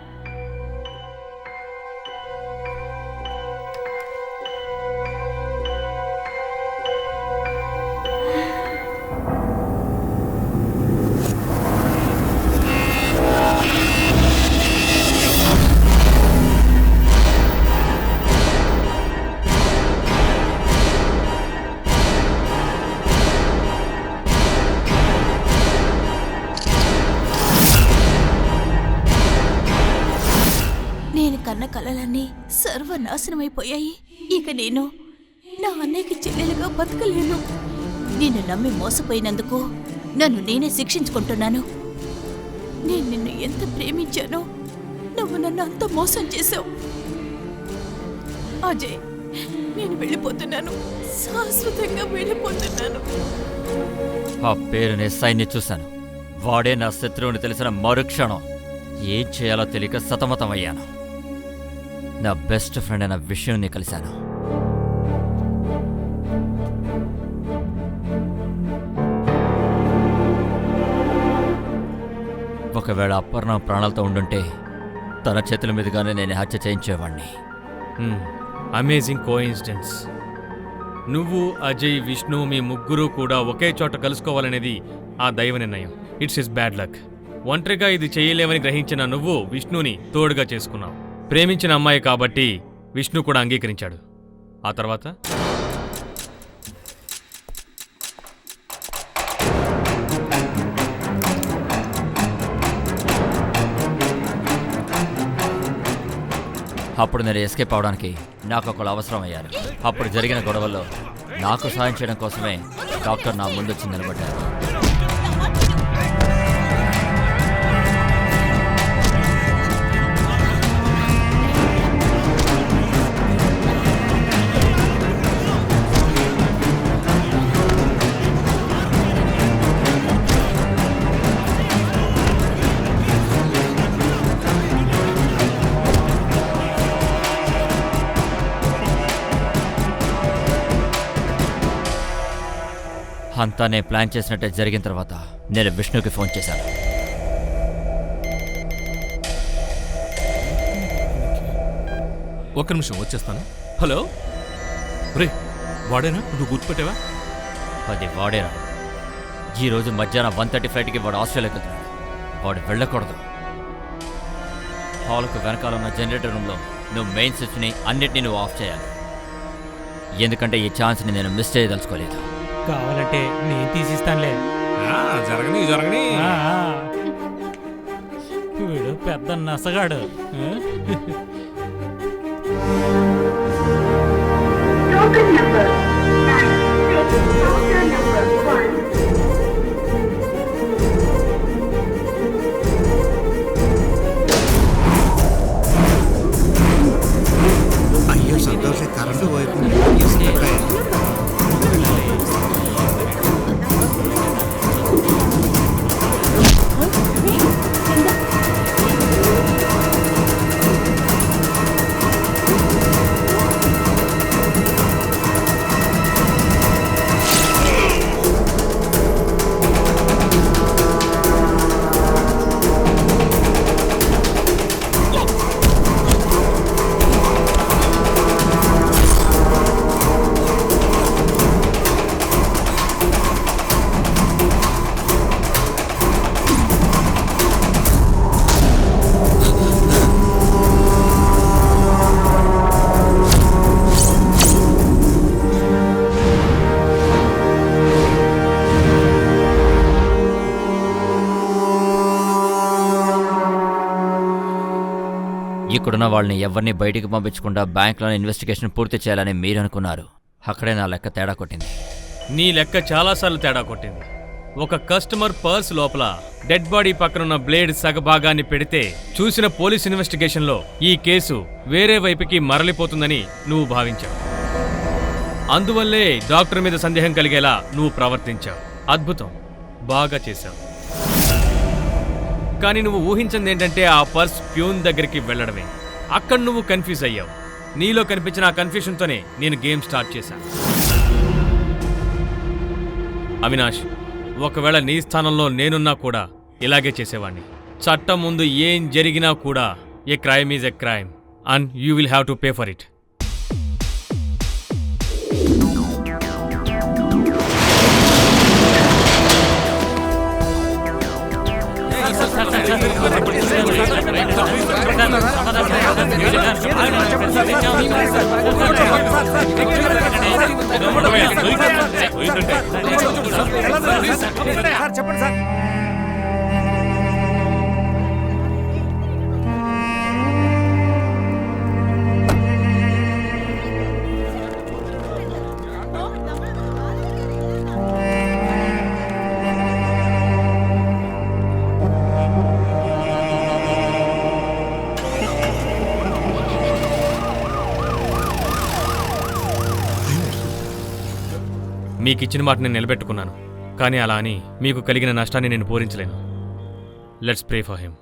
నేను కన్న కలలన్నీ సర్వనాశనమైపోయాయి. ఇక నేను నా అన్నయ్యకి చెల్లెలుగా బతకలేను. నిన్ను నమ్మి మోసపోయినందుకు నన్ను నేనే శిక్షించుకుంటున్నాను. నేను నిన్ను ఎంత ప్రేమించానో నువ్వు నన్ను అంత మోసం చేశావు. అజయ్, నేను వెళ్ళిపోతున్నాను, శాశ్వతంగా వెళ్ళిపోతున్నాను. ఆ పేరునే సైన్ని చూశాను. వాడే నా శత్రువుని తెలిసిన మరుక్షణం ఏం చేయాలో తెలియక సతమతమయ్యాను. నా బెస్ట్ ఫ్రెండ్ అయిన విషయాన్ని కలిశాను. ఒకవేళ అపర్ణ ప్రాణాలతో ఉండుంటే తన చేతుల మీదుగానే నేను హత్య చేయించేవాణ్ణి. Amazing coincidence. నువ్వు, అజయ్, విష్ణు మీ ముగ్గురు కూడా ఒకే చోట కలుసుకోవాలనేది ఆ దైవ నిర్ణయం. It's his bad luck. ఒంటరిగా ఇది చేయలేవని గ్రహించిన నువ్వు విష్ణుని తోడుగా చేసుకున్నావు. ప్రేమించిన అమ్మాయి కాబట్టి విష్ణు కూడా అంగీకరించాడు. ఆ తర్వాత అప్పుడు నేను ఎస్కేప్ అవడానికి నాకు ఒకళ్ళు అవసరం అయ్యారు. అప్పుడు జరిగిన గొడవల్లో నాకు సాయం చేయడం కోసమే డాక్టర్ నా ముందు వచ్చి నిలబడ్డారు. అంతా నేను ప్లాన్ చేసినట్టే జరిగిన తర్వాత నేను విష్ణుకి ఫోన్ చేశాను. ఒక్క నిమిషం వచ్చేస్తాను. హలో రే, వాడేనా? నువ్వు గుర్తుపెట్టావా? అది వాడేరా. ఈరోజు మధ్యాహ్నం 1:30 ఫ్లైట్కి వాడు ఆస్ట్రేలియాకి వెళ్తున్నాడు. వాడు వెళ్ళకూడదు. హాల్కు వెనకాల ఉన్న జనరేటర్ రూమ్లో నువ్వు మెయిన్ స్విచ్ని అన్నిటినీ నువ్వు ఆఫ్ చేయాలి. ఎందుకంటే ఈ ఛాన్స్ని నేను మిస్ చేయదలుచుకోలేదు. కావాలంటే నేను తీసిస్తానులే. జరగని జరగని. వీడు పెద్ద నసగాడు. అయ్యో సంతోష కరెంటు వైపు ఉన్న వాళ్ళని ఎవరిని బయటికి పంపించకుండా బ్యాంక్లోనే ఇన్వెస్టిగేషన్ పూర్తి చేయాలని మీరు అనుకున్నారు. అక్కడే నా లెక్క తేడా కొట్టింది. నీ లెక్క చాలాసార్లు తేడా కొట్టింది. ఒక కస్టమర్ పర్స్ లోపల డెడ్ బాడీ పక్కనున్న బ్లేడ్ సగభాగాన్ని పెడితే చూసిన పోలీస్ ఇన్వెస్టిగేషన్లో ఈ కేసు వేరే వైపుకి మరలిపోతుందని నువ్వు భావించావు. అందువల్లే డాక్టర్ మీద సందేహం కలిగేలా నువ్వు ప్రవర్తించావు. అద్భుతం, బాగా చేశావు. కానీ నువ్వు ఊహించింది ఏంటంటే ఆ పర్స్ ప్యూన్ దగ్గరికి వెళ్ళడమే. అక్కడ నువ్వు కన్ఫ్యూజ్ అయ్యావు. నీలో కనిపించిన ఆ కన్ఫ్యూషన్తోనే నేను గేమ్ స్టార్ట్ చేశాను. అవినాష్, ఒకవేళ నీ స్థానంలో నేనున్నా కూడా ఇలాగే చేసేవాణ్ణి. చట్టం ముందు ఏం జరిగినా కూడా ఏ crime is a crime and you will have to pay for it. చెప్పండి సార్. మీకిచ్చిన మాట నేను నిలబెట్టుకున్నాను, కానీ అలా అని మీకు కలిగిన నష్టాన్ని నేను పూరించలేను. Let's pray for him.